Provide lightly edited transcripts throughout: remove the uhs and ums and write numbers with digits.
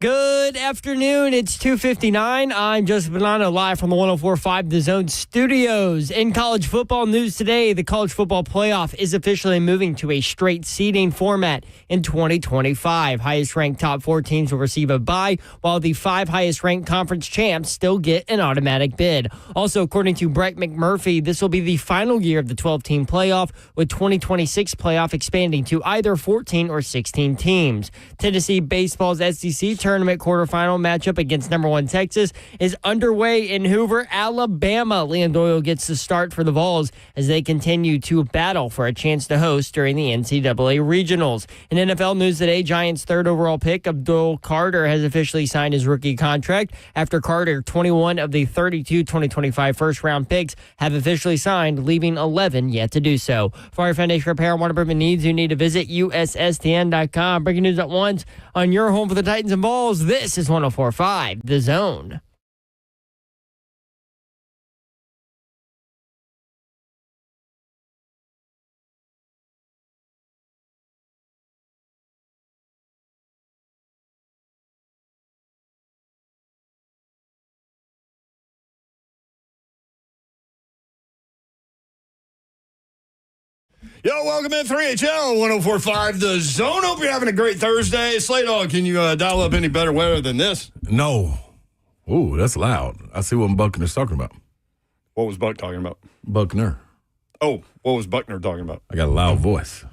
Good afternoon. It's 2:59. I'm Joseph Bonanno, live from the 104.5 The Zone studios. In college football news today, the college football playoff is officially moving to a straight seeding format in 2025. Highest-ranked top 4 teams will receive a bye, while the 5 highest-ranked conference champs still get an automatic bid. Also, according to Brett McMurphy, this will be the final year of the 12-team playoff, with 2026 playoff expanding to either 14 or 16 teams. Tennessee baseball's SEC tournament quarterfinal matchup against number 1 Texas is underway in Hoover, Alabama. Leon Doyle gets the start for the Vols as they continue to battle for a chance to host during the NCAA regionals. In NFL news today, Giants' 3rd overall pick, Abdul Carter, has officially signed his rookie contract. After Carter, 21 of the 32 2025 first-round picks have officially signed, leaving 11 yet to do so. For your foundation repair and water improvement needs, you need to visit USSTN.com. Breaking news at once on your home for the Titans and Balls. This is 104.5 The Zone. Yo, welcome in 3HL 104.5 The Zone. Hope you're having a great Thursday. Slay Dog, can you dial up any better weather than this? No. Ooh, that's loud. I see what Buckner's talking about. What was Buck talking about? Buckner. Oh, what was Buckner talking about? I got a loud voice.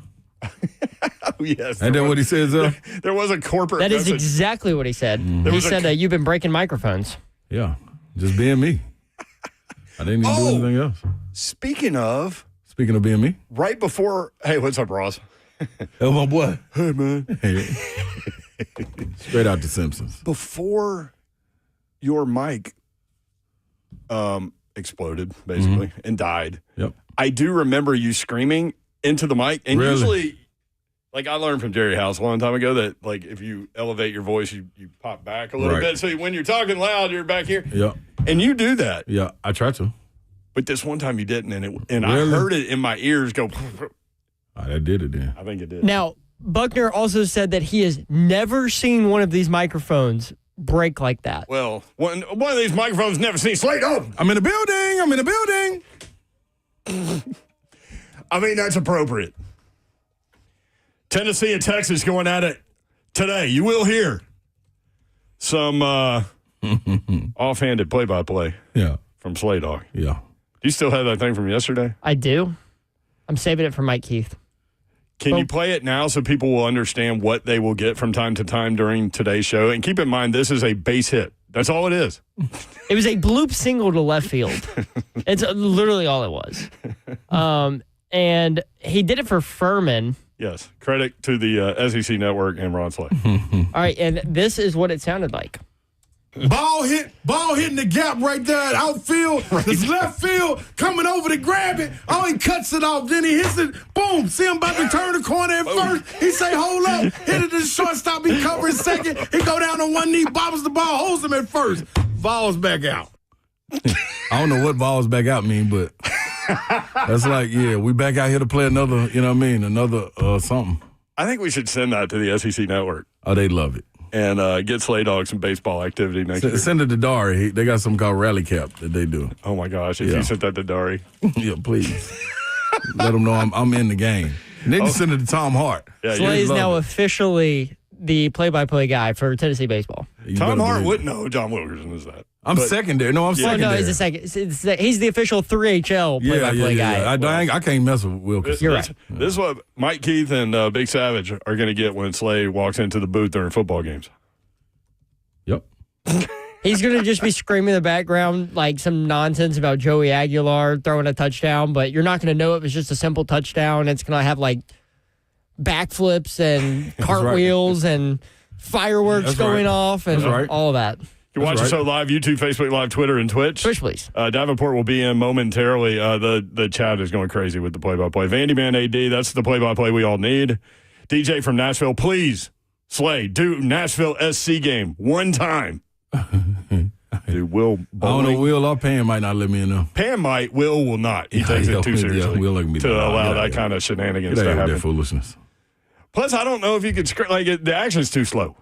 Oh, yes. Ain't that what he says, There was a corporate That is message. exactly what he said. Mm-hmm. He said you've been breaking microphones. Yeah, just being me. I didn't even do anything else. Speaking of being me. right before, hey, what's up, Ross? Oh, my boy. Hey, man. Hey. Straight out the Simpsons. Before your mic exploded, basically, and died, Yep. I do remember you screaming into the mic. And Really? usually, like I learned from Jerry House a long time ago that, like, if you elevate your voice, you pop back a little Right. bit. So when you're talking loud, you're back here. Yep. And you do that. Yeah, I try to. But this one time you didn't. And I Really? heard it in my ears go. I did it then. I think it did. Now, Buckner also said that he has never seen one of these microphones break like that. Well, one of these microphones never seen Slate up. I'm in the building. I mean, that's appropriate. Tennessee and Texas going at it today. You will hear some offhanded play-by-play Yeah. from Slay Dog. Yeah. Do you still have that thing from yesterday? I do. I'm saving it for Mike Keith. Can you play it now so people will understand what they will get from time to time during today's show? And keep in mind, this is a base hit. That's all it is. It was a bloop single to left field. It's literally all it was. And he did it for Furman. Yes. Credit to the SEC Network and Ron Slay. All right, and this is what it sounded like. Ball hitting the gap right there at outfield. This left field coming over to grab it. Oh, he cuts it off. Then he hits it. Boom. See him about to turn the corner at first. He say, hold up. Hit it to the shortstop. He covers second. He go down on one knee, bobbles the ball, holds him at first. Balls back out. I don't know what balls back out mean, but that's like, yeah, we back out here to play another, you know what I mean, another something. I think we should send that to the SEC Network. Oh, they love it. And get Slay Dog some baseball activity next year. Send it to Dari. They got something called Rally Cap that they do. Oh, my gosh. If you sent that to Dari. Yeah, please. Let them know I'm in the game. And then you send it to Tom Hart. Yeah, Slay is love now it. officially the play-by-play guy for Tennessee baseball. You Tom better Hart believe wouldn't know who John Wilkerson is that. I'm secondary. No, I'm Oh, secondary. no, he's the second. He's the official 3HL play-by-play guy. I can't mess with Wilkerson. You're right. This is what Mike Keith and Big Savage are going to get when Slay walks into the booth during football games. Yep. He's going to just be screaming in the background like some nonsense about Joey Aguilar throwing a touchdown, but you're not going to know it was just a simple touchdown. It's going to have like backflips and cartwheels and fireworks going off and all of that. You watch the show live, YouTube, Facebook Live, Twitter, and Twitch. Twitch, please. Davenport will be in momentarily. The chat is going crazy with the play-by-play. Vandyman AD, that's the play-by-play we all need. DJ from Nashville, please, Slay, do Nashville SC game one time. Dude, Will Bowling. I don't know, Will or Pam might not let me in there. Pam might, will not. He takes it too seriously Will let me to know. allow that kind of shenanigans Get to out of happen. that foolishness. Plus, I don't know if you could the action's too slow.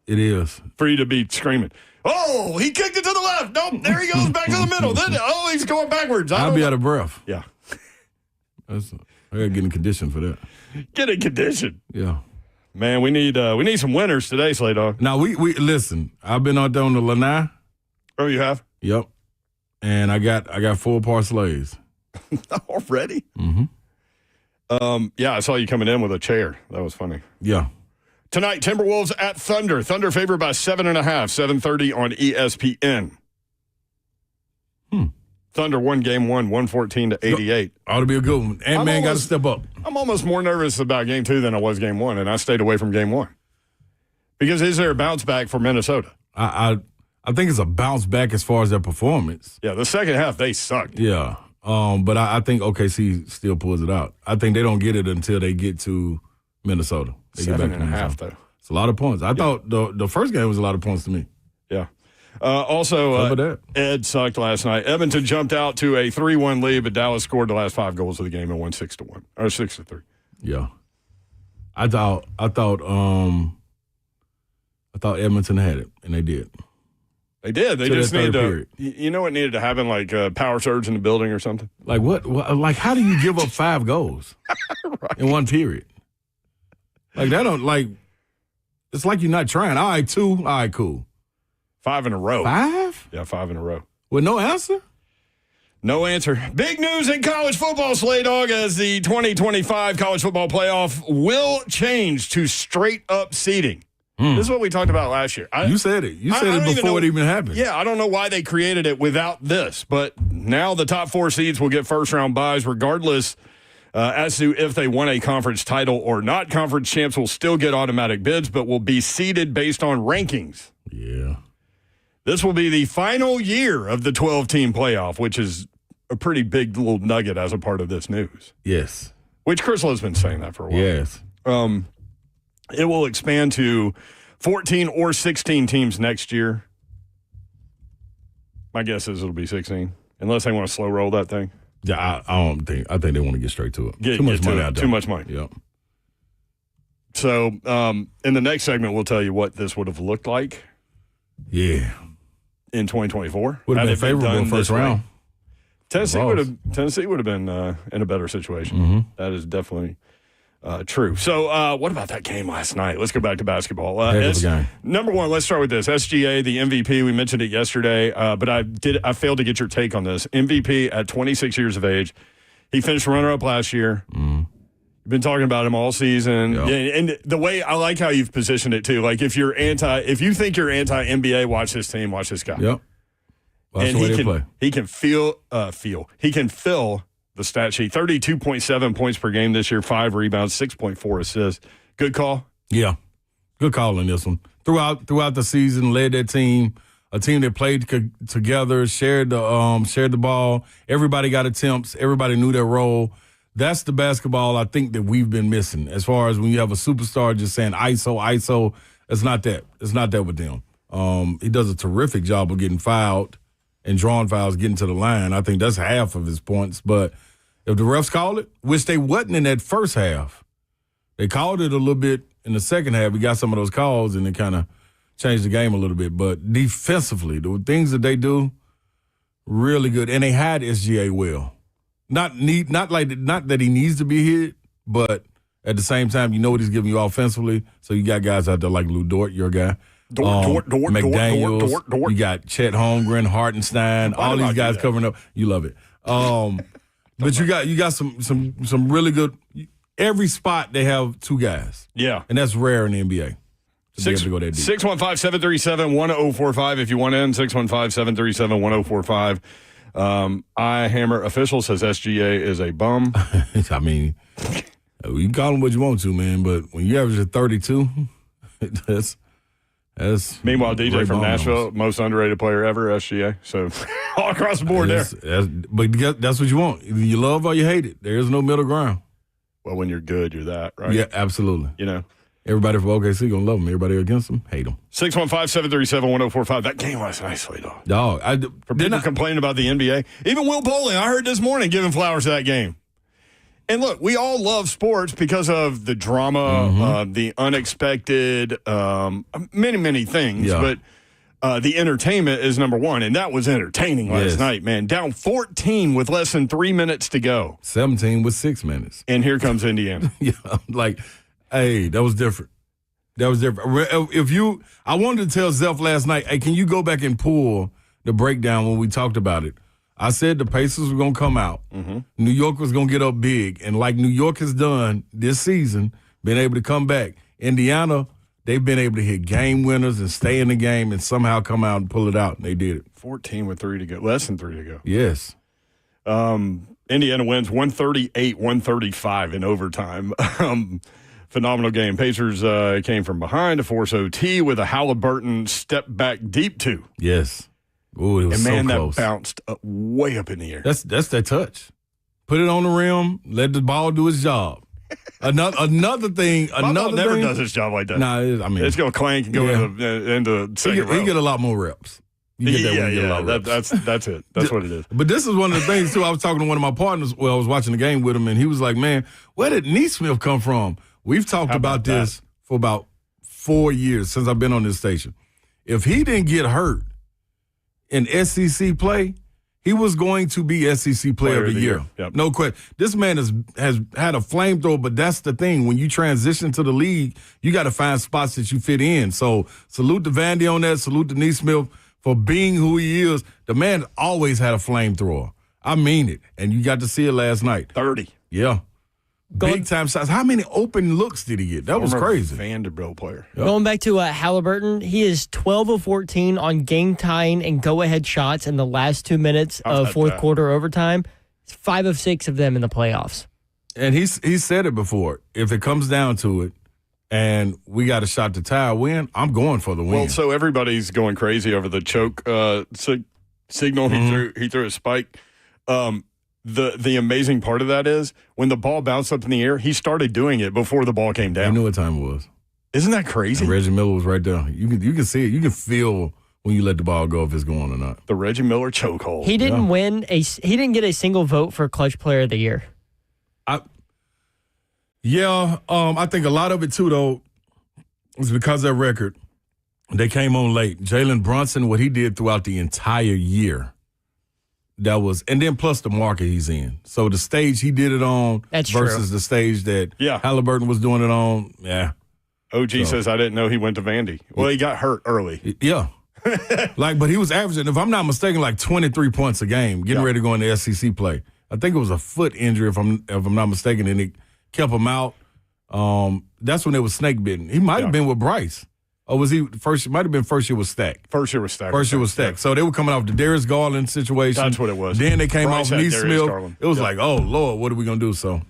It is. For you to be screaming, oh, he kicked it to the left. Nope, there he goes back to the middle. Then, he's going backwards. I'll be out of breath. Yeah. I got to get in condition for that. Get in condition. Yeah. Man, we need some winners today, Slay Dog. Now, we listen, I've been out there on the Lanai. Oh, you have? Yep. And I got 4 parlays. Already? Mm-hmm. Yeah, I saw you coming in with a chair. That was funny. Yeah. Tonight, Timberwolves at Thunder. Thunder favored by 7.5, 7:30 on ESPN. Thunder won game 1, 114-88. Ought to be a good one. Ant-Man got to step up. I'm almost more nervous about game 2 than I was game 1, and I stayed away from game 1. Because is there a bounce back for Minnesota? I think it's a bounce back as far as their performance. Yeah, the second half, they sucked. Yeah. But I think OKC still pulls it out. I think they don't get it until they get to Minnesota. They get back to 7.5, though. It's a lot of points. I thought the first game was a lot of points to me. Yeah. Also, Ed sucked last night. Edmonton jumped out to a 3-1 lead, but Dallas scored the last 5 goals of the game and won 6-1 or 6-3. Yeah. I thought Edmonton had it, and they did. They did. They just needed to. You know what needed to happen? Like a power surge in the building or something. Like what? Like how do you give up 5 goals right. in one period? Like that don't like. It's like you're not trying. All right, 2. All right, cool. 5 in a row. 5? Yeah, 5 in a row. With no answer? No answer. Big news in college football, Slay Dog, as the 2025 college football playoff will change to straight up seeding. This is what we talked about last year. You said it. You said it before it even happened. Yeah, I don't know why they created it without this, but now the top 4 seeds will get first-round buys regardless as to if they won a conference title or not. Conference champs will still get automatic bids, but will be seeded based on rankings. Yeah. This will be the final year of the 12-team playoff, which is a pretty big little nugget as a part of this news. Yes. Which Chris Lowe's been saying that for a while. Yes. It will expand to 14 or 16 teams next year. My guess is it'll be 16, unless they want to slow roll that thing. Yeah, I think they want to get straight to it. Too much money out there. Too much money. Yep. So in the next segment, we'll tell you what this would have looked like. Yeah. In 2024. Would have been favorable in first round. Tennessee would have been in a better situation. Mm-hmm. That is definitely true. So what about that game last night? Let's go back to basketball. Number one, let's start with this. SGA, the MVP, we mentioned it yesterday, but I failed to get your take on this. MVP at 26 years of age. He finished runner-up last year. Mm. You've been talking about him all season. Yep. And the way I like how you've positioned it too. Like if you think you're anti-NBA, watch this team, watch this guy. Yep. Watch and the way they play. He can he can fill the stat sheet. 32.7 points per game this year, 5 rebounds, 6.4 assists. Good call? Yeah. Good call in this one. Throughout the season, led that team, a team that played together, shared the ball. Everybody got attempts. Everybody knew their role. That's the basketball I think that we've been missing. As far as when you have a superstar just saying ISO, it's not that. It's not that with them. He does a terrific job of getting fouled and drawing fouls, getting to the line. I think that's half of his points. But if the refs called it, which they wasn't in that first half, they called it a little bit in the second half. We got some of those calls, and it kind of changed the game a little bit. But defensively, the things that they do, really good. And they had SGA well. Not that he needs to be hit, but at the same time, you know what he's giving you offensively. So you got guys out there like Lou Dort, your guy. McDaniels. Dort. You got Chet Holmgren, Hartenstein, all these guys covering up. You love it. But you got some really good. Every spot they have 2 guys. Yeah, and that's rare in the NBA. 615-737-1045 if you want in. 615-737-1045. iHammer official says SGA is a bum. I mean, you can call him what you want to, man, but when you average a 32, that's meanwhile, DJ from Nashville, most underrated player ever, SGA. So all across the board there. But that's what you want. Either you love or you hate it. There is no middle ground. Well, when you're good, you're that, right? Yeah, absolutely. You know. Everybody from OKC going to love him. Everybody against him, hate him. 615-737-1045. That game was nicely, dog. For people complaining about the NBA. Even Will Bowling, I heard this morning, giving flowers to that game. And look, we all love sports because of the drama, the unexpected, many, many things. Yeah. But the entertainment is number one, and that was entertaining last night, man. Down 14 with less than 3 minutes to go. 17 with 6 minutes. And here comes Indiana. Yeah, like, hey, that was different. That was different. I wanted to tell Zeph last night, hey, can you go back and pull the breakdown when we talked about it? I said the Pacers were going to come out. New York was going to get up big. And like New York has done this season, been able to come back. Indiana, they've been able to hit game winners and stay in the game and somehow come out and pull it out. And they did it. 14 with 3 to go. Less than 3 to go. Yes. Indiana wins 138-135 in overtime. Phenomenal game. Pacers came from behind to force OT with a Halliburton step back deep two. Yes. Ooh, it was and man, so close. That bounced way up in the air. That's that touch. Put it on the rim. Let the ball do its job. Another thing. Never does his job like that. Nah, it's going to clank and go into second row. He get a lot more reps. That's it. That's what it is. But this is one of the things too. I was talking to one of my partners. Well, I was watching the game with him, and he was like, "Man, where did Neesmith come from?" We've talked about this for about 4 years since I've been on this station. If he didn't get hurt in SEC play, he was going to be SEC Player of the Year. Yep. No question. This man has had a flamethrower, but that's the thing. When you transition to the league, you got to find spots that you fit in. So salute to Vandy on that. Salute to Neesmith for being who he is. The man always had a flamethrower. I mean it. And you got to see it last night. 30. Yeah. Big time shots. How many open looks did he get? That was crazy. Vanderbilt player. Yep. Going back to Halliburton, he is 12 of 14 on game-tying and go-ahead shots in the last 2 minutes of fourth quarter overtime. It's 5 of 6 of them in the playoffs. And he said it before. If it comes down to it, and we got a shot to tie a win, I'm going for the win. Well, so everybody's going crazy over the choke signal. He threw a spike. The amazing part of that is when the ball bounced up in the air, he started doing it before the ball came down. I knew what time it was. Isn't that crazy? And Reggie Miller was right there. You can see it. You can feel when you let the ball go if it's going or not. The Reggie Miller chokehold. He didn't he didn't get a single vote for Clutch Player of the Year. I think a lot of it too though is because of that record. They came on late. Jalen Brunson, what he did throughout the entire year. And then plus the market he's in. So the stage he did it on versus the stage that Halliburton was doing it on. Yeah. OG says, I didn't know he went to Vandy. Well, he got hurt early. Yeah. But he was averaging, if I'm not mistaken, like 23 points a game, getting ready to go into SEC play. I think it was a foot injury, if I'm not mistaken, and it kept him out. That's when they was snake bitten. He might have been with Bryce. Or was he first? It might have been first year with Stack. First year with Stack. So they were coming off the Darius Garland situation. That's what it was. Then they came Bryce off Neesmith. It was like, oh, Lord, what are we going to do? So,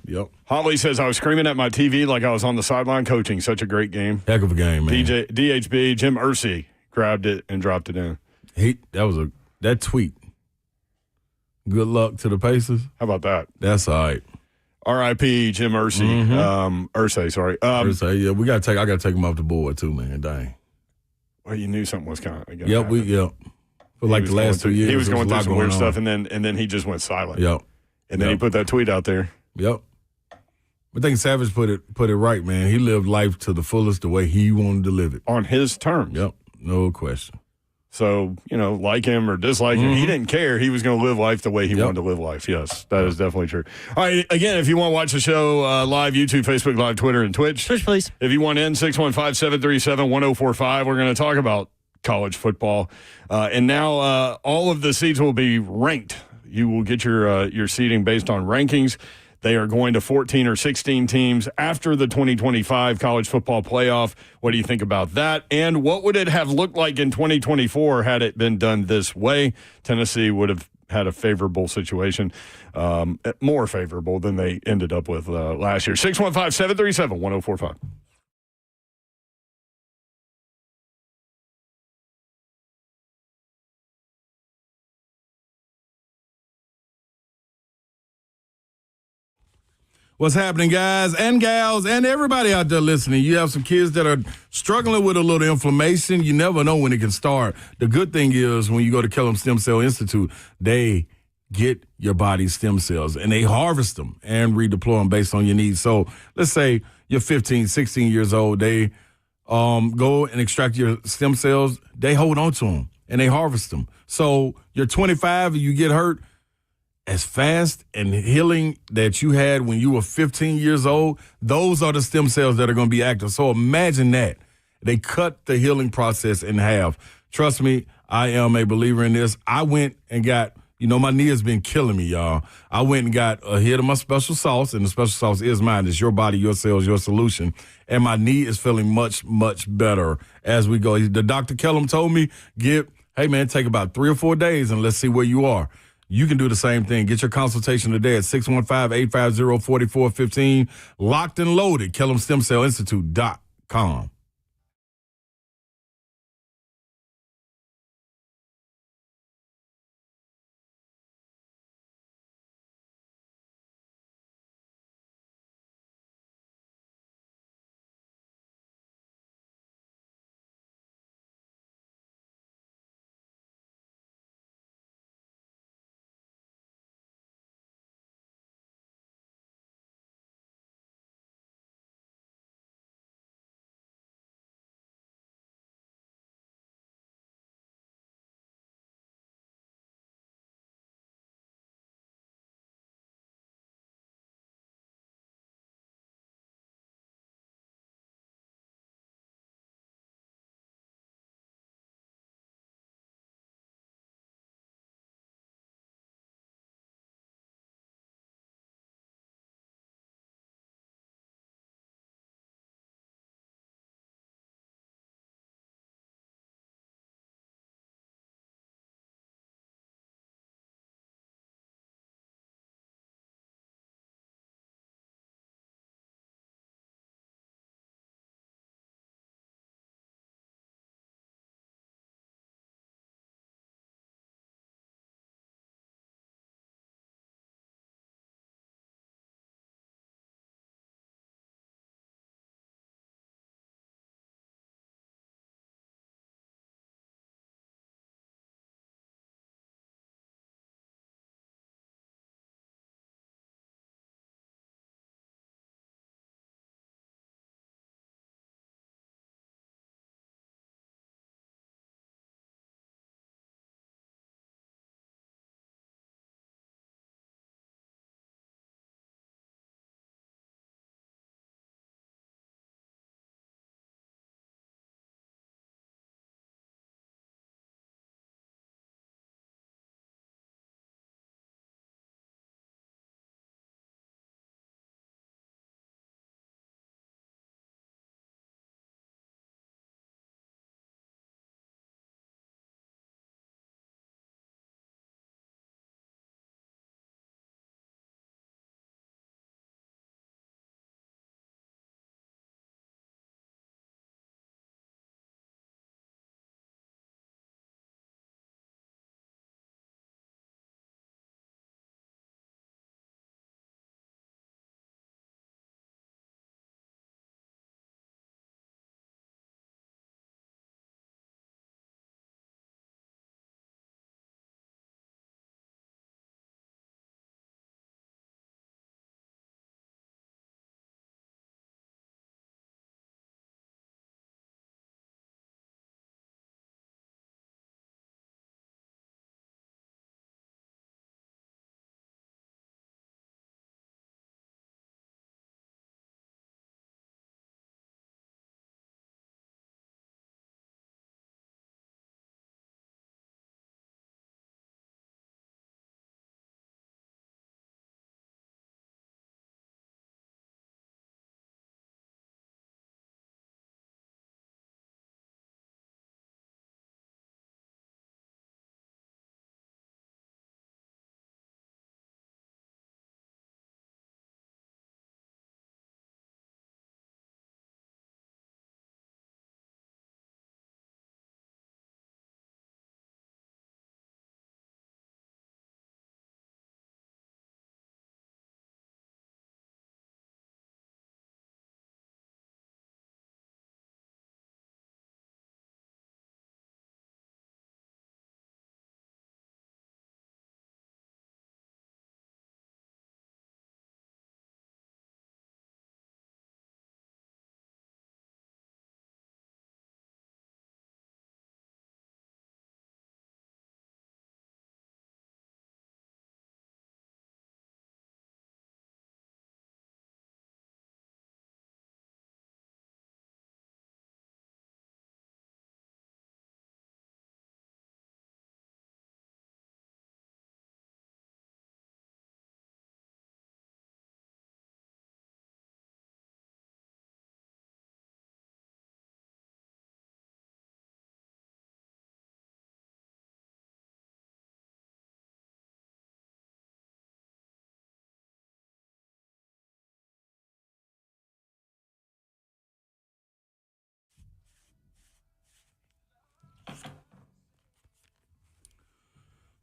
Holly says, I was screaming at my TV like I was on the sideline coaching. Such a great game. Heck of a game, man. DHB, Jim Irsay grabbed it and dropped it in. That tweet. Good luck to the Pacers. How about that? That's all right. R.I.P. Jim Irsay. Irsay, sorry. Irsay, yeah, I got to take him off the board too, man. Dang. Well, you knew something was coming. For like the last 2 years, he was going through some weird stuff, and then he just went silent. Yep. And then he put that tweet out there. Yep. I think Savage put it right, man. He lived life to the fullest the way he wanted to live it. On his terms. Yep. No question. So, like him or dislike him, he didn't care. He was going to live life the way he wanted to live life. Yes, that is definitely true. All right, again, if you want to watch the show live, YouTube, Facebook Live, Twitter, and Twitch. Twitch, please. If you want in, 615-737-1045. We're going to talk about college football. And now all of the seats will be ranked. You will get your seating based on rankings. They are going to 14 or 16 teams after the 2025 college football playoff. What do you think about that? And what would it have looked like in 2024 had it been done this way? Tennessee would have had a favorable situation, more favorable than they ended up with last year. 615-737-1045. What's happening, guys and gals and everybody out there listening? You have some kids that are struggling with a little inflammation. You never know when it can start. The good thing is when you go to Kellum Stem Cell Institute, they get your body's stem cells, and they harvest them and redeploy them based on your needs. So let's say you're 15, 16 years old. They go and extract your stem cells. They hold on to them, and they harvest them. So you're 25 and you get hurt, as fast and healing that you had when you were 15 years old, those are the stem cells that are going to be active. So imagine that. They cut the healing process in half. Trust me, I am a believer in this. I went and got, my knee has been killing me, y'all. I went and got a hit of my special sauce, and the special sauce is mine. It's your body, your cells, your solution. And my knee is feeling much, much better as we go. The Dr. Kellum told me, hey, man, take about 3 or 4 days and let's see where you are. You can do the same thing. Get your consultation today at 615-850-4415. Locked and loaded, KellumStemCellInstitute.com.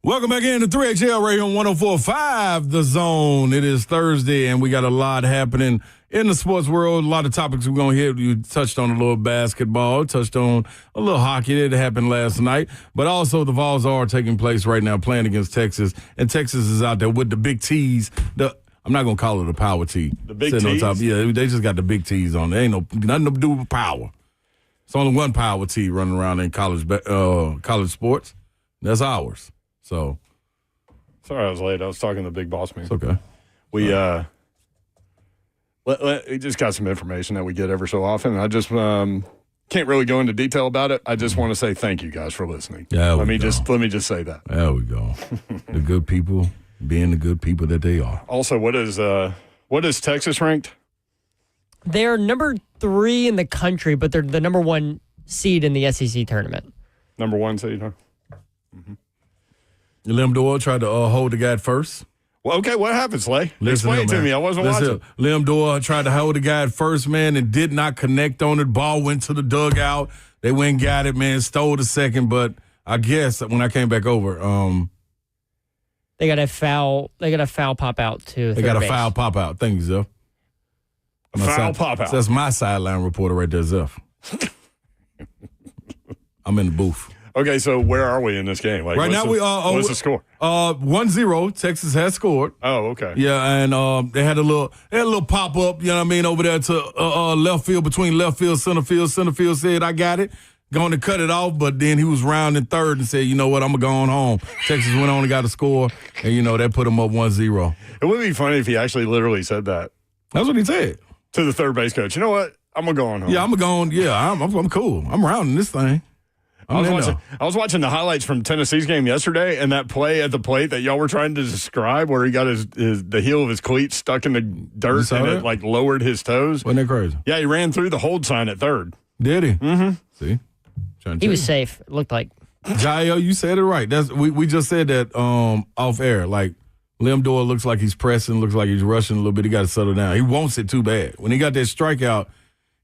Welcome back in to 3HL right here on 104.5 The Zone. It is Thursday, and we got a lot happening in the sports world. A lot of topics we're going to hit. You touched on a little basketball, touched on a little hockey that happened last night. But also the Vols are taking place right now, playing against Texas. And Texas is out there with the big T's. I'm not going to call it a power T. The big T's? Yeah, they just got the big T's on. There ain't nothing to do with power. It's only one power T running around in college sports. That's ours. So, sorry I was late. I was talking to the big boss man. It's okay. We we just got some information that we get ever so often. I just can't really go into detail about it. I just want to say thank you guys for listening. Let me just say that. There we go. The good people being the good people that they are. Also, what is Texas ranked? They're number 3 in the country, but they're the number 1 seed in the SEC tournament. Number 1 seed, huh? Mm-hmm. Lim Doyle tried to hold the guy at first. Well, okay, what happened, Slay? Explain to me. I wasn't watching. Lim Doyle tried to hold the guy at first, man, and did not connect on it. Ball went to the dugout. They went and got it, man, stole the second. But I guess when I came back over, they got a foul. They got a foul pop out too. They got a foul pop out. Thank you, Zeph. Pop out. So that's my sideline reporter right there, Zeph. I'm in the booth. Okay, so where are we in this game? Like, right now, what's the score? 1-0. Texas has scored. Oh, okay. Yeah, and they had a little pop up. You know what I mean, over there to left field, between left field, center field. Center field said, "I got it." Going to cut it off, but then he was rounding third and said, "You know what? I'm gonna go on home." Texas went on and got a score, and that put him up 1-0. It would be funny if he actually literally said that. That's what he said to the third base coach. You know what? I'm gonna go on home. Yeah, I'm gonna go on. Yeah, I'm cool. I'm rounding this thing. I was watching the highlights from Tennessee's game yesterday, and that play at the plate that y'all were trying to describe, where he got the heel of his cleat stuck in the dirt and it like lowered his toes. Wasn't that crazy? Yeah, he ran through the hold sign at third. Did he? Mm-hmm. See, he was safe. It looked like. Jaio, you said it right. We just said that off air. Like Lim Doyle looks like he's pressing, looks like he's rushing a little bit. He got to settle down. He wants it too bad. When he got that strikeout,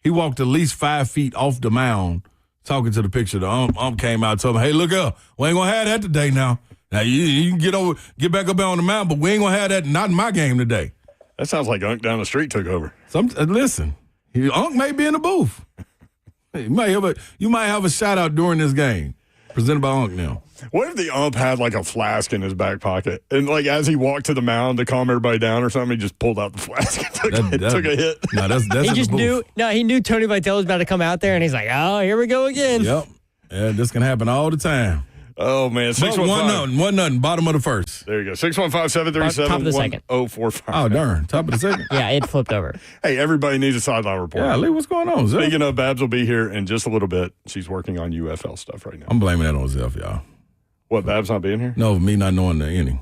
he walked at least 5 feet off the mound. Talking to the picture, the ump came out and told him, "Hey, look up. We ain't going to have that today now. Now, you can get back up on the mound, but we ain't going to have that, not in my game today." That sounds like Unk down the street took over. Listen, Unk may be in the booth. You might have a shout-out during this game, presented by Unk now. What if the ump had like a flask in his back pocket, and like as he walked to the mound to calm everybody down or something, he just pulled out the flask and took a hit? No, that's he just knew. No, he knew Tony Vitello was about to come out there, and he's like, "Oh, here we go again." Yep. Yeah, this can happen all the time. Oh man, 615 1-0, bottom of the first. There you go. 615-737-1045. Oh darn, top of the second. Yeah, it flipped over. Hey, everybody needs a sideline report. Yeah, Lee, what's going on, Zeph? Speaking of, Babs will be here in just a little bit. She's working on UFL stuff right now. I'm blaming that on Zeph, y'all. What, Babs not being here? No, me not knowing the inning.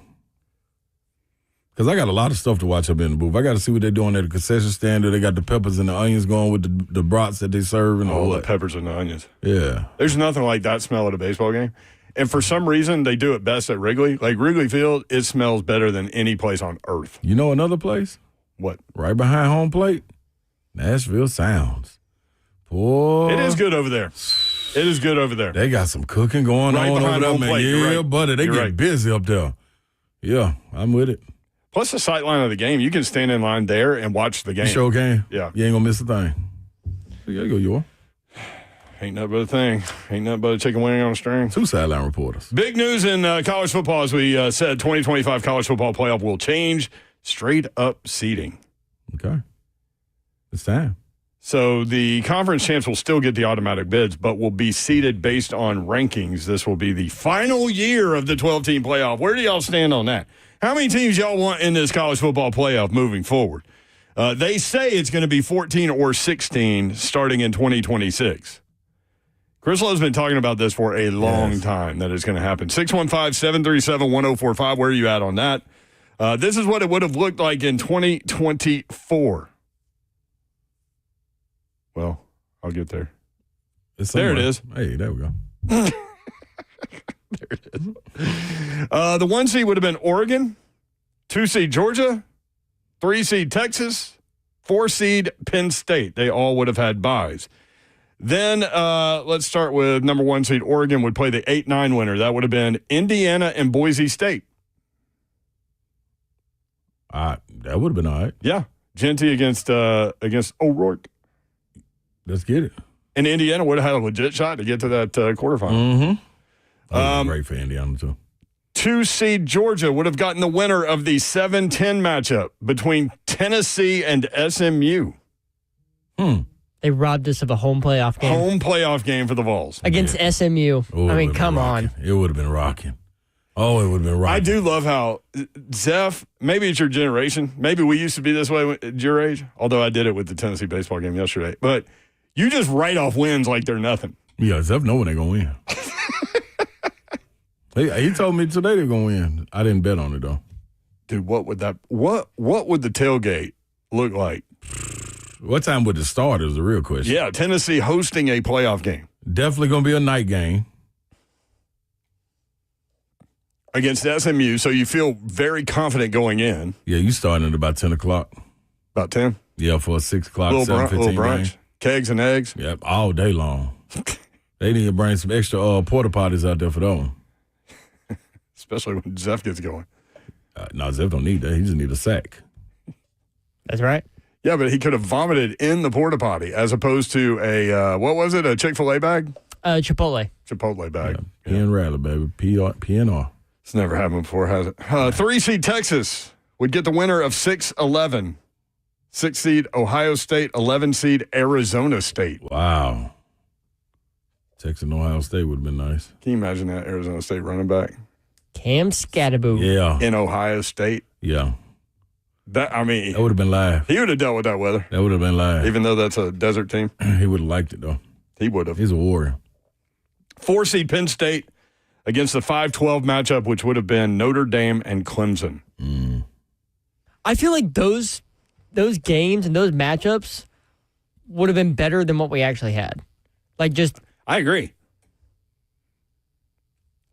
Because I got a lot of stuff to watch up in the booth. I got to see what they're doing at the concession stand. They got the peppers and the onions going with the brats that they serve. And all the peppers and the onions. Yeah. There's nothing like that smell at a baseball game. And for some reason, they do it best at Wrigley. Like Wrigley Field, it smells better than any place on earth. You know another place? What? Right behind home plate? Nashville Sounds. Boy. It is good over there. It is good over there. They got some cooking going on over there, man. Yeah, buddy. They get busy up there. Yeah, I'm with it. Plus the sight line of the game. You can stand in line there and watch the game. You sure can. Yeah. You ain't going to miss a thing. There you go, you are. Ain't nothing but a thing. Ain't nothing but a chicken wing on a string. 2 sideline reporters. Big news in college football, as we said, 2025 college football playoff will change straight up seeding. Okay. It's time. So the conference champs will still get the automatic bids, but will be seeded based on rankings. This will be the final year of the 12-team playoff. Where do y'all stand on that? How many teams y'all want in this college football playoff moving forward? They say it's going to be 14 or 16 starting in 2026. Chris Lowe's been talking about this for a long time, that it's going to happen. 615-737-1045. Where are you at on that? This is what it would have looked like in 2024. Well, I'll get there. There it is. Hey, there we go. There it is. The 1 seed would have been Oregon, 2 seed Georgia, 3 seed Texas, 4 seed Penn State. They all would have had byes. Then let's start with number 1 seed. Oregon would play the 8-9 winner. That would have been Indiana and Boise State. That would have been all right. Yeah. Genty against O'Rourke. Let's get it. And Indiana would have had a legit shot to get to that quarterfinal. Mm-hmm. That was great for Indiana, too. 2 seed Georgia would have gotten the winner of the 7-10 matchup between Tennessee and SMU. They robbed us of a home playoff game. Home playoff game for the Vols. Against SMU. Oh, I mean, come on. It would have been rocking. Oh, it would have been rocking. I do love how, Zeph, maybe it's your generation. Maybe we used to be this way at your age, although I did it with the Tennessee baseball game yesterday. But you just write off wins like they're nothing. Yeah, Zeph know when they're going to win. He told me today they're going to win. I didn't bet on it, though. Dude, what would the tailgate look like? What time would it start is the real question. Yeah, Tennessee hosting a playoff game. Definitely going to be a night game. Against SMU, so you feel very confident going in. Yeah, you starting at about 10 o'clock. About 10? Yeah, for a 6 o'clock, Little 7:15 brunch. game. Kegs and eggs. Yep, all day long. They need to bring some extra porta potties out there for them. Especially when Zeph gets going. No, Zeph don't need that. He just need a sack. That's right. Yeah, but he could have vomited in the porta potty as opposed to a, what was it, a Chick-fil-A bag? Chipotle. Chipotle bag. Yeah. P and Rattler, baby. PNR. It's never happened before, has it? 3 seed Texas would get the winner of 6-11. 6 seed Ohio State, 11 seed Arizona State. Wow. Texas and Ohio State would have been nice. Can you imagine that Arizona State running back? Cam Scattaboo. Yeah. In Ohio State? Yeah. That would have been live. He would have dealt with that weather. That would have been live. Even though that's a desert team. He would have liked it, though. He would have. He's a warrior. 4 seed Penn State against the 5-12 matchup, which would have been Notre Dame and Clemson. I feel like those games and those matchups would have been better than what we actually had. I agree.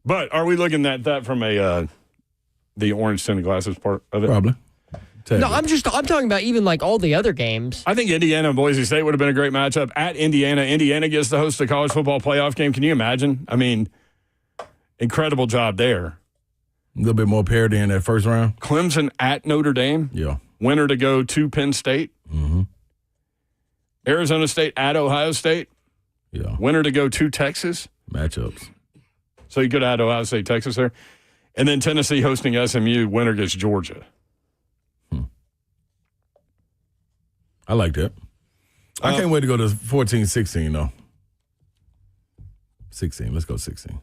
But are we looking at that from the orange tinted glasses part of it? Probably. No, I'm talking about even like all the other games. I think Indiana and Boise State would have been a great matchup. At Indiana, Indiana gets to host a college football playoff game. Can you imagine? I mean, incredible job there. A little bit more parity in that first round. Clemson at Notre Dame. Yeah. Winner to go to Penn State. Mm-hmm. Arizona State at Ohio State. Yeah. Winner to go to Texas. Matchups. So you could add Ohio State, Texas there. And then Tennessee hosting SMU. Winner gets Georgia. I like that. I can't wait to go to 14-16, though. 16. Let's go 16.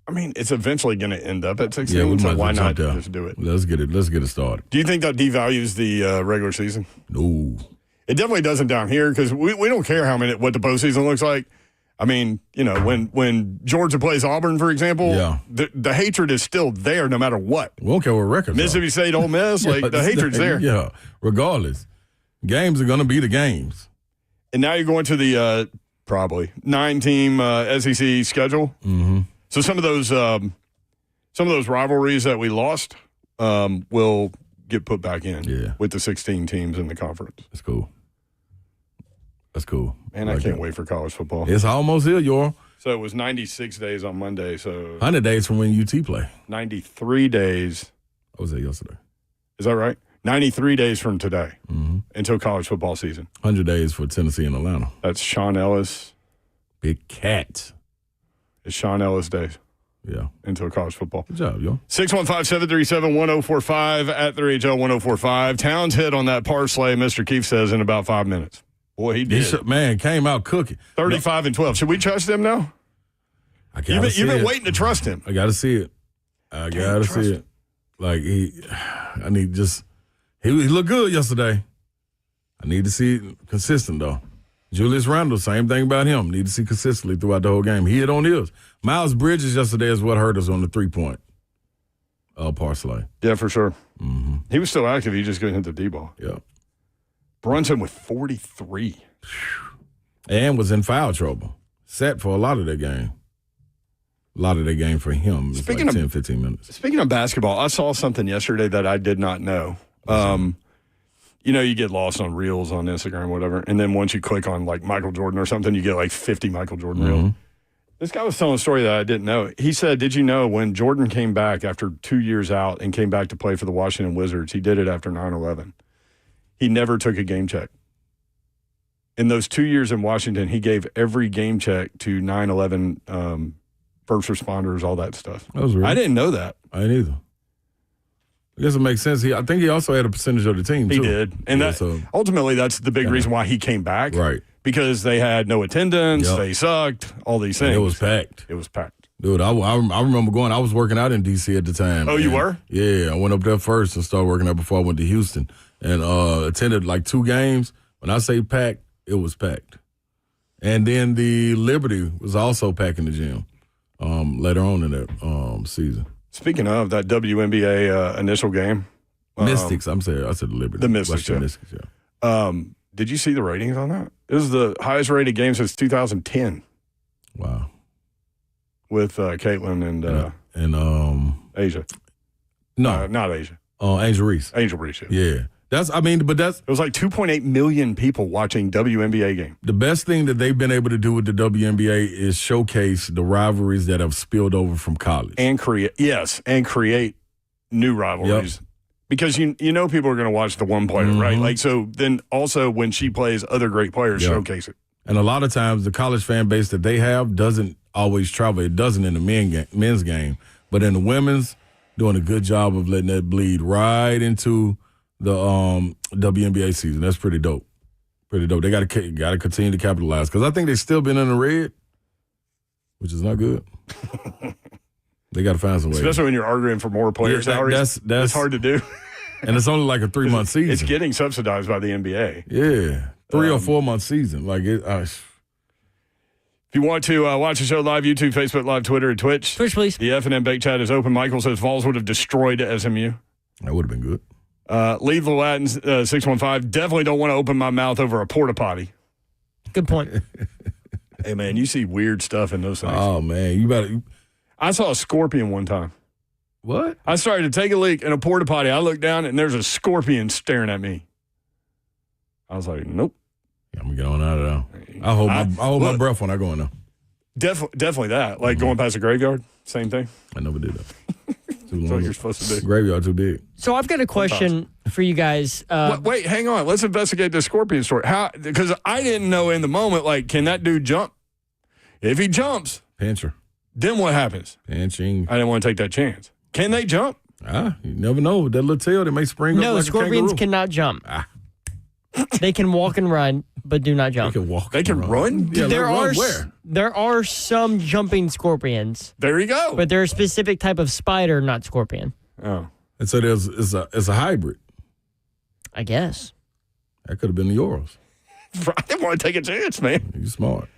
I mean, it's eventually going to end up at 16, Yeah, we so might why as well not jump there. just do it? Let's get it started. Do you think that devalues the regular season? No. It definitely doesn't down here because we don't care what the postseason looks like. I mean, when Georgia plays Auburn, for example, the hatred is still there no matter what. We don't care what records Mississippi State, Ole Miss, the hatred's there. Yeah, regardless. Games are going to be the games. And now you're going to the probably 9-team SEC schedule. Mm-hmm. So some of those rivalries that we lost will get put back in with the 16 teams in the conference. That's cool. Man, I can't wait for college football. It's almost here, y'all. So it was 96 days on Monday. So 100 days from when UT play. 93 days. I was there yesterday. Is that right? 93 days from today until college football season. 100 days for Tennessee and Atlanta. That's Sean Ellis. Big cat. It's Sean Ellis days. Yeah. Until college football. Good job, yo. 615-737-1045 at 3HL1045. Towns hit on that parlay, Mr. Keefe says, in about 5 minutes. Boy, he did. Man, came out cooking. 35 and 12. Should we trust him now? You've been waiting to trust him. I got to see it. I got to see it. Like, he looked good yesterday. I need to see it consistent, though. Julius Randle, same thing about him. Need to see consistently throughout the whole game. He hit on his. Miles Bridges yesterday is what hurt us on the 3-point parlay. Yeah, for sure. Mm-hmm. He was still active. He just couldn't hit the D-ball. Yeah. Brunson with 43. And was in foul trouble. Set for a lot of that game. A lot of that game for him. It's like 10, 15 minutes. Speaking of basketball, I saw something yesterday that I did not know. you get lost on reels on Instagram, whatever. And then once you click on like Michael Jordan or something, you get like 50 Michael Jordan reels. This guy was telling a story that I didn't know. He said, did you know when Jordan came back after 2 years out and came back to play for the Washington Wizards, he did it after 9/11. He never took a game check. In those 2 years in Washington, he gave every game check to 9/11 first responders, all that stuff. That was real. I didn't know that. I didn't either. I guess it makes sense. I think he also had a percentage of the team, too. He did. And ultimately, that's the big reason why he came back. Right. Because they had no attendance, they sucked, all these things. And it was packed. It was packed. Dude, I remember going. I was working out in D.C. at the time. Oh, you were? Yeah, I went up there first and started working out before I went to Houston. And attended like 2 games. When I say packed, it was packed. And then the Liberty was also packing the gym later on in that season. Speaking of that WNBA initial game. Mystics, I said the Liberty. The Mystics, yeah. Did you see the ratings on that? It was the highest rated game since 2010. Wow. With Caitlin and Asia. No. Not Asia. Angel Reese. Angel Reese, yeah. It was like 2.8 million people watching WNBA game. The best thing that they've been able to do with the WNBA is showcase the rivalries that have spilled over from college. And create new rivalries. Yep. Because you know people are going to watch the one player, right? Like, so then also when she plays, other great players showcase it. And a lot of times the college fan base that they have doesn't always travel. It doesn't in the men's game. But in the women's, doing a good job of letting that bleed right into the WNBA season. That's pretty dope. Pretty dope. They got to continue to capitalize because I think they've still been in the red, which is not good. They got to find some way. Especially when you're arguing for more player salaries. That's hard to do. And it's only like a 3-month season. It's getting subsidized by the NBA. Yeah. 3 or 4 month season. Like it. If you want to watch the show live, YouTube, Facebook Live, Twitter, and Twitch. Twitch, please. The F&M Bake Chat is open. Michael says Vols would have destroyed SMU. That would have been good. Leave the Latins 615. Definitely don't want to open my mouth over a porta potty. Good point. Hey, man, you see weird stuff in those things. Oh, man. You better. I saw a scorpion one time. What? I started to take a leak in a porta potty. I looked down, and there's a scorpion staring at me. I was like, nope. Yeah, I'm going to get on out of there. I hold my breath when I go in there. Definitely that. Like going past a graveyard, same thing. I never did that. That's what you're supposed to do. Graveyard too big. So I've got a question for you guys. Wait, hang on. Let's investigate the scorpion story. How? Because I didn't know in the moment, like, can that dude jump? If he jumps, pincher. Then what happens? Pinching. I didn't want to take that chance. Can they jump? You never know. With that little tail, they may spring up like a kangaroo. No, scorpions cannot jump. They can walk and run, but do not jump. They can walk. They can run? Yeah, there are some jumping scorpions. There you go. But they're a specific type of spider, not scorpion. Oh. And so it's a hybrid. I guess. That could have been yours. I didn't want to take a chance, man. You're smart.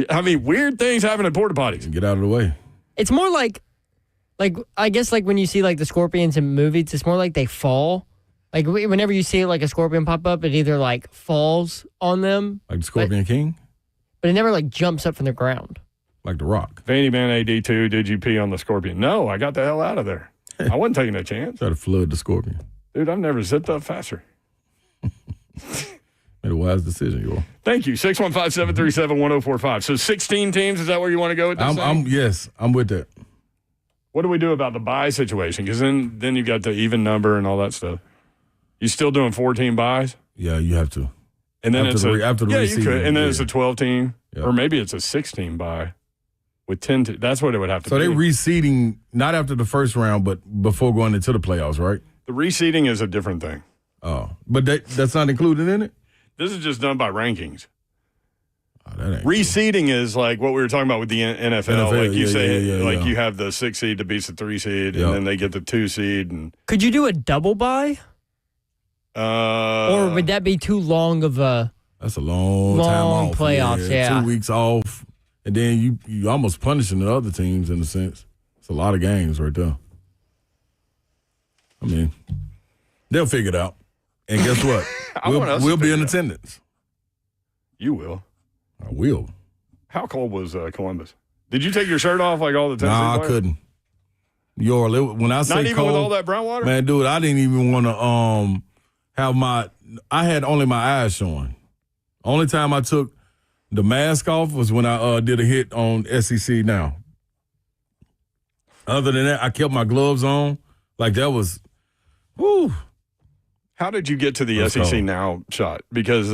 I mean, weird things happen at porta potties. Get out of the way. It's more like I guess like when you see like the scorpions in movies, it's more like they fall. Like whenever you see like a scorpion pop up, it either like falls on them. Like the Scorpion King? But it never like jumps up from the ground. Like the Rock. Vandy Man AD2, did you pee on the scorpion? No, I got the hell out of there. I wasn't taking a chance. Try to flood the scorpion. Dude, I've never zipped up faster. Made a wise decision, you all. Thank you. 615-737-1045. So 16 teams, is that where you want to go with this? Yes, I'm with that. What do we do about the bye situation? Because then you got the even number and all that stuff. You still doing 14 buys? Yeah, you have to. And then after you could. And then it's a 12 team, yeah. or maybe it's a 16 buy with 10. That's what it would have to be. So they're reseeding not after the first round, but before going into the playoffs, right? The reseeding is a different thing. Oh, but that's not included in it. This is just done by rankings. Oh, that ain't reseeding is like what we were talking about with the NFL. Like you you have the 6 seed that beats the 3 seed, and then they get the 2 seed. And could you do a double bye? Or would that be too long of a? That's a long time off. Playoffs. Yeah, 2 weeks off, and then you almost punishing the other teams in a sense. It's a lot of games right there. I mean, they'll figure it out. And guess what? We'll be in attendance. You will. I will. How cold was Columbus? Did you take your shirt off like all the Tennessee Nah, players? I couldn't. When I say not even cold, with all that brown water? Man, dude, I didn't even want to I had only my eyes showing. Only time I took the mask off was when I did a hit on SEC Now. Other than that, I kept my gloves on. Like that was, whoo. How did you get to the That's SEC cold. Now shot? Because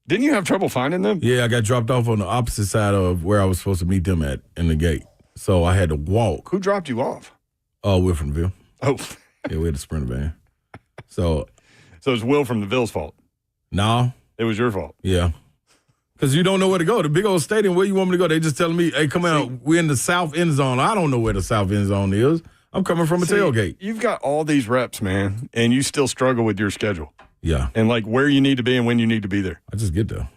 didn't you have trouble finding them? Yeah, I got dropped off on the opposite side of where I was supposed to meet them at in the gate. So I had to walk. Who dropped you off? Wilfredville. Oh. Yeah, we had a Sprinter van. So It's Will from the Bills' fault. no, It was your fault. yeah. Because you don't know where to go. The big old stadium, where you want me to go? They just telling me, hey, come out. We're in the south end zone. I don't know where the south end zone is. I'm coming from a tailgate. You've got all these reps, man, and you still struggle with your schedule Yeah, and like where you need to be and when you need to be there. I just get there.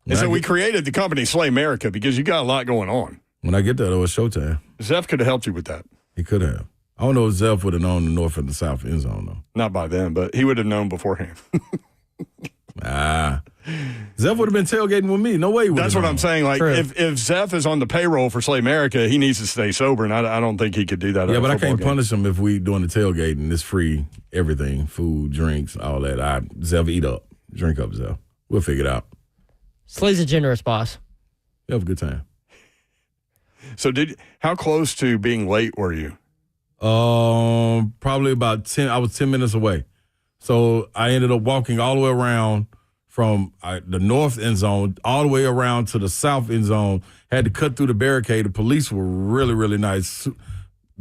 And so we created the company Slay America because you got a lot going on. When I get there, it was showtime. Zeph could have helped you with that. He could have. I don't know if Zeph would have known the north and the south end zone, though. Not by then, but he would have known beforehand. Zeph would have been tailgating with me. No way he would have That's what known. I'm saying. Like, True. if Zeph is on the payroll for Slay America, he needs to stay sober, and I don't think he could do that. Yeah, at a but I football can't game. punish him if we doing the tailgating. It's free, everything, food, drinks, all that. Zeph, eat up. Drink up, Zeph. We'll figure it out. Slay's a generous boss. You have a good time. So how close to being late were you? Probably about 10. I was 10 minutes away. So I ended up walking all the way around from the north end zone all the way around to the south end zone. Had to cut through the barricade. The police were really, really nice.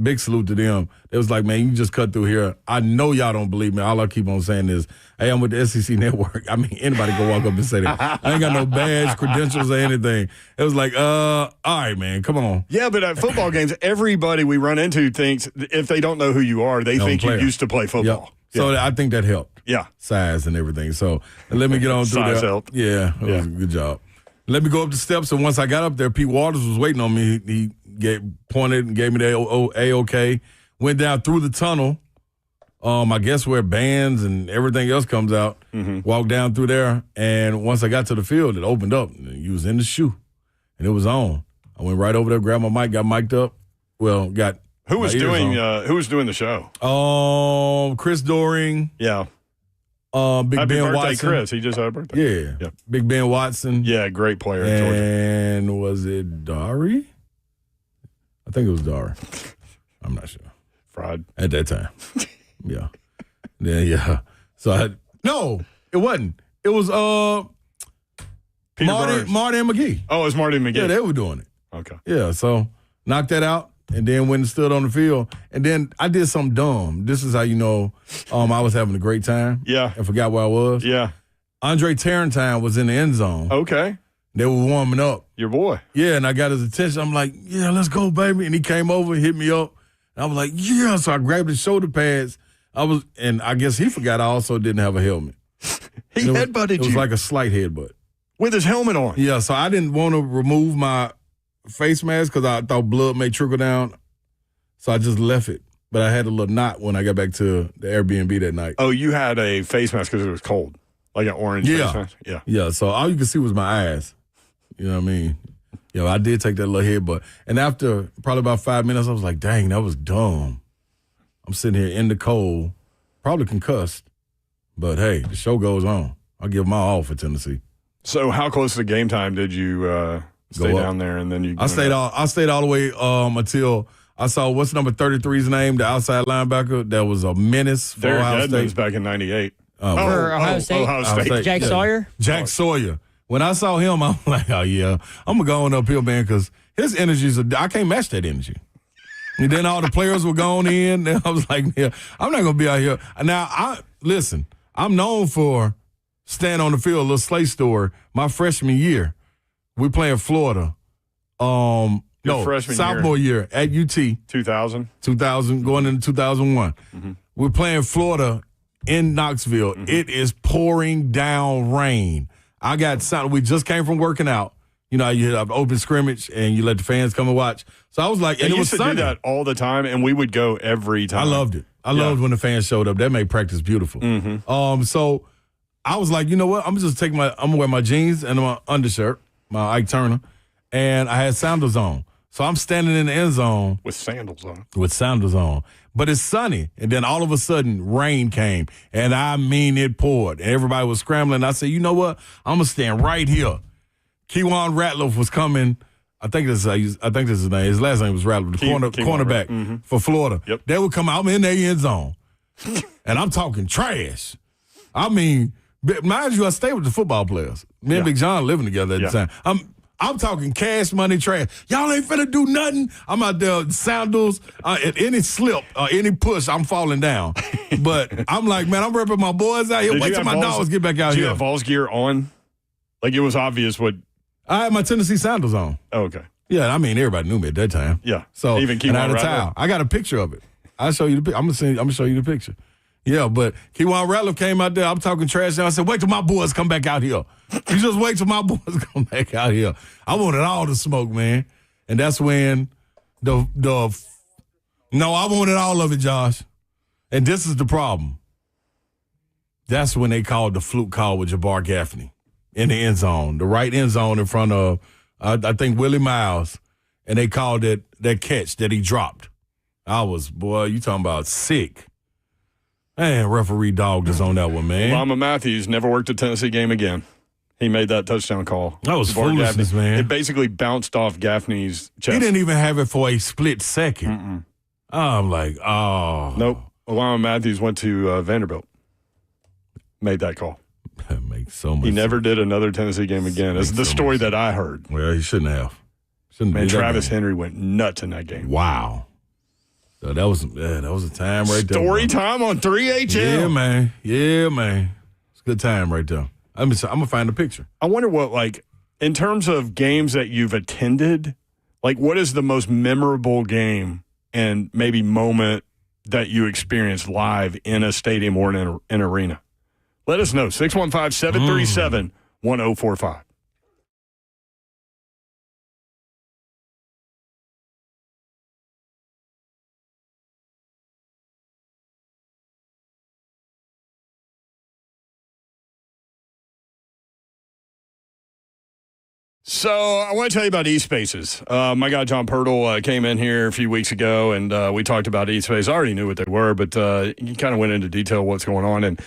Big salute to them. It was like, man, you can just cut through here. I know y'all don't believe me. All I keep on saying is, hey, I'm with the SEC Network. I mean, anybody can walk up and say that. I ain't got no badge, credentials, or anything. It was like, all right, man, come on. Yeah, but at football games, everybody we run into thinks if they don't know who you are, they think you used to play football. Yep. So I think that helped. Yeah. Size and everything. So let me get on through Size there. helped. Yeah, it was a good job. Let me go up the steps. And once I got up there, Pete Waters was waiting on me. He pointed and gave me the A-OK. Went down through the tunnel. I guess where bands and everything else comes out. Mm-hmm. Walked down through there. And once I got to the field, it opened up. You was in the shoe. And it was on. I went right over there, grabbed my mic, got mic'd up. Well, got Who was my ears doing on. Who was doing the show? Chris Doring. Yeah. Big Happy Ben birthday, Watson. Chris. He just had a birthday. Yeah. Yep. Big Ben Watson. Yeah, great player at Georgia. And was it Dari? I think it was Dari. I'm not sure. Fried. At that time. Yeah. Yeah. So no, it wasn't. It was Peter Burns. Marty and McGee. Oh, it's Marty McGee. Yeah, they were doing it. Okay. Yeah, so knocked that out and then went and stood on the field. And then I did something dumb. This is how you know I was having a great time. Yeah. I forgot where I was. Yeah. Andre Tarrantine was in the end zone. Okay. They were warming up. Your boy. Yeah, and I got his attention. I'm like, yeah, let's go, baby. And he came over and hit me up. And I was like, yeah. So I grabbed his shoulder pads. And I guess he forgot I also didn't have a helmet. He headbutted you. It was like a slight headbutt. With his helmet on. Yeah, so I didn't want to remove my face mask because I thought blood may trickle down. So I just left it. But I had a little knot when I got back to the Airbnb that night. Oh, you had a face mask because it was cold. Like an orange face mask? Yeah. Yeah, so all you could see was my eyes. You know what I mean? Yeah, I did take that little headbutt. And after probably about 5 minutes, I was like, dang, that was dumb. I'm sitting here in the cold, probably concussed. But, hey, the show goes on. I'll give my all for Tennessee. So how close to game time did you stay down there and then you I stayed all the way until I saw what's number 33's name, the outside linebacker that was a menace for Derek Ohio Edmonds State. back in 98. For Ohio State? Ohio State. State. Jack Yeah. Sawyer? Jack Sawyer. When I saw him, I'm like, oh, yeah, I'm going to go on uphill, man, because his energies, I can't match that energy. And then all the players were going in. And I was like, yeah, I'm not going to be out here. Now, listen, I'm known for staying on the field, a little Slay story. My freshman year, we playing Florida. Sophomore year at UT. 2000. 2000, going into 2001. Mm-hmm. We're playing Florida in Knoxville. Mm-hmm. It is pouring down rain. I got sound. We just came from working out. You know, you have open scrimmage and you let the fans come and watch. So I was like, and it was used to sunny. do that all the time, and we would go every time. I loved it. I loved when the fans showed up. That made practice beautiful. Mm-hmm. So I was like, you know what? I'm gonna wear my jeans and my undershirt, my Ike Turner, and I had sandals on. So I'm standing in the end zone with sandals on. But it's sunny. And then all of a sudden, rain came. And I mean, it poured. And everybody was scrambling. I said, you know what? I'm going to stand right here. Kewan Ratliff was coming. I think this is his name. His last name was Ratliff, the cornerback for Florida. Yep. They would come out. I'm in their end zone. And I'm talking trash. I mean, mind you, I stay with the football players. Me and Big John living together at the time. I'm talking cash money trash. Y'all ain't finna do nothing. I'm out there sandals. At any slip or any push, I'm falling down. But I'm like, man, I'm repping my boys out here. Wait till my dogs get back out here. Did here. you have Vols gear on? Like, it was obvious what. I had my Tennessee sandals on. Oh, okay. Yeah, I mean, everybody knew me at that time. Yeah. So even keep on a towel. I got a picture of it. I'll show you the. I'm gonna show you the picture. Yeah, but Kewan Ratliff came out there. I'm talking trash, and I said, wait till my boys come back out here. You just wait till my boys come back out here. I wanted all the smoke, man. And that's when I wanted all of it, Josh. And this is the problem. That's when they called the fluke call with Jabbar Gaffney in the end zone, the right end zone in front of, I think, Willie Miles. And they called it that catch that he dropped. You talking about sick. Man, referee dogged us on that one, man. Lama Matthews never worked a Tennessee game again. He made that touchdown call. That was foolishness, man. It basically bounced off Gaffney's chest. He didn't even have it for a split second. I'm like, oh. Nope. Lama Matthews went to Vanderbilt. Made that call. That makes so much He never sense. did another Tennessee game again. It's the story that I heard. Well, he shouldn't have. Man, Travis Henry went nuts in that game. Wow. So that was a time right there. Story time on 3HL. Yeah, man. It's a good time right there. I'm gonna find a picture. I wonder what, like, in terms of games that you've attended, like, what is the most memorable game and maybe moment that you experienced live in a stadium or in an arena? Let us know. 615-737-1045. So I want to tell you about eSpaces. My guy John Pirtle came in here a few weeks ago, and we talked about eSpaces. I already knew what they were, but he kind of went into detail what's going on.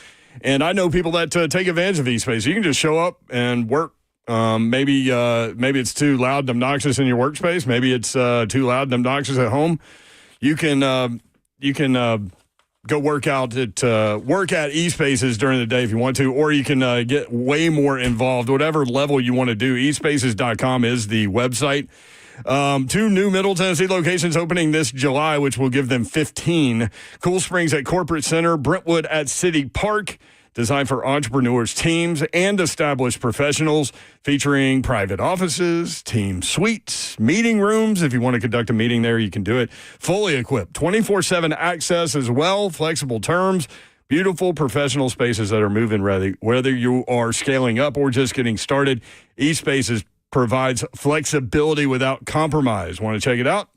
And I know people that take advantage of eSpaces. You can just show up and work. Maybe it's too loud and obnoxious in your workspace. Maybe it's too loud and obnoxious at home. You can go work at eSpaces during the day if you want to, or you can get way more involved, whatever level you want to do. eSpaces.com is the website. 2 new Middle Tennessee locations opening this July, which will give them 15. Cool Springs at Corporate Center, Brentwood at City Park, designed for entrepreneurs, teams, and established professionals, featuring private offices, team suites, meeting rooms. If you want to conduct a meeting there, you can do it. Fully equipped, 24/7 access as well, flexible terms, beautiful professional spaces that are move-in ready. Whether you are scaling up or just getting started, eSpaces provides flexibility without compromise. Want to check it out?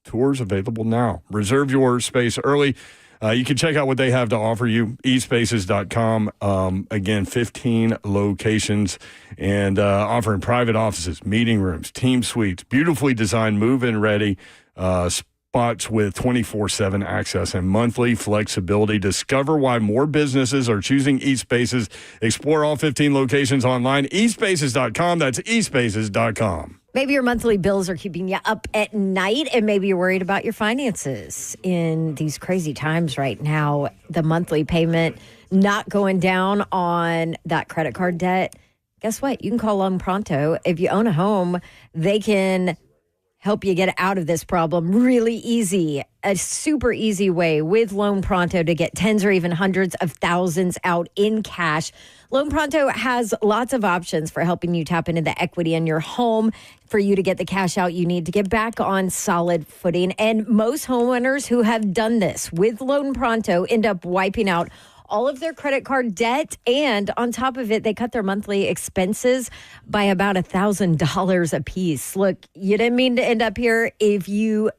Tours available now. Reserve your space early. You can check out what they have to offer you, eSpaces.com. Again, 15 locations and offering private offices, meeting rooms, team suites, beautifully designed, move-in ready spots with 24/7 access and monthly flexibility. Discover why more businesses are choosing eSpaces. Explore all 15 locations online, eSpaces.com. That's eSpaces.com. Maybe your monthly bills are keeping you up at night, and maybe you're worried about your finances in these crazy times right now. The monthly payment not going down on that credit card debt. Guess what? You can call Loan Pronto. If you own a home, they can help you get out of this problem really easy. A super easy way with Loan Pronto to get tens or even hundreds of thousands out in cash. Loan Pronto has lots of options for helping you tap into the equity in your home for you to get the cash out you need to get back on solid footing. And most homeowners who have done this with Loan Pronto end up wiping out all of their credit card debt, and on top of it, they cut their monthly expenses by about $1,000 a piece. Look, you didn't mean to end up here. If you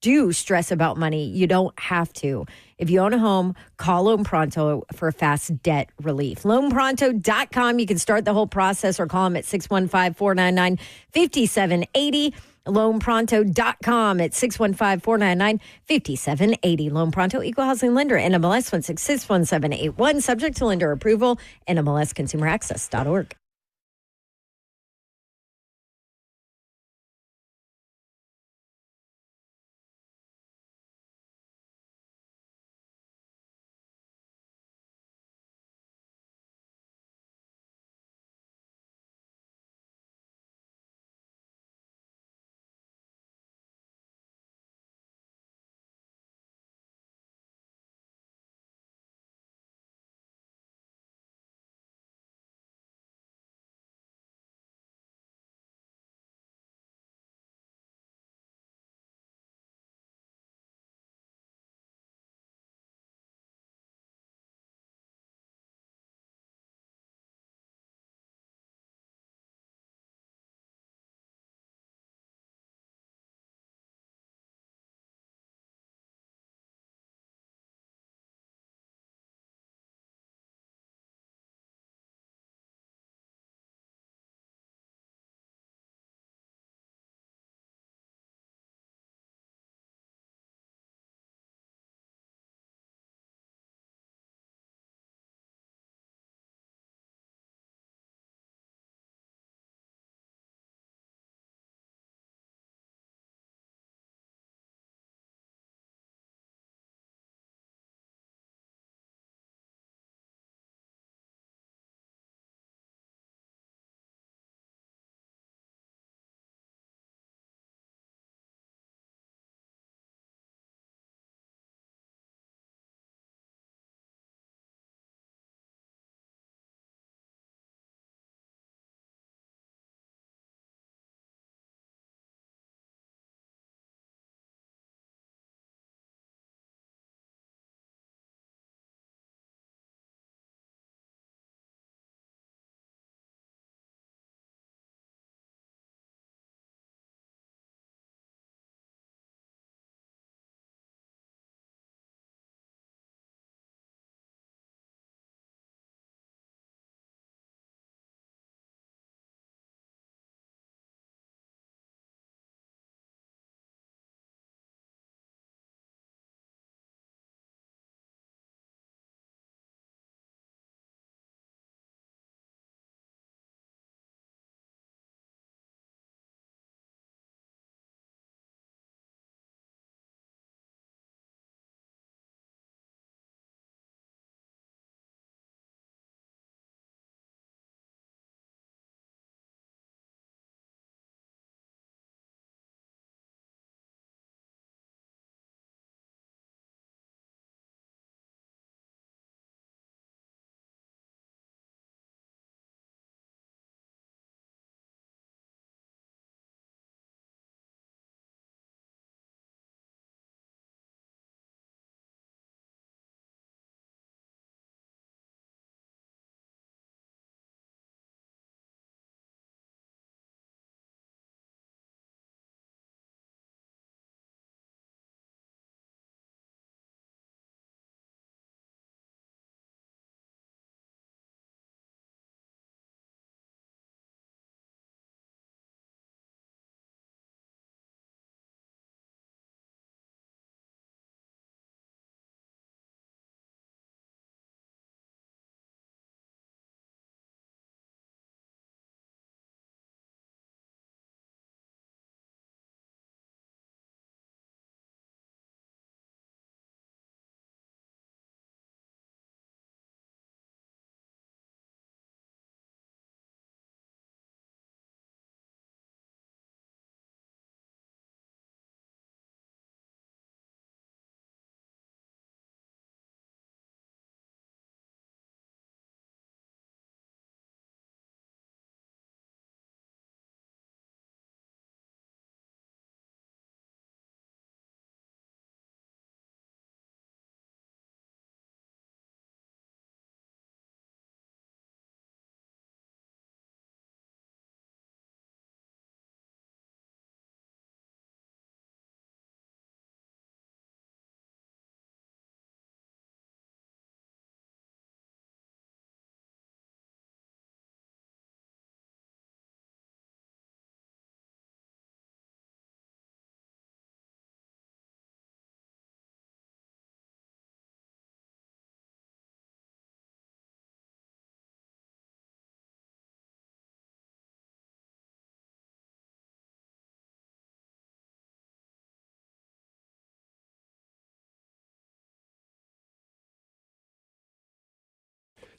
do stress about money, you don't have to. If you own a home, call Loan Pronto for fast debt relief. LoanPronto.com. You can start the whole process or call them at 615-499-5780. LoanPronto.com at 615-499-5780. Loan Pronto, Equal Housing Lender, NMLS 1661781, subject to lender approval, NMLSConsumerAccess.org.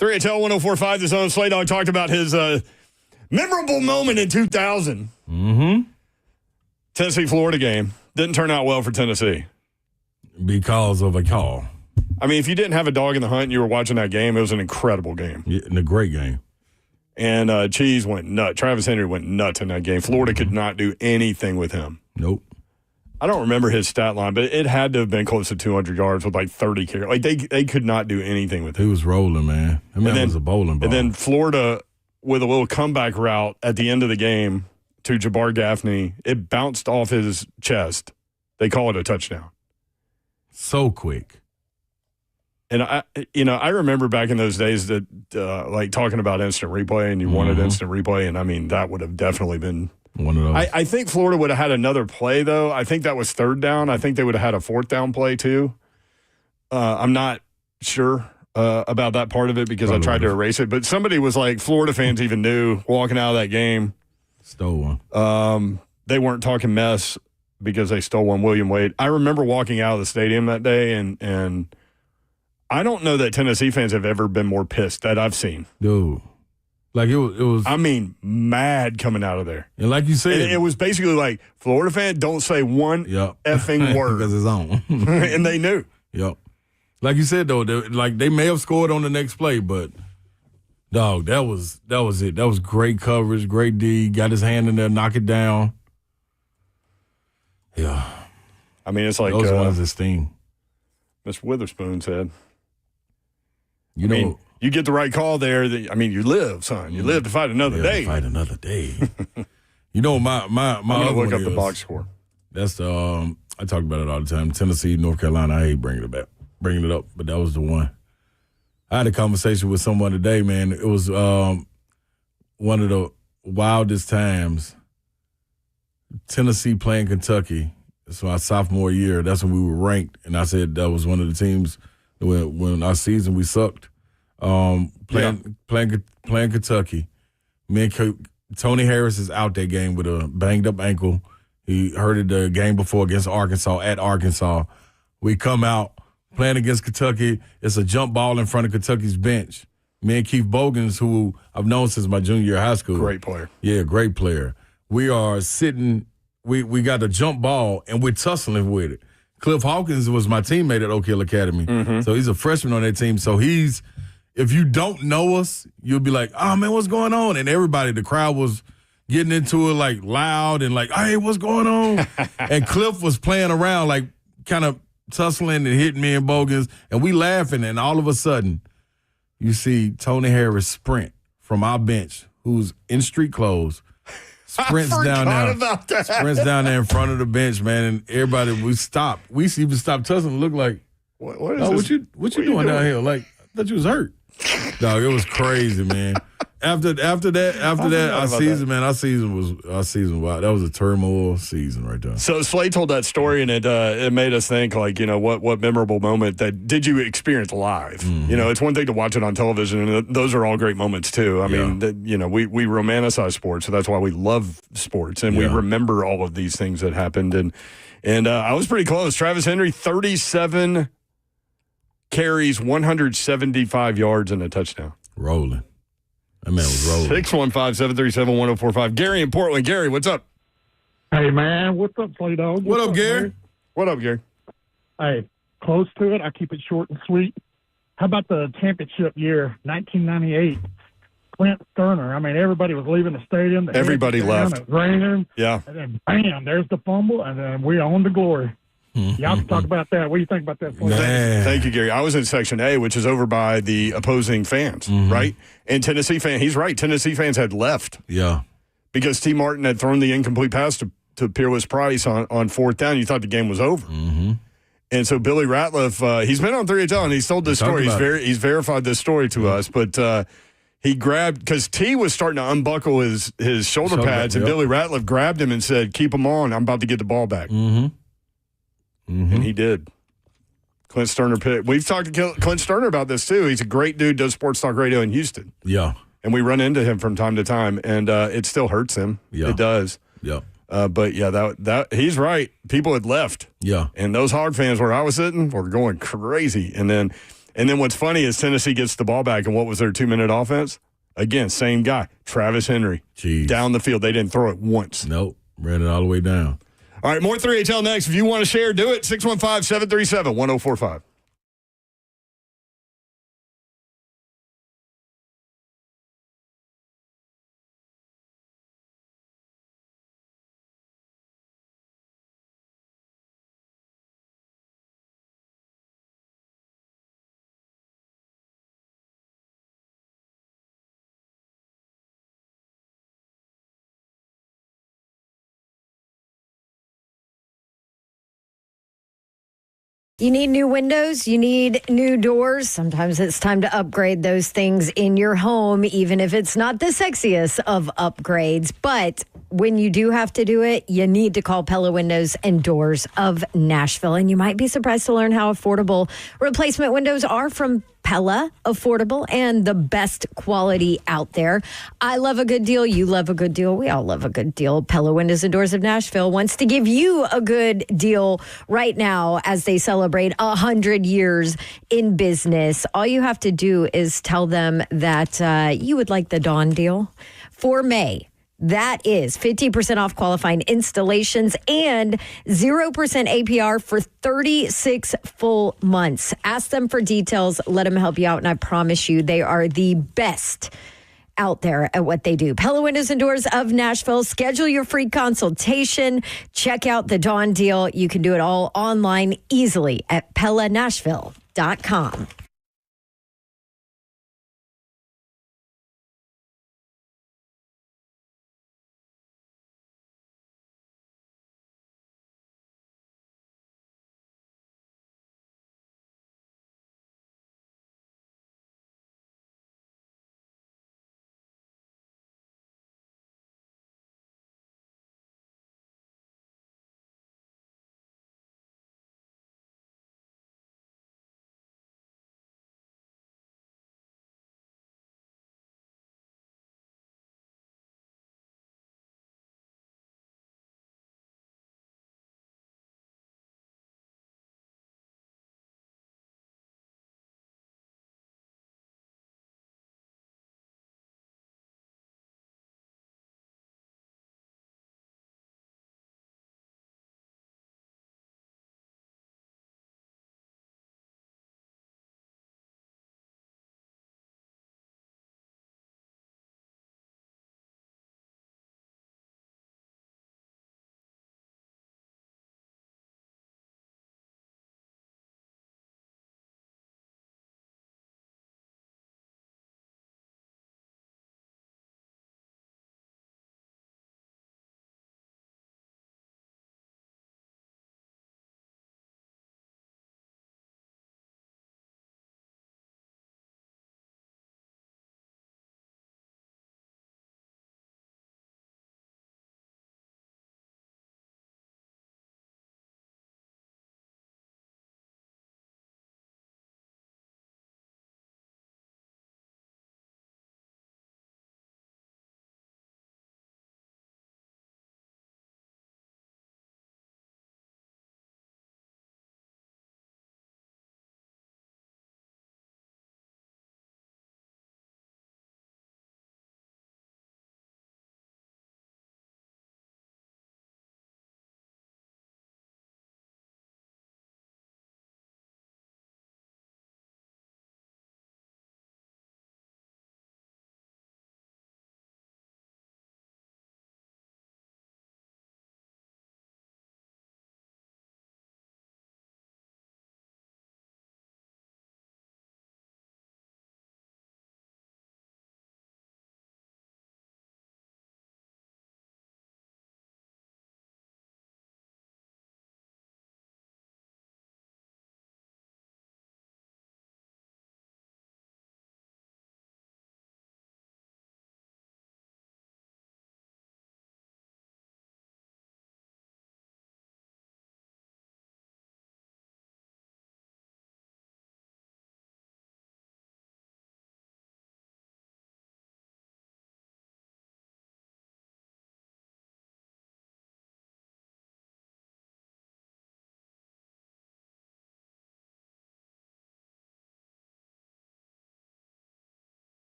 3HL 1045, the Zone. Slay Dog talked about his memorable moment in 2000. Tennessee-Florida game. Didn't turn out well for Tennessee. Because of a call. I mean, if you didn't have a dog in the hunt and you were watching that game, it was an incredible game. Yeah, and a great game. And Cheese went nuts. Travis Henry went nuts in that game. Florida could not do anything with him. Nope. I don't remember his stat line, but it had to have been close to 200 yards with like 30 carries. Like they could not do anything with him. He was rolling, man. That man was a bowling ball. And then Florida, with a little comeback route at the end of the game to Jabbar Gaffney, it bounced off his chest. They call it a touchdown. So quick. And I remember back in those days that like talking about instant replay, and you wanted instant replay, and I mean that would have definitely been one of those. I think Florida would have had another play though. I think that was third down. I think they would have had a fourth down play too. I'm not sure about that part of it because I tried to erase it, but somebody was like, Florida fans even knew walking out of that game. Stole one. They weren't talking mess because they stole one. William Wade. I remember walking out of the stadium that day and I don't know that Tennessee fans have ever been more pissed that I've seen. Dude. Like it was. I mean, mad coming out of there. And like you said. It was basically like, Florida fan, don't say one effing word. Because it's on. And they knew. Yep. Like you said, though, they may have scored on the next play, but, dog, that was it. That was great coverage, great D. Got his hand in there, knock it down. Yeah. I mean, it's like. Those ones that sting. Mr. Witherspoon said. You know, you get the right call there. You live, son. You live to fight another day. Fight another day. You know, my I'm gonna look up the box score. That's the I talk about it all the time. Tennessee, North Carolina. I hate bringing it up, but that was the one. I had a conversation with someone today, man. It was one of the wildest times. Tennessee playing Kentucky. It's my sophomore year. That's when we were ranked, and I said that was one of the teams when our season we sucked. Playing Kentucky. Me and Tony Harris is out that game with a banged up ankle. He hurt it the game before against Arkansas at Arkansas. We come out playing against Kentucky. It's a jump ball in front of Kentucky's bench. Me and Keith Bogans, who I've known since my junior year of high school. Great player. Yeah, great player. We are sitting. We got a jump ball and we're tussling with it. Cliff Hawkins was my teammate at Oak Hill Academy. So he's a freshman on that team. So if you don't know us, you'll be like, oh, man, what's going on? And the crowd was getting into it like loud and like, hey, what's going on? And Cliff was playing around like kind of tussling and hitting me and Bogans. And we laughing. And all of a sudden, you see Tony Harris sprint from our bench, who's in street clothes, sprints down there in front of the bench, man, and everybody we stopped. We even stopped tussling and looked like, what you doing down here? Like, I thought you was hurt. Dog, it was crazy, man. After that, our season was wow. That was a turmoil season right there. So Slay told that story, and it made us think, like, what memorable moment that did you experience live? It's one thing to watch it on television, and those are all great moments too. I mean, we romanticize sports, so that's why we love sports, and we remember all of these things that happened. And I was pretty close. Travis Henry, 37 carries, 175 yards, and a touchdown. Rolling. That man was rolling. 615-737-1045. Gary in Portland. Gary, what's up? Hey, man. What's up, Slay Dog? What up, Gary? What up, Gary? Hey, close to it. I keep it short and sweet. How about the championship year, 1998? Clint Sterner. I mean, everybody was leaving the stadium. Everybody left. It was raining. Yeah. And then, bam, there's the fumble, and then we own the glory. Y'all can talk about that. What do you think about that? Thank you, Gary. I was in Section A, which is over by the opposing fans, right? And Tennessee fans, he's right. Tennessee fans had left. Yeah. Because T. Martin had thrown the incomplete pass to Peerless Price on fourth down. You thought the game was over. And so Billy Ratliff, he's been on 3HL, and he's told this story. He's verified this story to us, but he grabbed, because T was starting to unbuckle his shoulder pads, and Billy Ratliff grabbed him and said, keep him on. I'm about to get the ball back. And he did. Clint Sterner picked. We've talked to Clint Sterner about this too. He's a great dude, does sports talk radio in Houston. Yeah. And we run into him from time to time, and it still hurts him. Yeah. It does. Yeah. But yeah, that he's right. People had left. Yeah. And those Hog fans where I was sitting were going crazy. And then And then what's funny is Tennessee gets the ball back, and what was their 2-minute offense? Again, same guy, Travis Henry. Jeez. Down the field. They didn't throw it once. Nope. Ran it all the way down. All right, more 3HL next. If you want to share, do it. 615-737-1045. You need new windows, you need new doors. Sometimes it's time to upgrade those things in your home, even if it's not the sexiest of upgrades. But when you do have to do it, you need to call Pella Windows and Doors of Nashville. And you might be surprised to learn how affordable replacement windows are from Pella, affordable and the best quality out there. I love a good deal. You love a good deal. We all love a good deal. Pella Windows and Doors of Nashville wants to give you a good deal right now as they celebrate 100 years in business. All you have to do is tell them that you would like the Dawn deal for May. That is 50% off qualifying installations and 0% APR for 36 full months. Ask them for details. Let them help you out. And I promise you, they are the best out there at what they do. Pella Windows and Doors of Nashville. Schedule your free consultation. Check out the Dawn deal. You can do it all online easily at PellaNashville.com.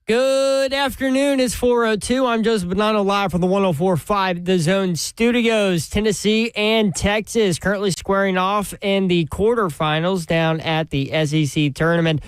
Good afternoon. It's 4:02. I'm Joseph Bonanno live from the 104.5 The Zone Studios. Tennessee and Texas currently squaring off in the quarterfinals down at the SEC tournament.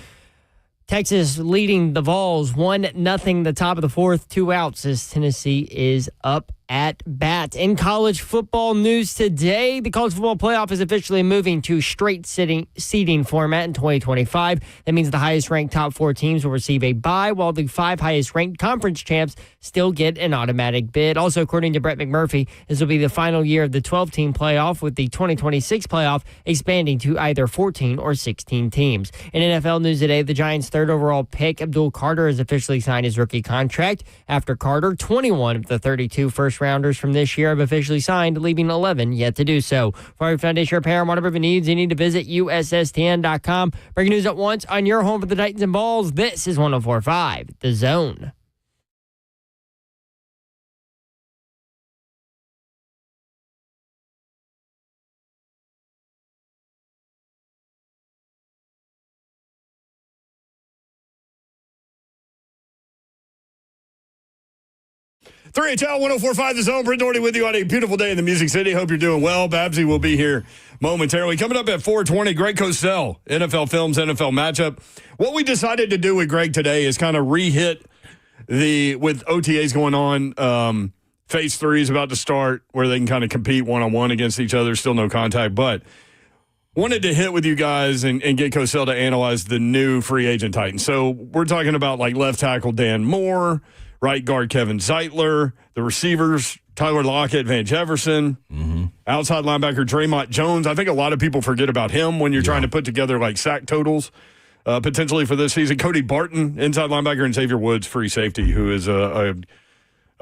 Texas leading the Vols 1-0 the top of the fourth, 2 outs as Tennessee is up at bat. In college football news today, the college football playoff is officially moving to straight seeding format in 2025. That means the highest ranked top 4 teams will receive a bye, while the 5 highest ranked conference champs still get an automatic bid. Also, according to Brett McMurphy, this will be the final year of the 12-team playoff, with the 2026 playoff expanding to either 14 or 16 teams. In NFL news today, the Giants' third overall pick, Abdul Carter, has officially signed his rookie contract. After Carter, 21 of the 32 first-rounders from this year have officially signed, leaving 11 yet to do so. For your foundation repair and whatever needs, you need to visit USSTN.com. Breaking news at once on your home for the Titans and Balls. This is 104.5 The Zone. HL 104.5 The Zone. Brent Doherty with you on a beautiful day in the Music City. Hope you're doing well. Babsy will be here momentarily. Coming up at 4:20, Greg Cosell, NFL Films, NFL Matchup. What we decided to do with Greg today is kind of re-hit with OTAs going on. Phase 3 is about to start, where they can kind of compete one-on-one against each other. Still no contact, but wanted to hit with you guys and get Cosell to analyze the new free agent Titans. So we're talking about like left tackle Dan Moore, right guard Kevin Zeitler, the receivers Tyler Lockett, Van Jefferson, outside linebacker Draymond Jones. I think a lot of people forget about him when you're trying to put together like sack totals potentially for this season. Cody Barton, inside linebacker, and Xavier Woods, free safety, who is a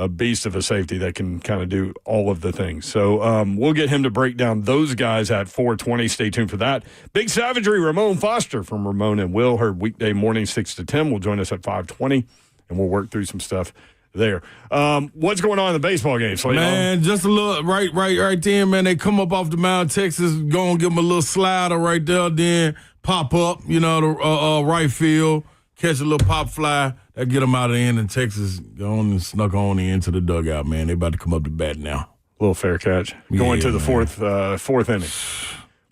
beast of a safety that can kind of do all of the things. So we'll get him to break down those guys at 4:20. Stay tuned for that. Big Savagery, Ramon Foster from Ramon and Will, her weekday morning 6 to 10, will join us at 5:20. And we'll work through some stuff there. What's going on in the baseball game, Slade? Man, just a little right there, man. They come up off the mound, Texas, go and give them a little slider right there, then pop up, the right field, catch a little pop fly, that get them out of the end, and Texas going and snuck on into the dugout, man. They about to come up to bat now. Little fair catch. Going to the fourth inning.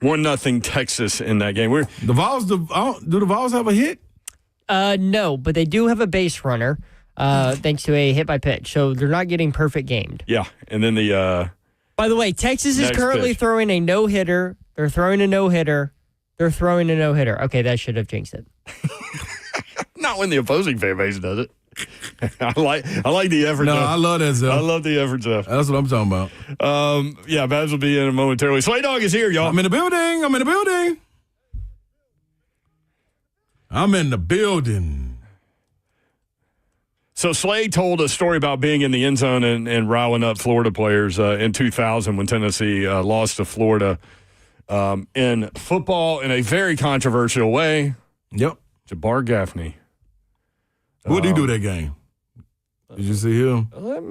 1-0 Texas in that game. The Vols, do the Vols have a hit? No, but they do have a base runner thanks to a hit by pitch. So they're not getting perfect gamed. Yeah. And then By the way, Texas is currently throwing a no-hitter. They're throwing a no-hitter. They're throwing a no-hitter. Okay, that should have jinxed it. Not when the opposing fan base does it. I like the effort. No, I love that, Zeph. I love the effort, Zeph. That's what I'm talking about. Yeah, Babs will be in momentarily. Slay Dog is here, y'all. I'm in the building. So Slay told a story about being in the end zone and riling up Florida players in 2000 when Tennessee lost to Florida in football in a very controversial way. Yep. Jabbar Gaffney. What did he do that game? Did you see him? Let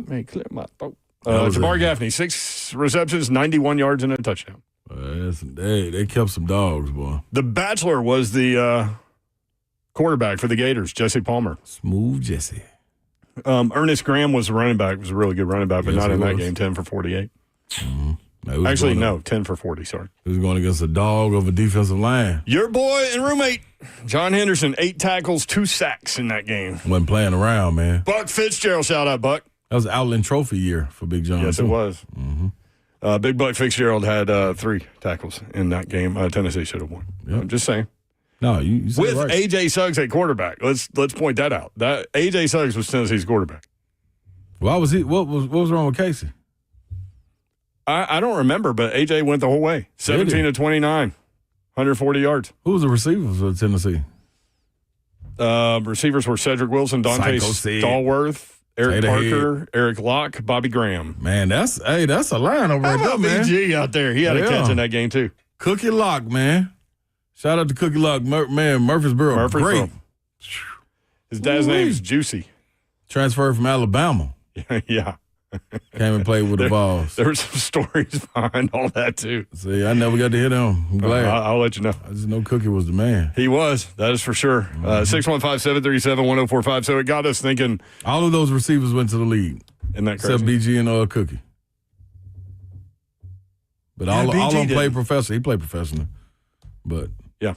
me clear my throat. Jabbar Gaffney, 6 receptions, 91 yards, and a touchdown. They kept some dogs, boy. The Bachelor was the quarterback for the Gators, Jesse Palmer. Smooth Jesse. Ernest Graham was the running back. Was a really good running back, but not in that game. 10 for 48. Mm-hmm. Actually, no, 10 for 40. Sorry. He was going against a dog of a defensive line. Your boy and roommate, John Henderson, 8 tackles, 2 sacks in that game. Wasn't playing around, man. Buck Fitzgerald, shout out, Buck. That was Outland Trophy year for Big John. Yes, too. it was. Mm-hmm. Big Buck Fitzgerald had 3 tackles in that game. Tennessee should have won. Yep. I'm just saying. No, you said with it right. A.J. Suggs at quarterback. Let's point that out. That A.J. Suggs was Tennessee's quarterback. Why was he? What was wrong with Casey? I don't remember, but A.J. went the whole way. 17 to 29, 140 yards. Who was the receivers for Tennessee? Receivers were Cedric Wilson, Dante Stallworth, Eric Parker, Eric Locke, Bobby Graham. Man, that's a line over there, man. BG out there. He had a catch in that game, too. Cookie Lock, man. Shout out to Cookie Lock. Man, Murfreesboro. Great. His dad's name is Juicy. Transferred from Alabama. Yeah. Came and played with the Vols. There were some stories behind all that, too. See, I never got to hit him. I'm glad. I'll let you know. I just know Cookie was the man. He was. That is for sure. 615-737-1045. So it got us thinking. All of those receivers went to the league. Isn't that crazy? Except BG and Cookie. But all of them played professional. He played professional. But, yeah.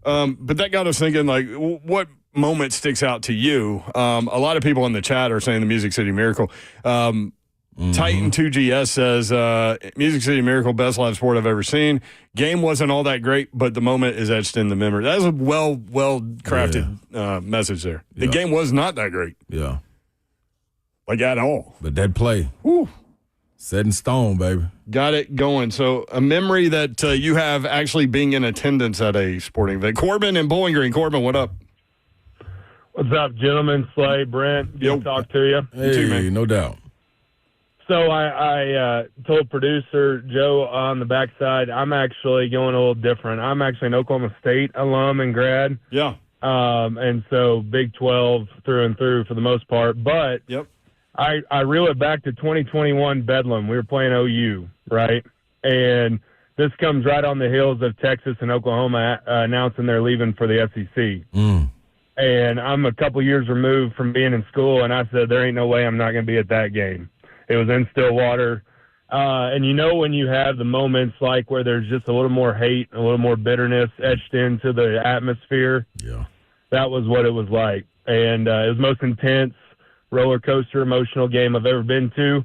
But that got us thinking, like, what moment sticks out to you? A lot of people in the chat are saying the Music City Miracle. Titan 2GS says, Music City Miracle, best live sport I've ever seen. Game wasn't all that great, but the moment is etched in the memory. That was a well-crafted message there. The game was not that great. Yeah. Like, at all. But that play. Whew. Set in stone, baby. Got it going. So a memory that you have actually being in attendance at a sporting event. Corbin in Bowling Green. Corbin, what up? What's up, gentlemen? Slay, Brent, good to talk to you. Hey, too, man. No doubt. So I told producer Joe on the backside, I'm actually going a little different. I'm actually an Oklahoma State alum and grad. Yeah. And so Big 12 through and through for the most part. But Yep. I reel it back to 2021 Bedlam. We were playing OU, right? And this comes right on the heels of Texas and Oklahoma announcing they're leaving for the SEC. And I'm a couple years removed from being in school, and I said, there ain't no way I'm not going to be at that game. It was in Stillwater. And you know when you have the moments like where there's just a little more hate, a little more bitterness etched into the atmosphere? Yeah. That was what it was like. And it was the most intense roller coaster emotional game I've ever been to.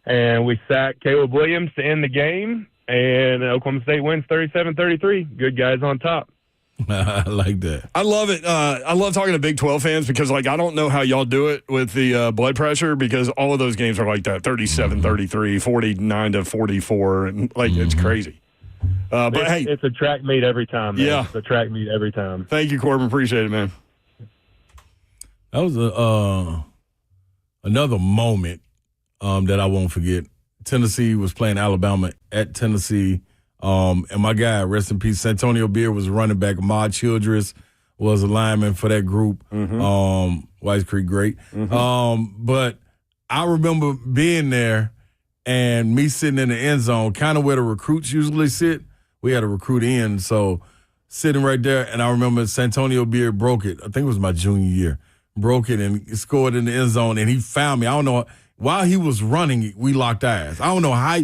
And we sacked Caleb Williams to end the game, and Oklahoma State wins 37-33. Good guys on top. I like that. I love it. I love talking to Big 12 fans because, like, I don't know how y'all do it with the blood pressure because all of those games are like that, 37-33, 49-44, and, like, it's crazy. But, hey. It's a track meet every time, man. Yeah. It's a track meet every time. Thank you, Corbin. Appreciate it, man. That was another moment that I won't forget. Tennessee was playing Alabama at Tennessee. And my guy, rest in peace, Santonio Beard was running back. Ahmad Childress was a lineman for that group. White Creek great. But I remember being there and me sitting in the end zone, kind of where the recruits usually sit. We had a recruit in, so sitting right there. And I remember Santonio Beard broke it. I think it was my junior year. Broke it and scored in the end zone, and he found me. I don't know. While he was running, we locked eyes. I don't know how.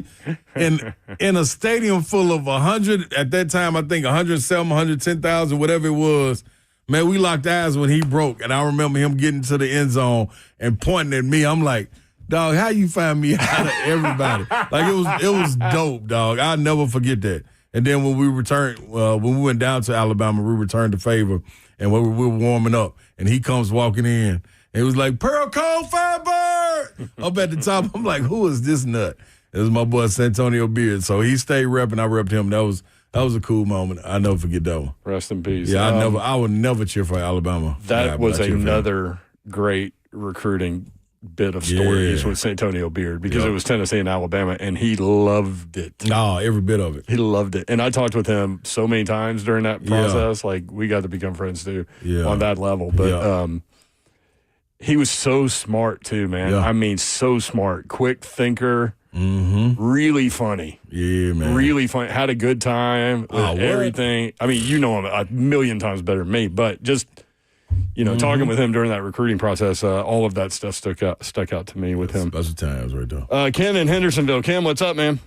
In a stadium full of 100, at that time, I think 107, 110,000, whatever it was, man, we locked eyes when he broke. And I remember him getting to the end zone and pointing at me. I'm like, dog, how you find me out of everybody? Like, it was dope, dog. I'll never forget that. And then when we returned, when we went down to Alabama, we returned the favor, and we were warming up, and he comes walking in. It was like, Pearl Code Firebird! Up at the top. I'm like, who is this nut? It was my boy Santonio Beard. So he stayed repping. I repped him. That was a cool moment. I'll never forget that one. Rest in peace. Yeah, I would never cheer for Alabama. That was another great recruiting bit of stories with Santonio Beard because it was Tennessee and Alabama, and he loved it. Oh, every bit of it. He loved it. And I talked with him so many times during that process. Like, we got to become friends, too, on that level. But he was so smart, too, man. I mean, so smart. Quick thinker. Really funny. Yeah, man. Really funny. Had a good time with everything. I mean, you know him a million times better than me, but just, you know, talking with him during that recruiting process, all of that stuff stuck out to me with him. Special times right there. Ken in Hendersonville. Ken, what's up, man?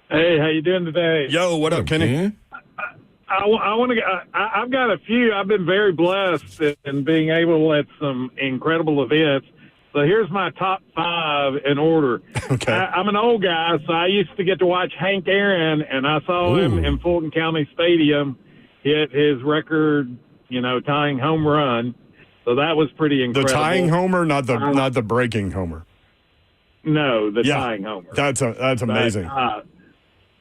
Hey, how you doing today? Yo, what up, Kenny? Ken? I want to. I've got a few. I've been very blessed in being able at some incredible events. So here's my top 5 in order. Okay. I'm an old guy, so I used to get to watch Hank Aaron, and I saw him in Fulton County Stadium hit his record, tying home run. So that was pretty incredible. The tying homer, not the breaking homer. No, the tying homer. That's amazing.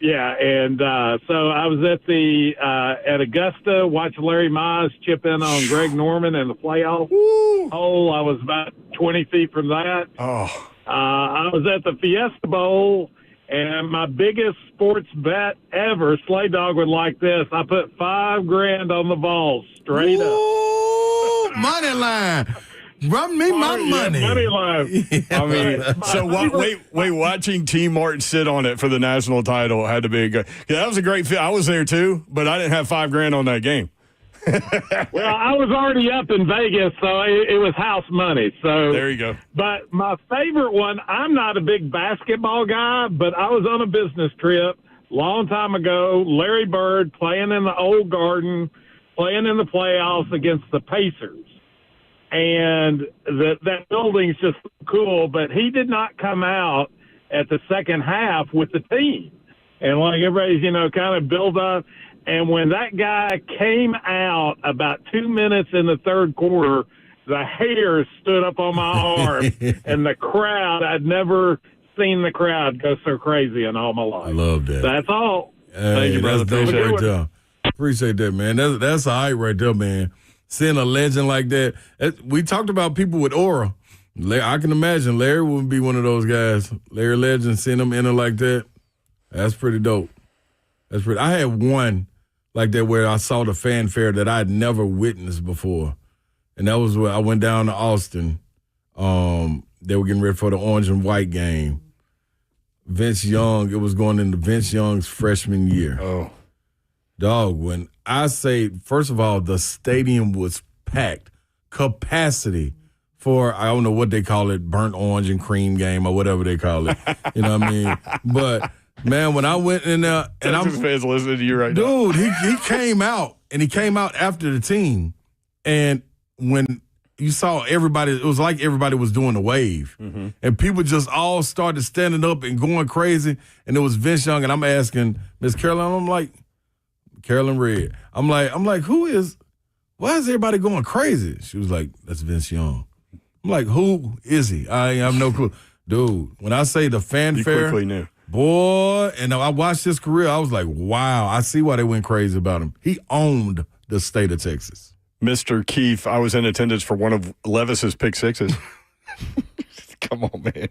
Yeah, and so I was at Augusta watching Larry Mize chip in on Greg Norman in the playoff hole. I was about 20 feet from that. Oh. I was at the Fiesta Bowl, and my biggest sports bet ever, Slay Dog would like this. I put $5,000 on the Vols straight up. Money line. Run me my money. Money line. I mean, so watching T. Martin sit on it for the national title had to be a good. That was a great fit. I was there too, but I didn't have $5,000 on that game. Well, I was already up in Vegas, so it was house money. So there you go. But my favorite one, I'm not a big basketball guy, but I was on a business trip a long time ago. Larry Bird playing in the old Garden, playing in the playoffs against the Pacers. And that building's just cool, but he did not come out at the second half with the team. And like everybody's, kind of build up. And when that guy came out about 2 minutes in the third quarter, the hair stood up on my arm. And the crowd, I'd never seen the crowd go so crazy in all my life. I love that. That's all. Thank you, brother. That's dope right there. Appreciate that, man. That's all right right there, man. Seeing a legend like that. We talked about people with aura. I can imagine Larry would be one of those guys. Larry Legend, seeing him enter like that, that's pretty dope. I had one like that where I saw the fanfare that I had never witnessed before. And that was where I went down to Austin. They were getting ready for the orange and white game. Vince Young, it was going into Vince Young's freshman year. Oh. Dog, when I say, first of all, the stadium was packed. Capacity for, I don't know what they call it, burnt orange and cream game or whatever they call it. You know what I mean? But, man, when I went in there. And Texas fans listening to you right now. Dude, he came out, and he came out after the team. And when you saw everybody, it was like everybody was doing the wave. Mm-hmm. And people just all started standing up and going crazy. And it was Vince Young, and I'm asking Miss Caroline, I'm like, Carolyn Red. I'm like, why is everybody going crazy? She was like, that's Vince Young. I'm like, who is he? I have no clue. Dude, when I say the fanfare. You quickly knew. Boy, and I watched his career, I was like, wow, I see why they went crazy about him. He owned the state of Texas. Mr. Keefe, I was in attendance for one of Levis's pick sixes. Come on, man.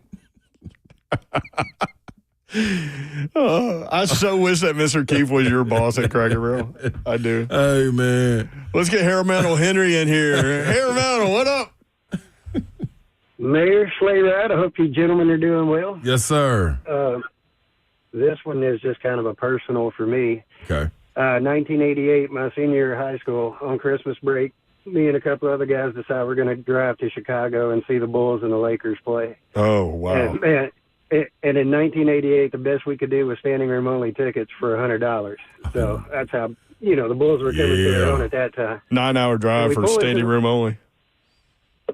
I so wish that Mr. Keefe was your boss at Cracker Barrel. I do. Hey, man. Let's get Harrimantle Henry in here. Harrimantle, what up? Mayor Slayride, I hope you gentlemen are doing well. Yes, sir. This one is just kind of a personal for me. Okay. 1988, my senior year of high school, on Christmas break, me and a couple other guys decided we're going to drive to Chicago and see the Bulls and the Lakers play. Oh, wow. And in 1988, the best we could do was standing room only tickets for $100. So that's how, the Bulls were coming to their own at that time. 9-hour drive for standing room only.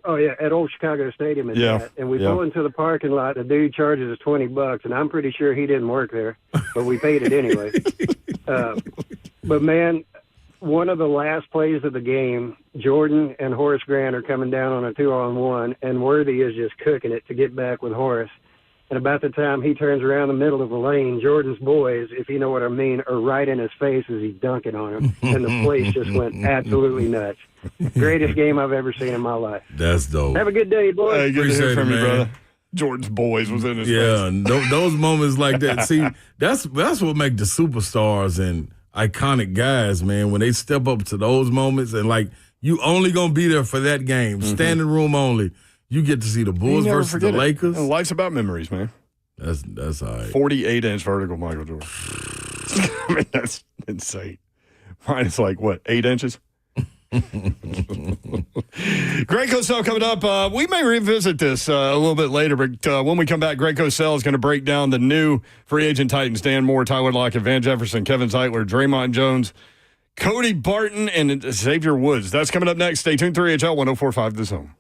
Oh, yeah, at Old Chicago Stadium. And we pull into the parking lot, the dude charges us $20, and I'm pretty sure he didn't work there, but we paid it anyway. But, man, one of the last plays of the game, Jordan and Horace Grant are coming down on a 2-on-1, and Worthy is just cooking it to get back with Horace. And about the time he turns around the middle of the lane, Jordan's boys, if you know what I mean, are right in his face as he's dunking on him. And the place just went absolutely nuts. Greatest game I've ever seen in my life. That's dope. Have a good day, boys. Hey, good to hear from you, man. brother. Jordan's boys was in his face. Yeah, those moments like that. See, that's what make the superstars and iconic guys, man, when they step up to those moments and, like, you only going to be there for that game, standing room only. You get to see the Bulls versus the Lakers. Life's about memories, man. That's all right. 48-inch vertical Michael Jordan. I mean, that's insane. Mine is like, what, 8 inches? Greg Cosell coming up. We may revisit this a little bit later, but when we come back, Greg Cosell is going to break down the new free agent Titans. Dan Moore, Tyler Lockett, Van Jefferson, Kevin Zeitler, Draymond Jones, Cody Barton, and Xavier Woods. That's coming up next. Stay tuned. 3HL 104.5 The Zone.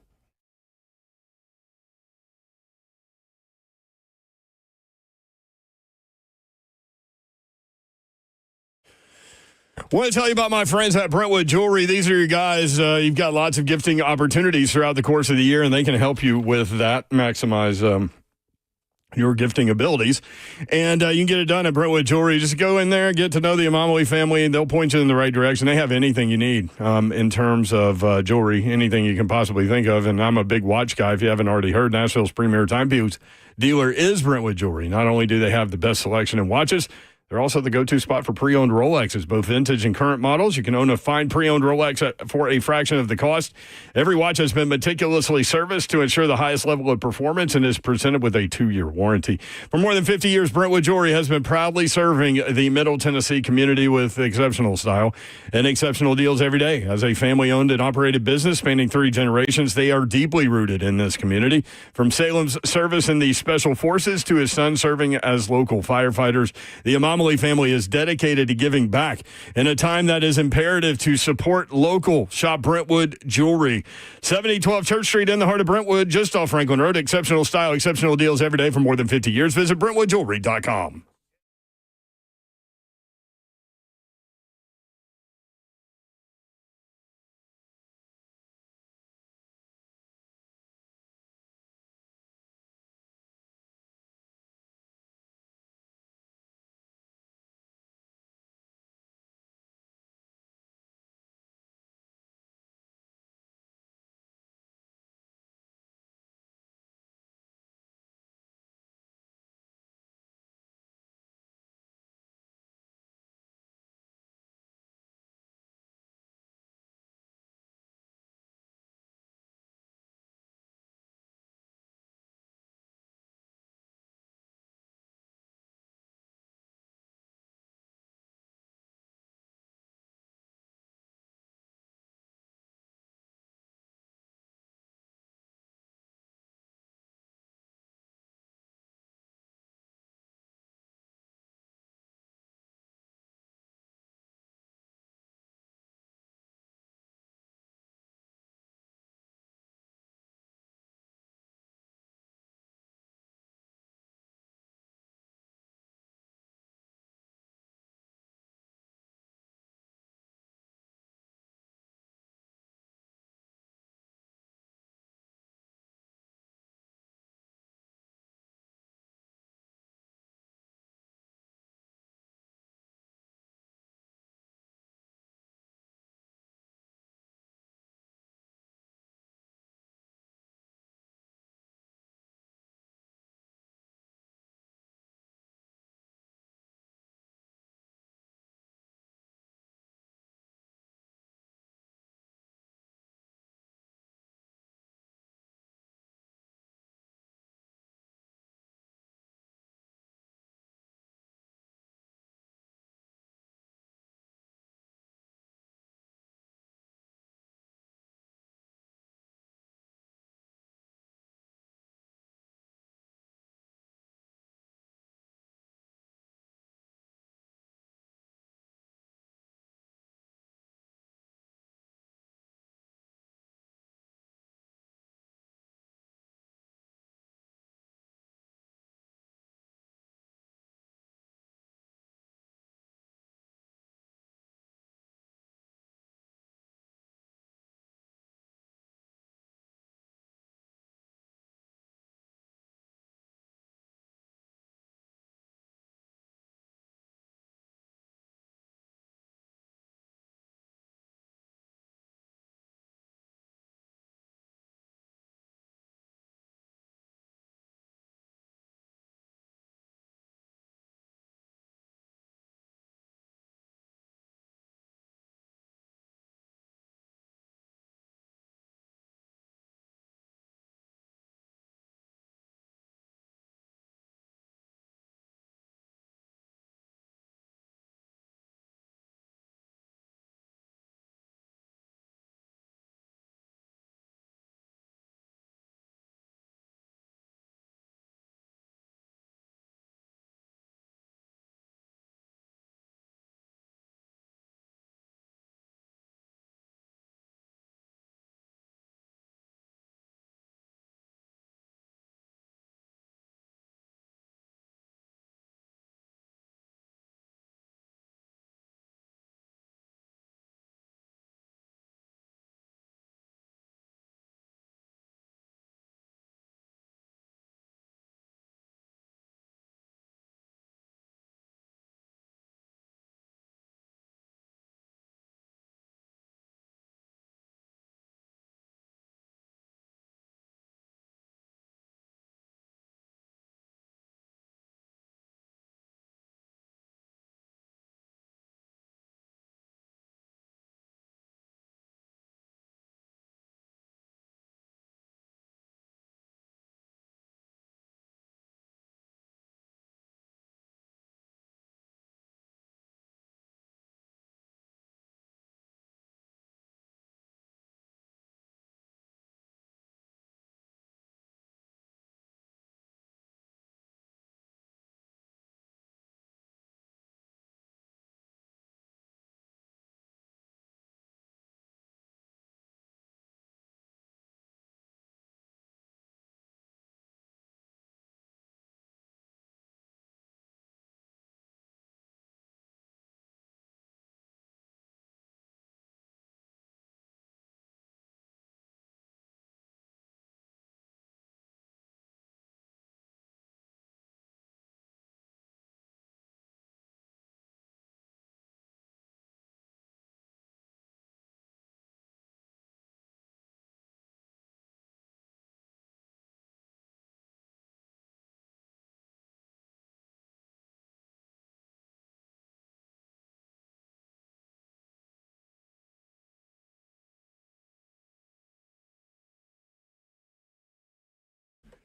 I want to tell you about my friends at Brentwood Jewelry. These are your guys. You've got lots of gifting opportunities throughout the course of the year, and they can help you with that, maximize your gifting abilities. And you can get it done at Brentwood Jewelry. Just go in there, get to know the Amamoli family, and they'll point you in the right direction. They have anything you need in terms of jewelry, anything you can possibly think of. And I'm a big watch guy. If you haven't already heard, Nashville's premier timepiece dealer is Brentwood Jewelry. Not only do they have the best selection in watches, They're also the go-to spot for pre-owned Rolexes, both vintage and current models. You can own a fine pre-owned Rolex for a fraction of the cost. Every watch has been meticulously serviced to ensure the highest level of performance and is presented with a 2-year warranty. For more than 50 years, Brentwood Jewelry has been proudly serving the Middle Tennessee community with exceptional style and exceptional deals every day. As a family-owned and operated business spanning 3 generations, they are deeply rooted in this community. From Salem's service in the Special Forces to his son serving as local firefighters, the Amamali family is dedicated to giving back in a time that is imperative to support local. Shop Brentwood Jewelry. 7012 Church Street in the heart of Brentwood, just off Franklin Road. Exceptional style, exceptional deals every day for more than 50 years. Visit BrentwoodJewelry.com.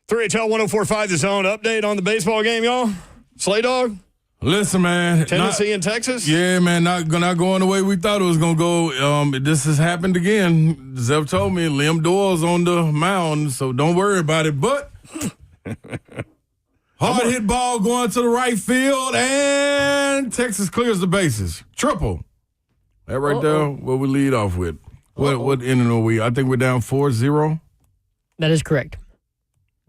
3HL 104.5 The Zone update on the baseball game, y'all. Slay Dog, Listen, man. Tennessee and Texas. Yeah, man, not going the way we thought it was going to go. This has happened again. Zev told me Liam Doyle's on the mound, so don't worry about it. But hard hit ball going to the right field, and Texas clears the bases. Triple. That right there, what we lead off with. What inning are we? I think we're down 4-0. That is correct.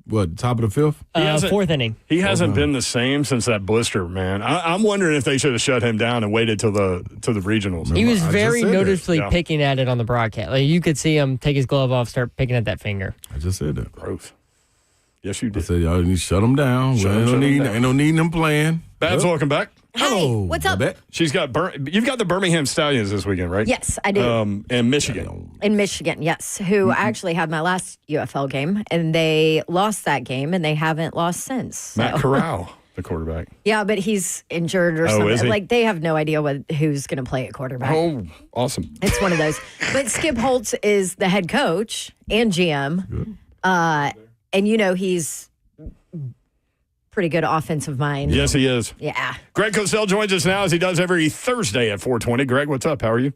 What, top of the fifth? Fourth inning. He hasn't been the same since that blister, man. I'm wondering if they should have shut him down and waited till the regionals. He was very noticeably Yeah. picking at it on the broadcast. Like, you could see him take his glove off, start picking at that finger. I just said that. Gross. Yes, you I did. said, y'all need to shut him down. Ain't no need him playing. Babs, welcome back. Hello. what's up? Babette. You've got the Birmingham Stallions this weekend, right? Yes, I do. And Michigan. In Michigan, yes, who actually had my last UFL game, and they lost that game, and they haven't lost since. So. Matt Corral, the quarterback. Yeah, but he's injured or something. Is he? Like, they have no idea who's going to play at quarterback. Oh, awesome. It's one of those. But Skip Holtz is the head coach and GM. And, he's pretty good offensive mind. Yes, he is. Yeah. Greg Cosell joins us now as he does every Thursday at 4:20. Greg, what's up? How are you?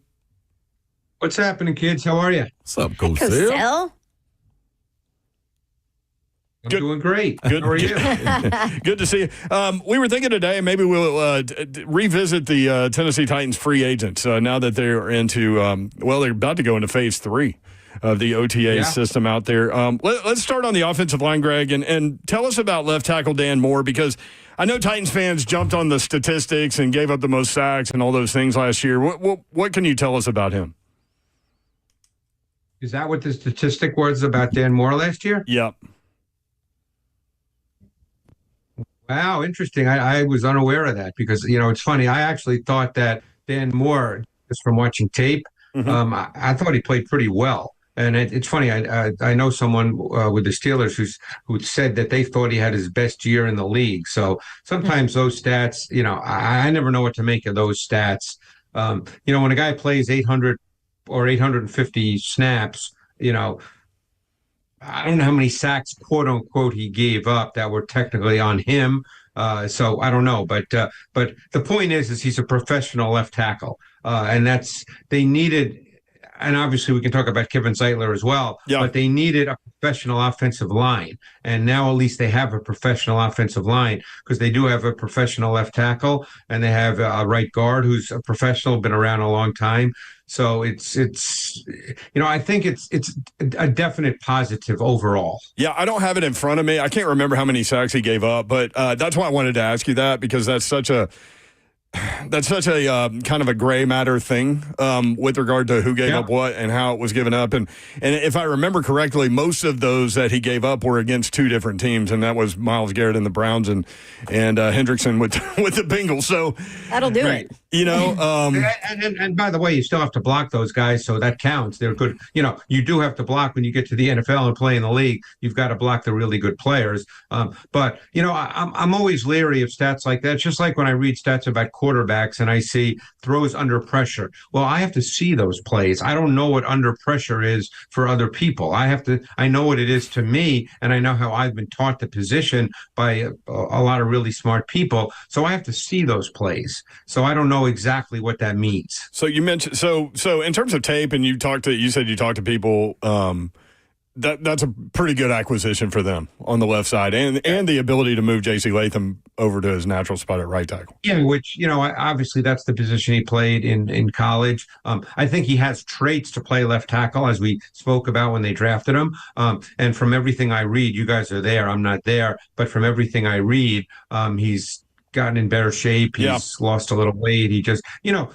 What's happening, kids? How are you? What's up, Hey, Cosell? Cosell. I'm Good. doing great. Good. How are you? Good to see you. We were thinking today maybe we'll revisit the Tennessee Titans free agents now that they're into, they're about to go into phase 3 of the OTA system out there. Let's start on the offensive line, Greg, and tell us about left tackle Dan Moore, because I know Titans fans jumped on the statistics and gave up the most sacks and all those things last year. What can you tell us about him? Is that what the statistic was about Dan Moore last year? Yep. Wow, interesting. I was unaware of that because, it's funny. I actually thought that Dan Moore, just from watching tape, I thought he played pretty well. And it's funny. I know someone with the Steelers who said that they thought he had his best year in the league. So sometimes those stats, I never know what to make of those stats. When a guy plays 800 or 850 snaps, I don't know how many sacks, quote unquote, he gave up that were technically on him. So I don't know, but the point is he's a professional left tackle, and they needed. And obviously, we can talk about Kevin Zeitler as well, but they needed a professional offensive line. And now at least they have a professional offensive line because they do have a professional left tackle and they have a right guard who's a professional, been around a long time. So it's I think it's a definite positive overall. Yeah, I don't have it in front of me. I can't remember how many sacks he gave up, but that's why I wanted to ask you that, because that's such a kind of a gray matter thing with regard to who gave up what and how it was given up. And if I remember correctly, most of those that he gave up were against two different teams, and that was Myles Garrett and the Browns and Hendrickson with the Bengals. So that'll do it. And by the way, you still have to block those guys, so that counts. They're good. You do have to block when you get to the NFL and play in the league. You've got to block the really good players. But I'm always leery of stats like that. Just like when I read stats about quarterbacks and I see throws under pressure. Well, I have to see those plays. I don't know what under pressure is for other people. I know what it is to me, and I know how I've been taught the position by a lot of really smart people. So I have to see those plays. So I don't know exactly what that means. So you mentioned so in terms of tape, and you said you talked to people. That's a pretty good acquisition for them on the left side, and the ability to move J.C. Latham over to his natural spot at right tackle. Yeah, which obviously that's the position he played in college. I think he has traits to play left tackle, as we spoke about when they drafted him. And from everything I read, you guys are there, I'm not there, but from everything I read, he's gotten in better shape. He's lost a little weight. He just,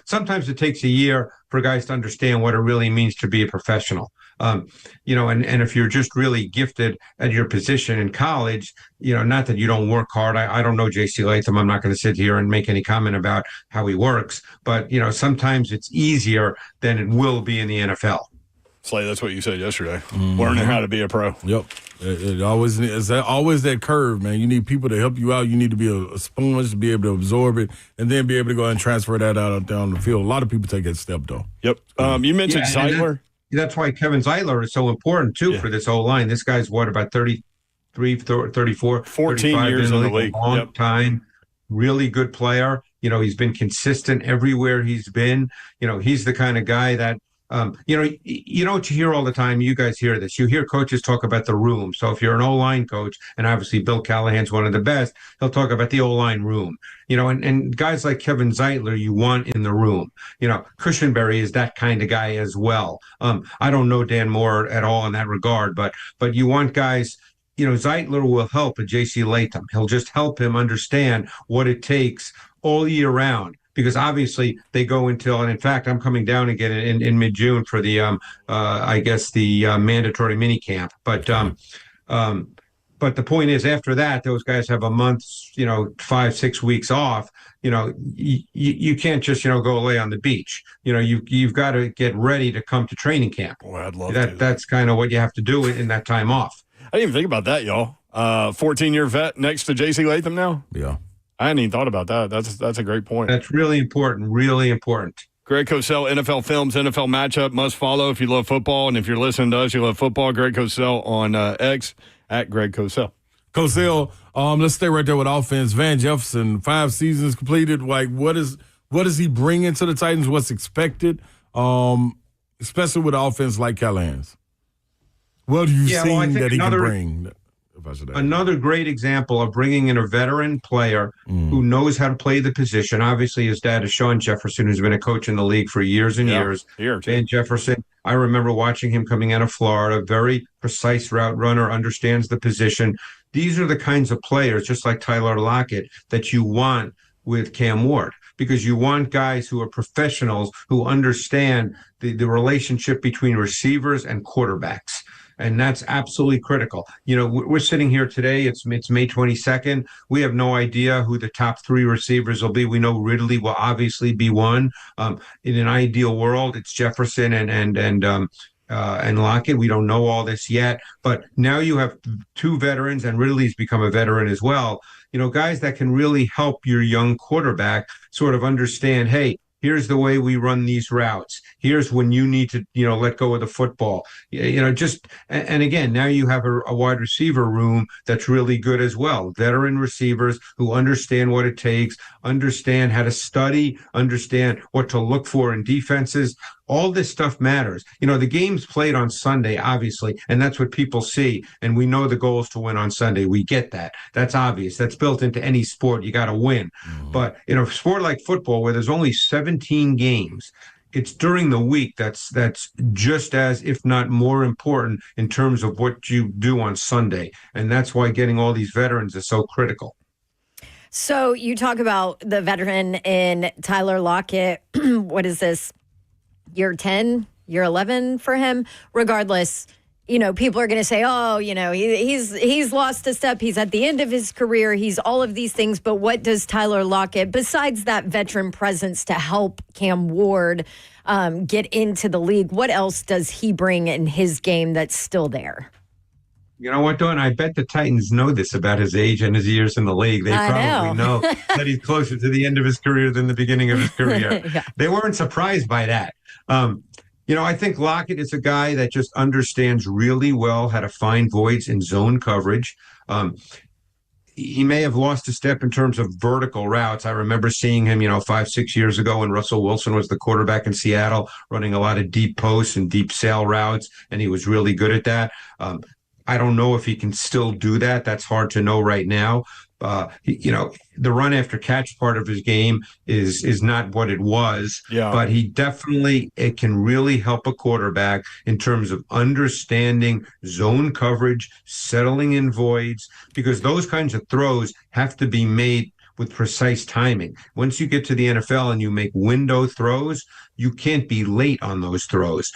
sometimes it takes a year for guys to understand what it really means to be a professional. And if you're just really gifted at your position in college, not that you don't work hard. I don't know J.C. Latham. I'm not going to sit here and make any comment about how he works, but sometimes it's easier than it will be in the NFL. Slay, that's what you said yesterday. Learning how to be a pro. Yep. It always is always that curve, man. You need people to help you out. You need to be a sponge to be able to absorb it and then be able to go and transfer that out there on the field. A lot of people take that step, though. Yep. You mentioned Zeitler. That's why Kevin Zeitler is so important, too, for this whole line. This guy's, about 30 34, 14 35 years in the league. A long Yep. time. Really good player. He's been consistent everywhere he's been. He's the kind of guy that, you know what you hear all the time. You guys hear this. You hear coaches talk about the room. So if you're an O-line coach, and obviously Bill Callahan's one of the best, he'll talk about the O-line room. And guys like Kevin Zeitler, you want in the room. Cushenberry is that kind of guy as well. I don't know Dan Moore at all in that regard, but you want guys. Zeitler will help a J.C. Latham. He'll just help him understand what it takes all year round. Because obviously they go until, and in fact, I'm coming down again in mid-June for the, mandatory mini camp. But the point is, after that, those guys have a month, 5-6 weeks off. You can't just go lay on the beach. You've got to get ready to come to training camp. Boy, I'd love that. to. That's kind of what you have to do in that time off. I didn't even think about that, y'all. 14-year vet next to J.C. Latham now. Yeah. I hadn't even thought about that. That's a great point. That's really important, really important. Greg Cosell, NFL Films, NFL Matchup, must follow if you love football. And if you're listening to us, you love football. Greg Cosell on X, at Greg Cosell. Cosell, let's stay right there with offense. Van Jefferson, 5 seasons completed. Like, what does he bring into the Titans? What's expected, especially with offense like Callahan's? What have you seen that he can bring? Another great example of bringing in a veteran player who knows how to play the position. Obviously, his dad is Sean Jefferson, who's been a coach in the league for years and years. Van Jefferson, I remember watching him coming out of Florida, very precise route runner, understands the position. These are the kinds of players, just like Tyler Lockett, that you want with Cam Ward, because you want guys who are professionals who understand the relationship between receivers and quarterbacks. And that's absolutely critical. We're sitting here today. It's May 22nd. We have no idea who the top 3 receivers will be. We know Ridley will obviously be one. In an ideal world, it's Jefferson and Lockett. We don't know all this yet, but now you have 2 veterans, and Ridley's become a veteran as well. Guys that can really help your young quarterback sort of understand, hey, here's the way we run these routes. Here's when you need to, let go of the football. And again, now you have a wide receiver room that's really good as well. Veteran receivers who understand what it takes, understand how to study, understand what to look for in defenses. All this stuff matters. The game's played on Sunday, obviously, and that's what people see. And we know the goal is to win on Sunday. We get that. That's obvious. That's built into any sport. You got to win. But in a sport like football, where there's only 17 games, it's during the week that's just as, if not more important in terms of what you do on Sunday. And that's why getting all these veterans is so critical. So you talk about the veteran in Tyler Lockett. What is this? Year 10, year 11 for him? Regardless, people are going to say, oh, he's lost a step. He's at the end of his career. He's all of these things. But what does Tyler Lockett, besides that veteran presence to help Cam Ward get into the league, what else does he bring in his game that's still there? You know what, Dawn? I bet the Titans know this about his age and his years in the league. They probably know that he's closer to the end of his career than the beginning of his career. Yeah. They weren't surprised by that. I think Lockett is a guy that just understands really well how to find voids in zone coverage. He may have lost a step in terms of vertical routes. I remember seeing him, 5-6 years ago when Russell Wilson was the quarterback in Seattle, running a lot of deep posts and deep sail routes, and he was really good at that. I don't know if he can still do that. That's hard to know right now. The run after catch part of his game is not what it was, but he definitely, it can really help a quarterback in terms of understanding zone coverage, settling in voids, because those kinds of throws have to be made with precise timing. Once you get to the NFL and you make window throws, you can't be late on those throws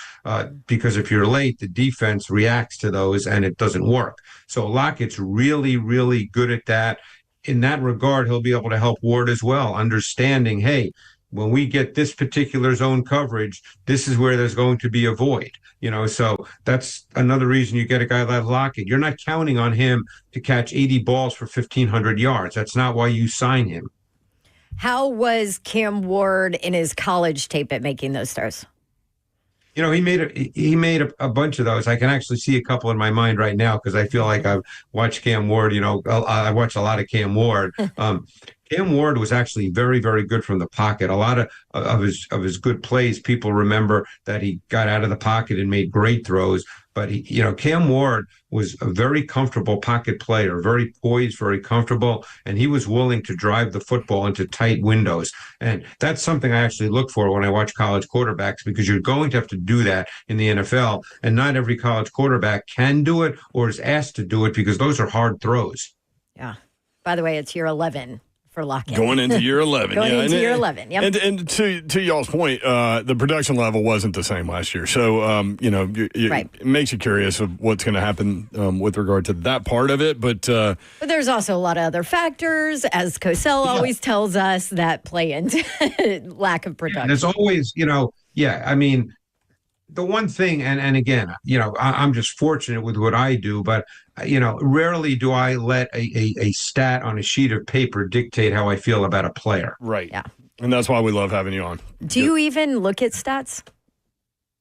because if you're late, the defense reacts to those and it doesn't work. So Lockett's really, really good at that. In that regard, he'll be able to help Ward as well, understanding, hey, when we get this particular zone coverage, this is where there's going to be a void. So that's another reason you get a guy like Lockett. You're not counting on him to catch 80 balls for 1,500 yards. That's not why you sign him. How was Cam Ward in his college tape at making those throws? He made a bunch of those. I can actually see a couple in my mind right now because I feel like I've watched Cam Ward. I watched a lot of Cam Ward. Cam Ward was actually very, very good from the pocket. A lot of his good plays, people remember that he got out of the pocket and made great throws. But Cam Ward was a very comfortable pocket player, very poised, very comfortable, and he was willing to drive the football into tight windows. And that's something I actually look for when I watch college quarterbacks, because you're going to have to do that in the NFL, and not every college quarterback can do it or is asked to do it because those are hard throws. Yeah. By the way, it's year 11. For Lockett. Going into year 11. Year 11, yep. And to y'all's point, the production level wasn't the same last year. So, right. It makes you curious of what's going to happen with regard to that part of it. But there's also a lot of other factors, as Cosell always tells us, that play into lack of production. There's always, the one thing, and again, I'm just fortunate with what I do, but rarely do I let a stat on a sheet of paper dictate how I feel about a player. Right. Yeah. And that's why we love having you on. Do you even look at stats?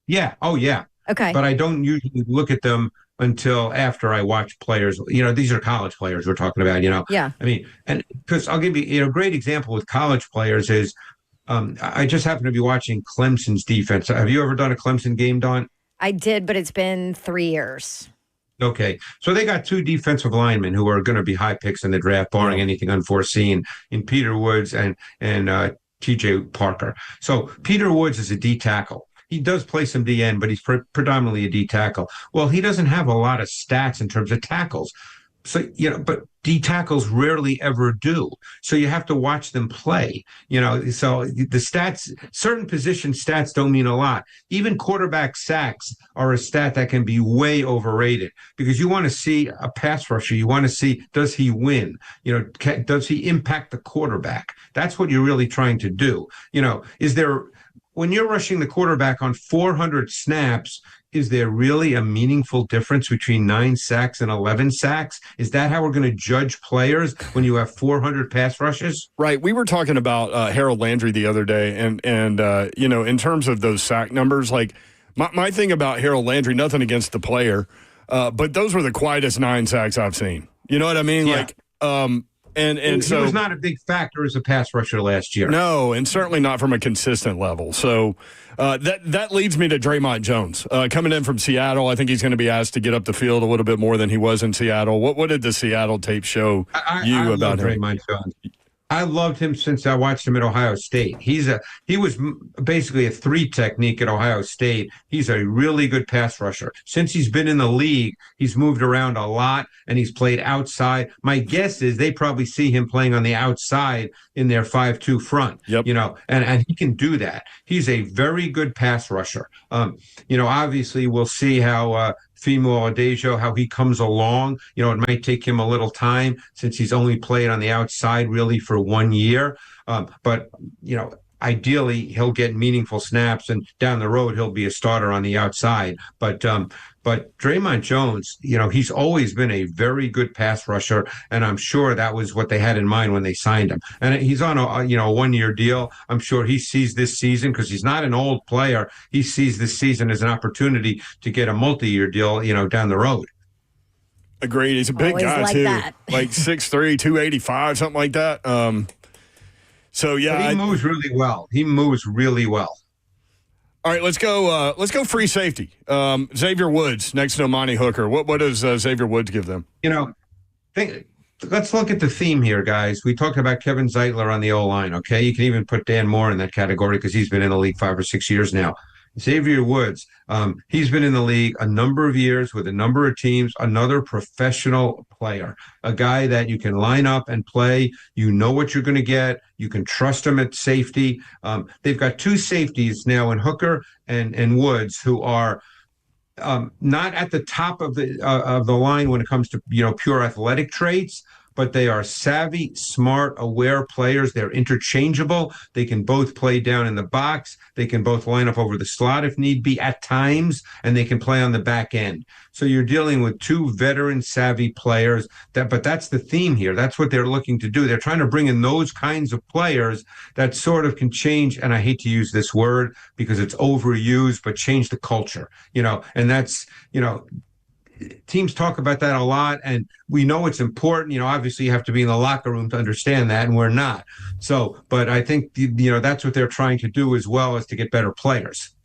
Yeah. Oh, yeah. Okay. But I don't usually look at them until after I watch players. These are college players we're talking about, Yeah. I mean, and because I'll give you, a great example with college players is, I just happen to be watching Clemson's defense. Have you ever done a Clemson game, Dawn? I did, but it's been 3 years. Okay. So they got 2 defensive linemen who are going to be high picks in the draft, barring anything unforeseen, in Peter Woods and T.J. Parker. So Peter Woods is a D tackle. He does play some DN, but he's predominantly a D tackle. Well, he doesn't have a lot of stats in terms of tackles. So, but D tackles rarely ever do. So you have to watch them play, so the stats, certain position stats don't mean a lot. Even quarterback sacks are a stat that can be way overrated, because you want to see a pass rusher. You want to see, does he win? Does he impact the quarterback? That's what you're really trying to do. When you're rushing the quarterback on 400 snaps, is there really a meaningful difference between 9 sacks and 11 sacks? Is that how we're going to judge players when you have 400 pass rushes? Right. We were talking about Harold Landry the other day, and in terms of those sack numbers, like my thing about Harold Landry, nothing against the player, but those were the quietest 9 sacks I've seen. You know what I mean? Yeah. And so he was not a big factor as a pass rusher last year. No, and certainly not from a consistent level. So that leads me to Draymond Jones coming in from Seattle. I think he's going to be asked to get up the field a little bit more than he was in Seattle. What did the Seattle tape show you about him? Draymond Jones. I loved him since I watched him at Ohio State. He was basically a 3 technique at Ohio State. He's a really good pass rusher. Since he's been in the league, he's moved around a lot and he's played outside. My guess is they probably see him playing on the outside in their 5-2 front. Yep. And he can do that. He's a very good pass rusher. Obviously we'll see how Fimo Adejo, how he comes along. It might take him a little time since he's only played on the outside really for 1 year. But ideally he'll get meaningful snaps, and down the road he'll be a starter on the outside. But Draymond Jones, he's always been a very good pass rusher, and I'm sure that was what they had in mind when they signed him. And he's on a 1-year deal. I'm sure he sees this season, because he's not an old player. He sees this season as an opportunity to get a multi-year deal, down the road. Agreed. He's a big guy too, like 6'3", 285, something like that. So yeah, but he moves really well. All right, let's go. Let's go free safety. Xavier Woods next to Amani Hooker. What does Xavier Woods give them? Let's look at the theme here, guys. We talked about Kevin Zeitler on the O-line. Okay, you can even put Dan Moore in that category because he's been in the league 5 or 6 years now. Xavier Woods, he's been in the league a number of years with a number of teams, another professional player, a guy that you can line up and play. You know what you're going to get. You can trust him at safety. They've got 2 safeties now in Hooker and Woods, who are not at the top of the line when it comes to pure athletic traits, but they are savvy, smart, aware players. They're interchangeable. They can both play down in the box. They can both line up over the slot if need be at times, and they can play on the back end. So you're dealing with two veteran savvy players but that's the theme here. That's what they're looking to do. They're trying to bring in those kinds of players that sort of can change, and I hate to use this word because it's overused, but change the culture, and that's, teams talk about that a lot, and we know it's important. Obviously you have to be in the locker room to understand that, and we're not. So, but I think, that's what they're trying to do as well, as to get better players.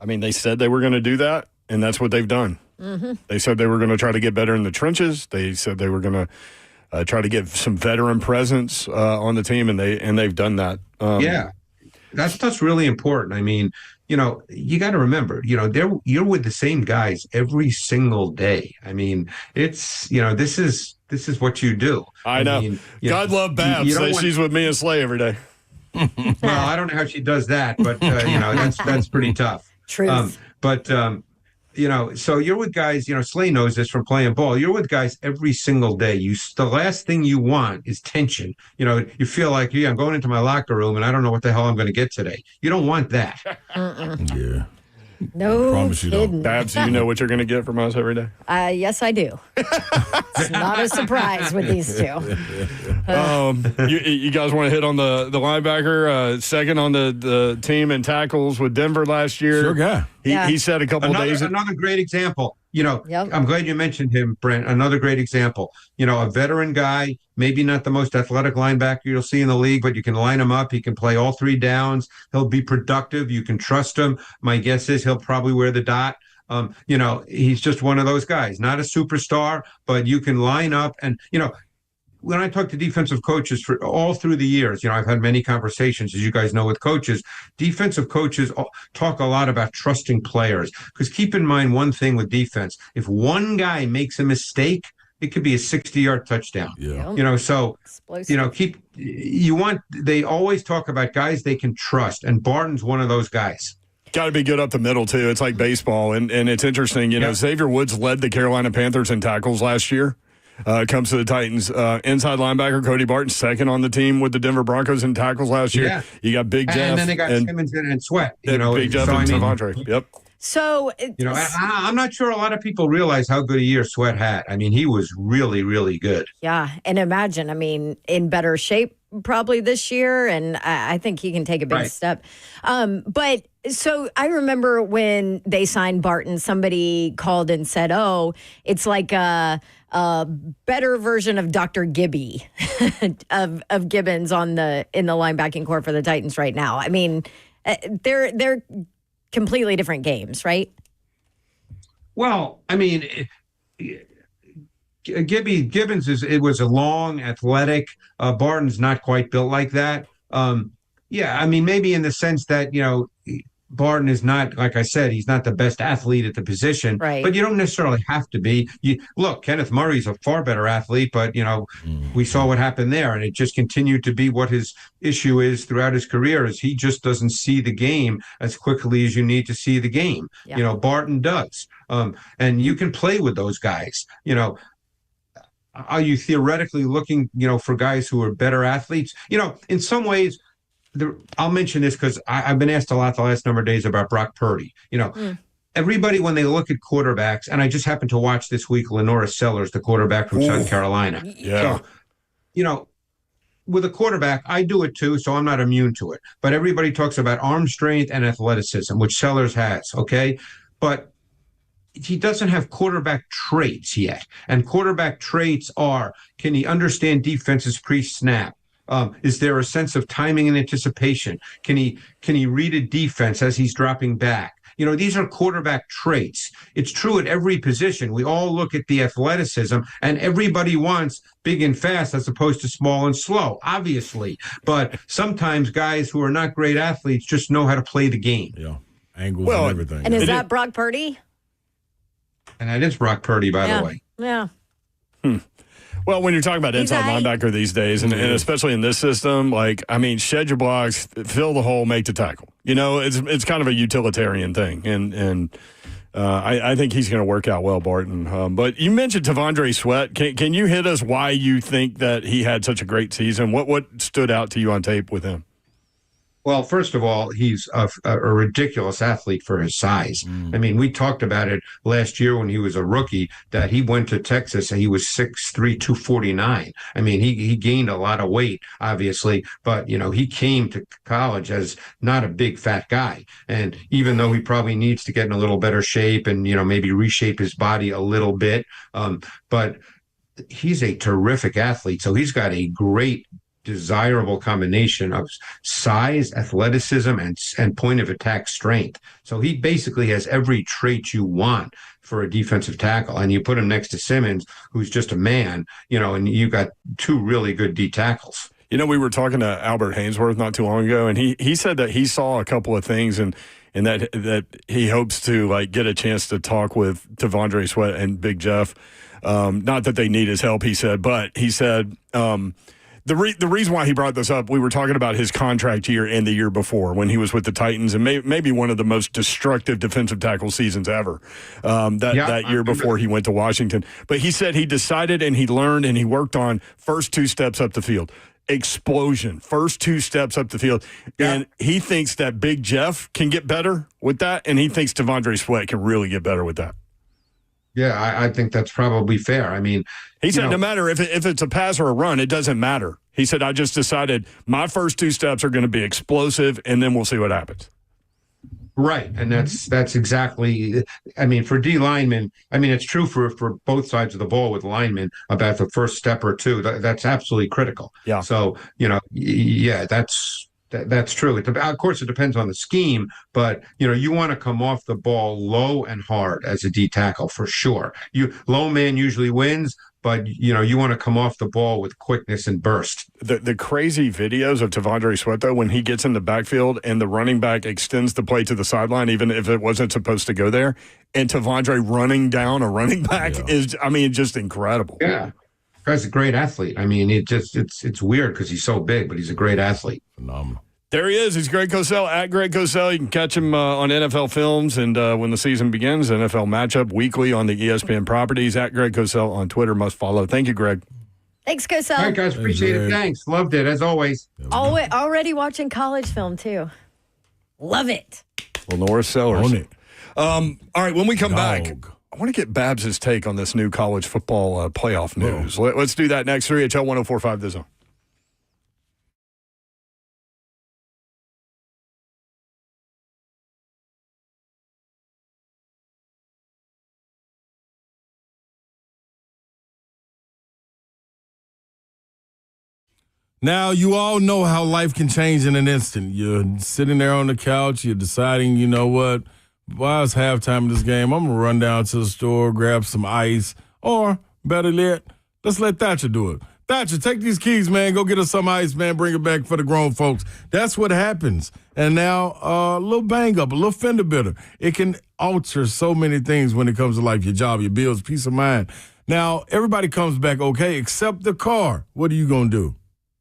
I mean, they said they were going to do that, and that's what they've done. Mm-hmm. They said they were going to try to get better in the trenches. They said they were going to try to get some veteran presence on the team, and they've done that. Yeah, that's really important. I mean, you got to remember, you're with the same guys every single day. I mean, it's, this is what you do. I know. Mean, God love Babs. She's with me and Slay every day. Well, I don't know how she does that, but that's pretty tough. Truth. So you're with guys, Slay knows this from playing ball. You're with guys every single day. The last thing you want is tension. You feel like, I'm going into my locker room and I don't know what the hell I'm going to get today. You don't want that. Yeah. No, I promise you kidding. don't. Babs, you know what you're going to get from us every day? Yes, I do. It's not a surprise with these two. You guys want to hit on the linebacker, second on the team in tackles with Denver last year? Sure guy. He said a couple days. Another great example. Yep. I'm glad you mentioned him, Brent. Another great example. A veteran guy, maybe not the most athletic linebacker you'll see in the league, but you can line him up. He can play all three downs. He'll be productive. You can trust him. My guess is he'll probably wear the dot. He's just one of those guys, not a superstar, but you can line up. And, when I talk to defensive coaches for all through the years, I've had many conversations, as you guys know, with coaches. Defensive coaches talk a lot about trusting players, because keep in mind one thing with defense: if one guy makes a mistake, it could be a 60-yard touchdown. Yeah. They always talk about guys they can trust, and Barton's one of those guys. Got to be good up the middle, too. It's like baseball, and it's interesting. Xavier Woods led the Carolina Panthers in tackles last year. Comes to the Titans. Inside linebacker Cody Barton, second on the team with the Denver Broncos in tackles last year. Yeah. You got Big Jeff. And then they got Simmons and Sweat. Big Jeff and Savontre. Yep. So, I'm not sure a lot of people realize how good a year Sweat had. I mean, he was really, really good. Yeah. And imagine, in better shape probably this year. And I think he can take a big step. But so I remember when they signed Barton, somebody called and said, it's like a better version of Dr. Gibby of Gibbons in the linebacking core for the Titans right now. I mean, they're completely different games, right? Well, Gibbons was a long, athletic. Barton's not quite built like that. Maybe in the sense that, Barton is not, like I said, he's not the best athlete at the position, right. But you don't necessarily have to be. Look, Kenneth Murray's a far better athlete, but, we saw what happened there, and it just continued to be what his issue is throughout his career, is he just doesn't see the game as quickly as you need to see the game. Yeah. Barton does. And you can play with those guys. Are you theoretically looking, for guys who are better athletes? In some ways, I'll mention this because I've been asked a lot the last number of days about Brock Purdy. Everybody, when they look at quarterbacks, and I just happened to watch this week Lenora Sellers, the quarterback from South Carolina. Yeah. So, with a quarterback, I do it too, so I'm not immune to it. But everybody talks about arm strength and athleticism, which Sellers has, okay? But he doesn't have quarterback traits yet. And quarterback traits are, can he understand defenses pre-snap? Is there a sense of timing and anticipation? Can he read a defense as he's dropping back? These are quarterback traits. It's true at every position. We all look at the athleticism, and everybody wants big and fast as opposed to small and slow, obviously. But sometimes guys who are not great athletes just know how to play the game. Yeah, angles and everything. And is that Brock Purdy? And that is Brock Purdy, by the way. Yeah. Well, when you're talking about inside linebacker these days, and especially in this system, shed your blocks, fill the hole, make the tackle. It's kind of a utilitarian thing. And I think he's going to work out well, Barton. But you mentioned T'Vondre Sweat. Can you hit us why you think that he had such a great season? What stood out to you on tape with him? Well, first of all, he's a ridiculous athlete for his size. I mean, we talked about it last year when he was a rookie that he went to Texas and he was 6'3", 249. I mean, he gained a lot of weight, obviously, but, he came to college as not a big fat guy. And even though he probably needs to get in a little better shape and, maybe reshape his body a little bit, but he's a terrific athlete. So he's got a great desirable combination of size, athleticism, and point of attack strength. So he basically has every trait you want for a defensive tackle. And you put him next to Simmons, who's just a man, and you got two really good D tackles. We were talking to Albert Hainsworth not too long ago, and he said that he saw a couple of things and that he hopes to get a chance to talk with T'Vondre Sweat and Big Jeff. Not that they need his help, he said, but he said the reason why he brought this up, we were talking about his contract year and the year before when he was with the Titans, and maybe one of the most destructive defensive tackle seasons ever. That year before he went to Washington. But he said he decided and he learned and he worked on first two steps up the field. Explosion, first two steps up the field. Yeah. And he thinks that Big Jeff can get better with that, and he thinks T'Vondre Sweat can really get better with that. Yeah, I think that's probably fair. I mean, he said no matter if it's a pass or a run, it doesn't matter. He said, I just decided my first two steps are going to be explosive, and then we'll see what happens. Right, and that's exactly. I mean, for D linemen, I mean, it's true for both sides of the ball with linemen about the first step or two. That's absolutely critical. Yeah. So that's true. Of course, it depends on the scheme, but you want to come off the ball low and hard as a D tackle for sure. Low man usually wins, but you want to come off the ball with quickness and burst. The crazy videos of T'Vondre Sweat, though, when he gets in the backfield and the running back extends the play to the sideline, even if it wasn't supposed to go there, and T'Vondre running down a running back is, just incredible. Yeah. Guy's a great athlete. I mean, it's weird because he's so big, but he's a great athlete. Phenomenal. There he is. He's Greg Cosell, at Greg Cosell. You can catch him on NFL Films, and when the season begins, NFL Matchup weekly on the ESPN properties. At Greg Cosell on Twitter, must follow. Thank you, Greg. Thanks, Cosell. All right, guys. Appreciate it. Thanks. Loved it, as always. Already watching college film, too. Love it. Lenore Sellers. Own it. All right, when we come back, I want to get Babs' take on this new college football playoff news. Let's do that next. 3HL 104.5 The Zone. Now, you all know how life can change in an instant. You're sitting there on the couch, you're deciding, you know what, while it's halftime of this game, I'm going to run down to the store, grab some ice, or better yet, let's let Thatcher do it. Thatcher, take these keys, man, go get us some ice, man, bring it back for the grown folks. That's what happens. And now, a little bang up, a little fender bender. It can alter so many things when it comes to life, your job, your bills, peace of mind. Now, everybody comes back okay, except the car. What are you going to do?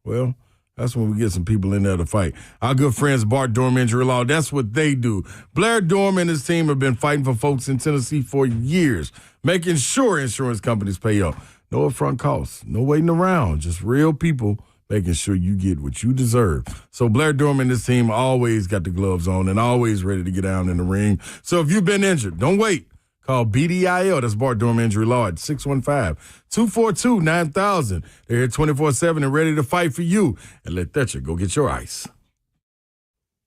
Well, that's when we get some people in there to fight. Our good friends, Bart Dorm Injury Law, that's what they do. Blair Dorm and his team have been fighting for folks in Tennessee for years, making sure insurance companies pay up. No upfront costs, no waiting around, just real people making sure you get what you deserve. So Blair Dorm and his team always got the gloves on and always ready to get down in the ring. So if you've been injured, don't wait. Call BDIL, that's Bart Dorm Injury Law, at 615-242-9000. They're here 24/7 and ready to fight for you. And let Thatcher go get your ice.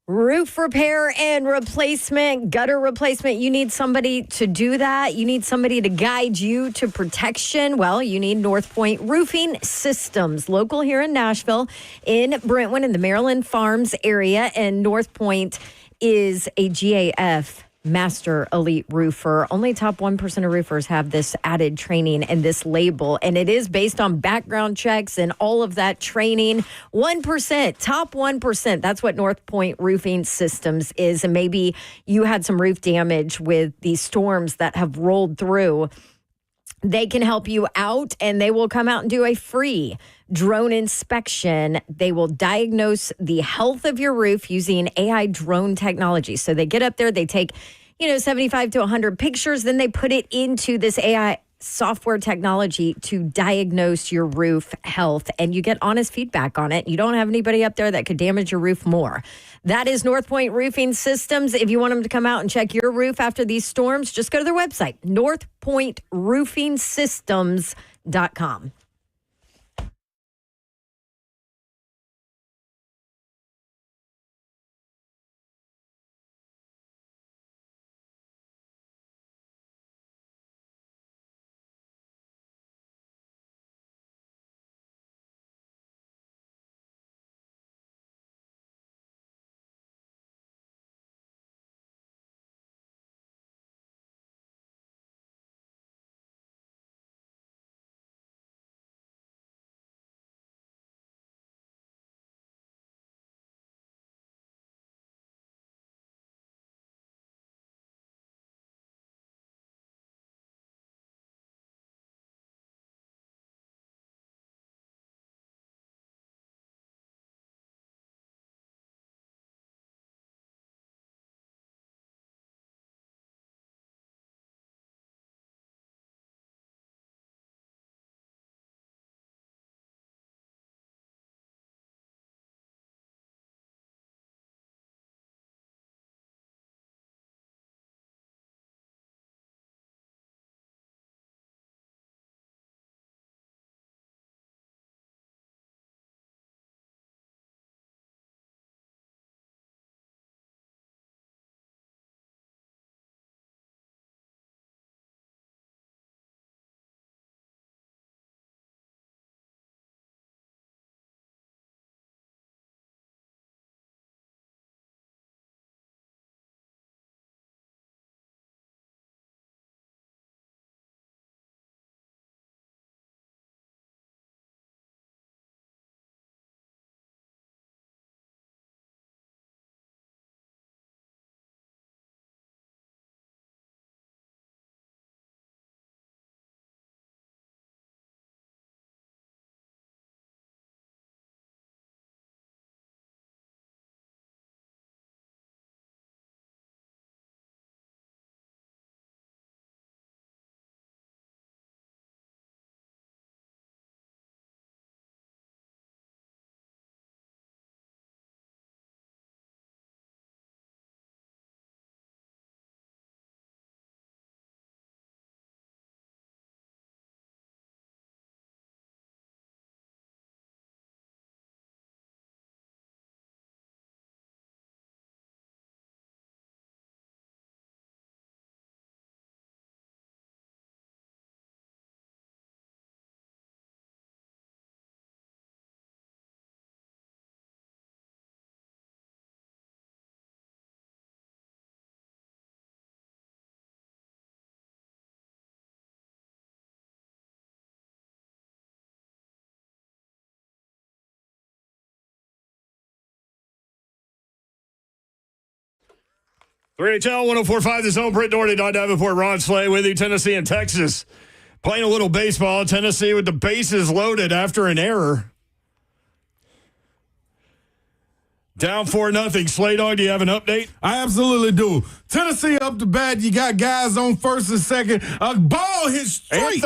Roof repair and replacement, gutter replacement. You need somebody to do that. You need somebody to guide you to protection. Well, you need North Point Roofing Systems, local here in Nashville, in Brentwood, in the Maryland Farms area. And North Point is a GAF Master Elite Roofer. Only top 1% of roofers have this added training and this label, and it is based on background checks and all of that training. 1%, top 1%. That's what North Point Roofing Systems is. And maybe you had some roof damage with these storms that have rolled through. They can help you out, and they will come out and do a free drone inspection. They will diagnose the health of your roof using AI drone technology. So they get up there, they take 75 to 100 pictures. Then they put it into this AI software technology to diagnose your roof health, and you get honest feedback on it. You don't have anybody up there that could damage your roof more. That is North Point Roofing Systems. If you want them to come out and check your roof after these storms, just go to their website, northpointroofingsystems.com. NHL 104.5, the Zone. Britt Doherty, Don Davenport, Ron Slay with you. Tennessee and Texas playing a little baseball. Tennessee with the bases loaded after an error. Down 4-0. Slay Dog, do you have an update? I absolutely do. Tennessee up to bat. You got guys on first and second. A ball hit straight.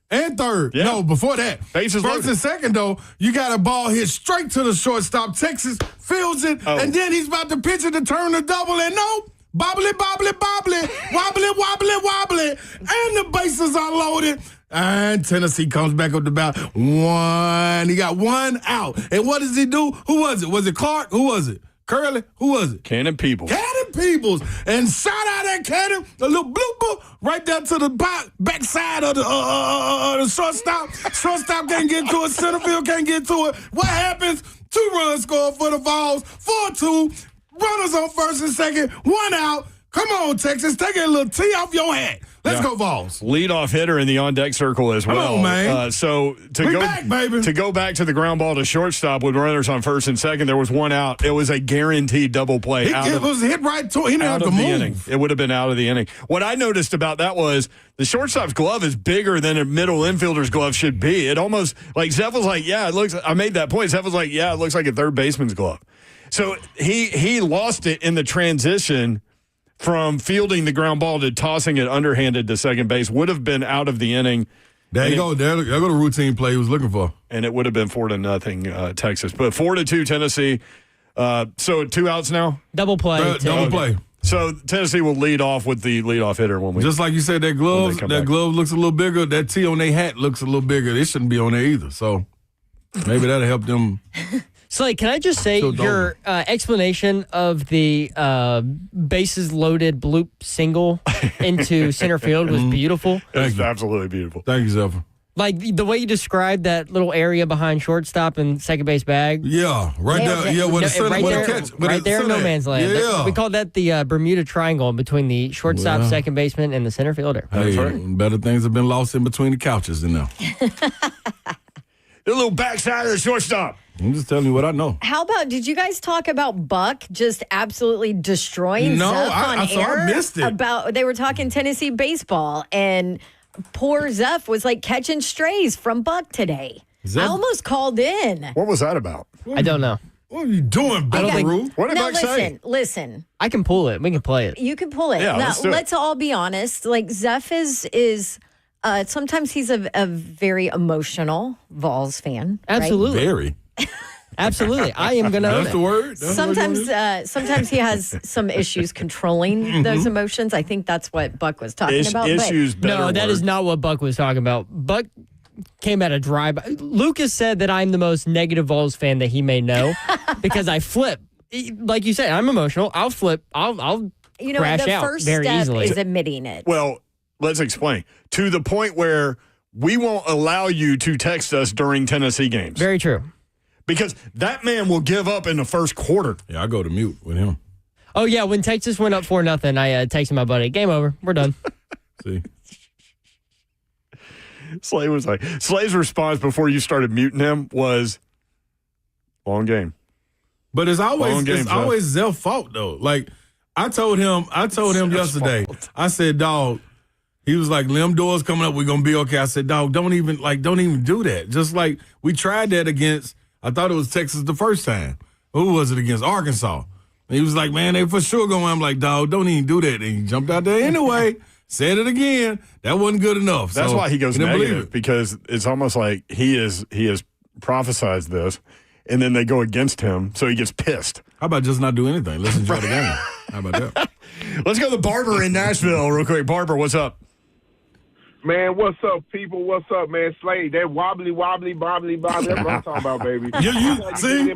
And third. Yeah. No, before that. Bases First loaded. and second, though, you got a ball hit straight to the shortstop. Texas fields it, and then he's about to pitch it to turn the double, and nope. Bobbly, bobbly, bobbly, wobbly, wobbly, wobbly, and the bases are loaded. And Tennessee comes back up the bat. He got one out. And what does he do? Who was it? Was it Clark? Who was it? Curly? Who was it? Cannon Peoples. Cannon Peoples. And shout out that Cannon, a little blooper right there to the backside of the shortstop. Shortstop can't get to it. Center field can't get to it. What happens? 2 runs scored for the Vols. 4-2. Runners on first and second. 1 out. Come on, Texas. Take a little tee off your hat. Let's go, Vols. Leadoff hitter in the on-deck circle as well. Come on, man. To go back to the ground ball to shortstop with runners on first and second, there was 1 out. It was a guaranteed double play. It was hit right to him. He didn't have to move. Inning. It would have been out of the inning. What I noticed about that was the shortstop's glove is bigger than a middle infielder's glove should be. It almost, like, Zeph was like, yeah, it looks, I made that point. Zeph was like, yeah, it looks like a third baseman's glove. So he lost it in the transition from fielding the ground ball to tossing it underhanded to second base would have been out of the inning. There you go. There go the routine play he was looking for. And it would have been 4-0 Texas. But 4-2 Tennessee. So 2 outs now? Double play. Double play. So Tennessee will lead off with the leadoff hitter when we. Just like you said, that glove looks a little bigger. That T on their hat looks a little bigger. It shouldn't be on there either. So maybe that'll help them. Slade, can I just say your explanation of the bases loaded bloop single into center field was beautiful. It's absolutely beautiful. Thank you, Zephyr. Like the way you described that little area behind shortstop and second base bag. Yeah, right there. Yeah, where the center, right there, no man's land. Yeah. We call that the Bermuda Triangle between the shortstop, second baseman, and the center fielder. Hey, better things have been lost in between the couches than now. The little backside of the shortstop. I'm just telling you what I know. How about, did you guys talk about Buck just absolutely destroying Zuff on air? I missed it. They were talking Tennessee baseball, and poor Zuff was like catching strays from Buck today. I almost called in. What was that about? I don't know. What are you doing, Buckaroo? What did Buck say? Listen. I can pull it. We can play it. You can pull it. Yeah, now, let's all be honest. Like, Zuff is sometimes he's a very emotional Vols fan. Absolutely. Right? Very. Absolutely. I am going to own That's it. the word. Sometimes he has some issues controlling those emotions. I think that's what Buck was talking about. Issues, No, that is not what Buck was talking about. Buck came at a drive. Lucas said that I'm the most negative Vols fan that he may know because I flip. Like you said, I'm emotional. I'll flip. I'll crash the out first very step easily. is admitting it. Well, let's explain. To the point where we won't allow you to text us during Tennessee games. Very true. Because that man will give up in the first quarter. Yeah, I go to mute with him. Oh, yeah. When Texas went up 4-0, I texted my buddy, game over. We're done. See? Slade was like, Slade's response before you started muting him was, long game. But it's always Zelf's fault though. Like I told him yesterday. I said, dog. He was like, "Limb doors coming up. We're gonna be okay." I said, "Dog, don't even do that." Just like we tried that against. I thought it was Texas the first time. Who was it against? Arkansas. And he was like, "Man, they for sure going." I'm like, "Dog, don't even do that." And he jumped out there anyway. Said it again. That wasn't good enough. That's why he goes negative, because it's almost like he has prophesized this, and then they go against him, so he gets pissed. How about just not do anything? Let's enjoy the game. How about that? Let's go to Barber in Nashville real quick. Barber, what's up? Man, what's up, people? What's up, man? Slade, that wobbly. That's what I'm talking about, baby. You see? I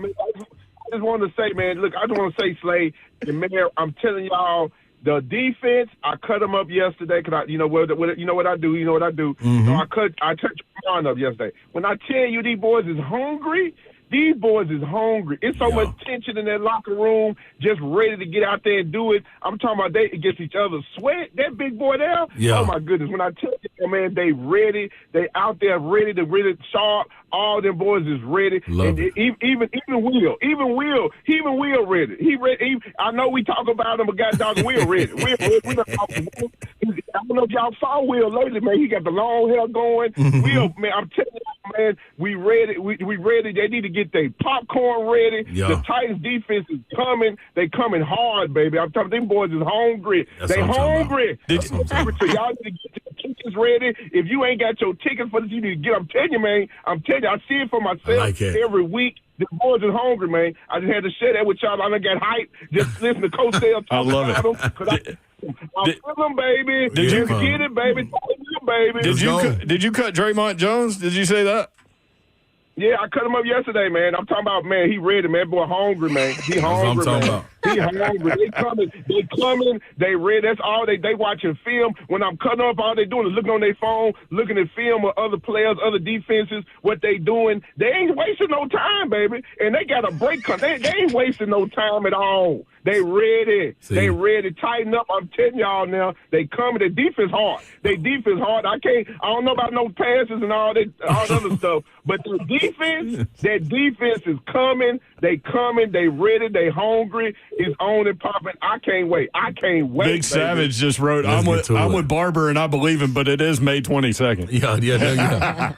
just wanted to say, man, look, I just want to say, Slade, and man, I'm telling y'all, the defense, I cut them up yesterday because you know what I do. Mm-hmm. So I touched mine up yesterday. When I tell you these boys is hungry. These boys is hungry. It's so much tension in that locker room, just ready to get out there and do it. I'm talking about they against each other. Sweat, that big boy there. Yeah. Oh my goodness! When I tell you, man, they ready. They out there ready to really sharp. All them boys is ready. Love it. Even Will, ready. He ready. I know we talk about him, but goddamn, Will ready. I don't know if y'all saw Will lately, man. He got the long hair going. Mm-hmm. Will, man, I'm telling you, man, we ready. We ready. They need to get their popcorn ready. Yeah. The Titans defense is coming. They coming hard, baby. I'm telling you, them boys is hungry. That's they what I'm talking hungry. So y'all need to get your tickets ready. If you ain't got your tickets for this, you need to get. I'm telling you, man. I see it for myself every week. The boys is hungry, man. I just had to share that with y'all. I done got hyped. Just listen to Coach Dale talk I love about them. I'm with them, baby. Did you get it, baby? Baby. Did you cut Draymond Jones? Did you say that? Yeah, I cut him up yesterday, man. I'm talking about, man, he ready, man. Boy, hungry, man. He hungry, man. He hungry. They coming. They ready. That's all they watching film. When I'm cutting up, all they doing is looking on their phone, looking at film of other players, other defenses, what they doing. They ain't wasting no time, baby. And they got a break. They ain't wasting no time at all. They ready. See? They ready. Tighten up. I'm telling y'all now. They coming. Their defense hard. I don't know about no passes and all that other stuff. But the defense is coming. They coming. They ready. They hungry. It's on and popping. I can't wait. Big baby. Savage just wrote, I'm with Barber and I believe him, but it is May 22nd. Yeah.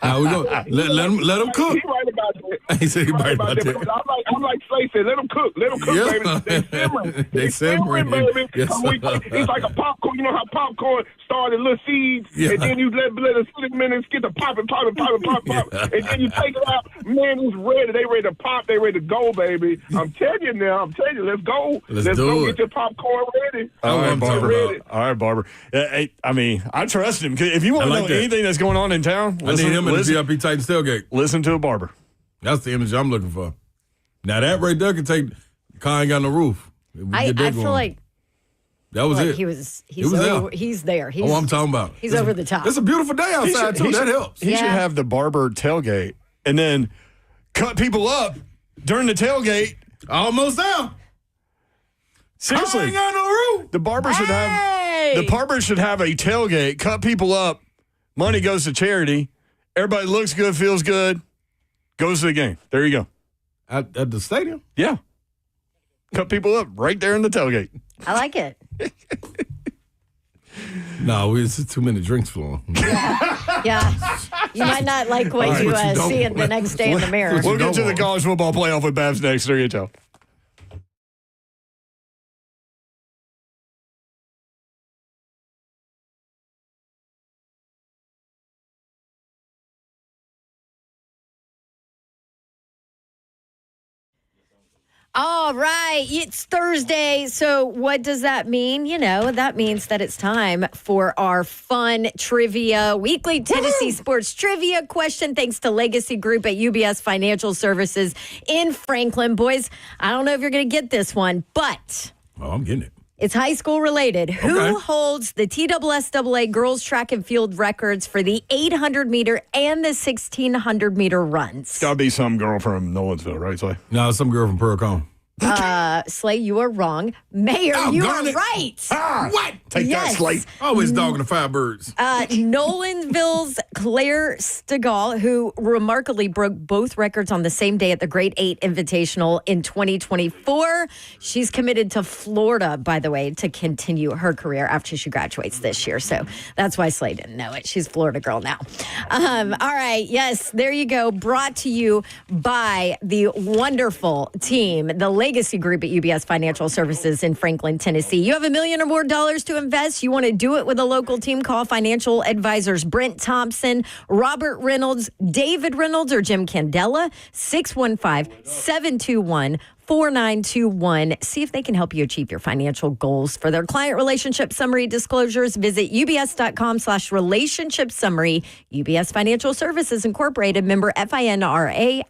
Now we go. Let him cook. He right about about that. He said he right about that. I'm like Slay said, let them cook, Yeah. baby. They simmering. They simmering, baby. yes, It's like a popcorn. You know how popcorn started little seeds, Yeah. and then you let it sit a minute, get the pop, and then you take it out. Man, it's ready. They ready to pop. They ready to go, baby. I'm telling you now. Let's go. Let's go get your popcorn ready. All right, Barber. All right, Barber. I mean, I trust him. If you want to know anything that's going on in town, I need him in the VIP Titans tailgate. Listen to a Barber. That's the image I'm looking for. Now that right there can take. Car ain't got no roof. I feel like that was it. He's there. I'm talking about. He's over the top. It's a beautiful day outside too. That helps. He should have the Barber tailgate and then cut people up during the tailgate. Almost there. Seriously, I ain't got no roof. The barber should have a tailgate, cut people up. Money goes to charity. Everybody looks good, feels good, goes to the game. There you go. At the stadium? Yeah. Cut people up right there in the tailgate. I like it. No, it's too many drinks flowing. Yeah. You might not like what you see it the next day in the mirror. We'll get to the college football playoff with Babs next. There you go. All right, it's Thursday. So what does that mean? You know, that means that it's time for our fun trivia, weekly Tennessee sports trivia question, thanks to Legacy Group at UBS Financial Services in Franklin. Boys, I don't know if you're going to get this one, but I'm getting it. It's high school related. Okay. Who holds the TSSAA girls track and field records for the 800-meter and the 1,600-meter runs? It's got to be some girl from Nolensville, right, Slay? No, some girl from Pearl-Cohn. Slay, you are wrong. Mayor, you are right. What? Take that, Slay. Always dogging the Firebirds. Nolensville's Claire Stegall, who remarkably broke both records on the same day at the Great 8 Invitational in 2024. She's committed to Florida, by the way, to continue her career after she graduates this year. So that's why Slay didn't know it. She's a Florida girl now. All right. Yes, there you go. Brought to you by the wonderful team, the Legacy Group at UBS Financial Services in Franklin, Tennessee. You have $1 million or more to invest. You want to do it with a local team? Call financial advisors Brent Thompson, Robert Reynolds, David Reynolds, or Jim Candela, 615-721-4921. See if they can help you achieve your financial goals. For their client relationship summary disclosures, visit ubs.com/relationship summary. UBS Financial Services Incorporated, member FINRA/SIPC.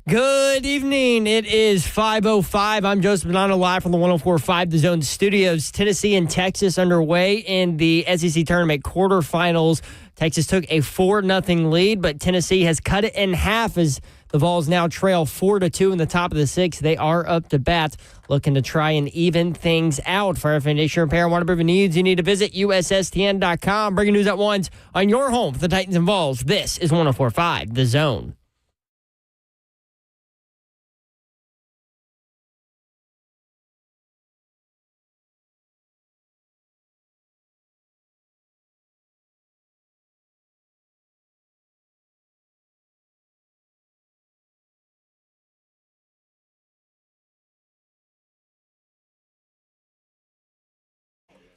Good evening. It is 5:05. I'm Joseph Bonanno live from the 104.5 The Zone studios. Tennessee and Texas underway in the SEC tournament quarterfinals. Texas took a 4-0 lead, but Tennessee has cut it in half as the Vols now trail 4-2 in the top of the sixth. They are up to bat, looking to try and even things out. For information, repair, and waterproofing needs, you need to visit USSTN.com. Breaking news at once on your home for the Titans and Vols. This is 104.5 The Zone.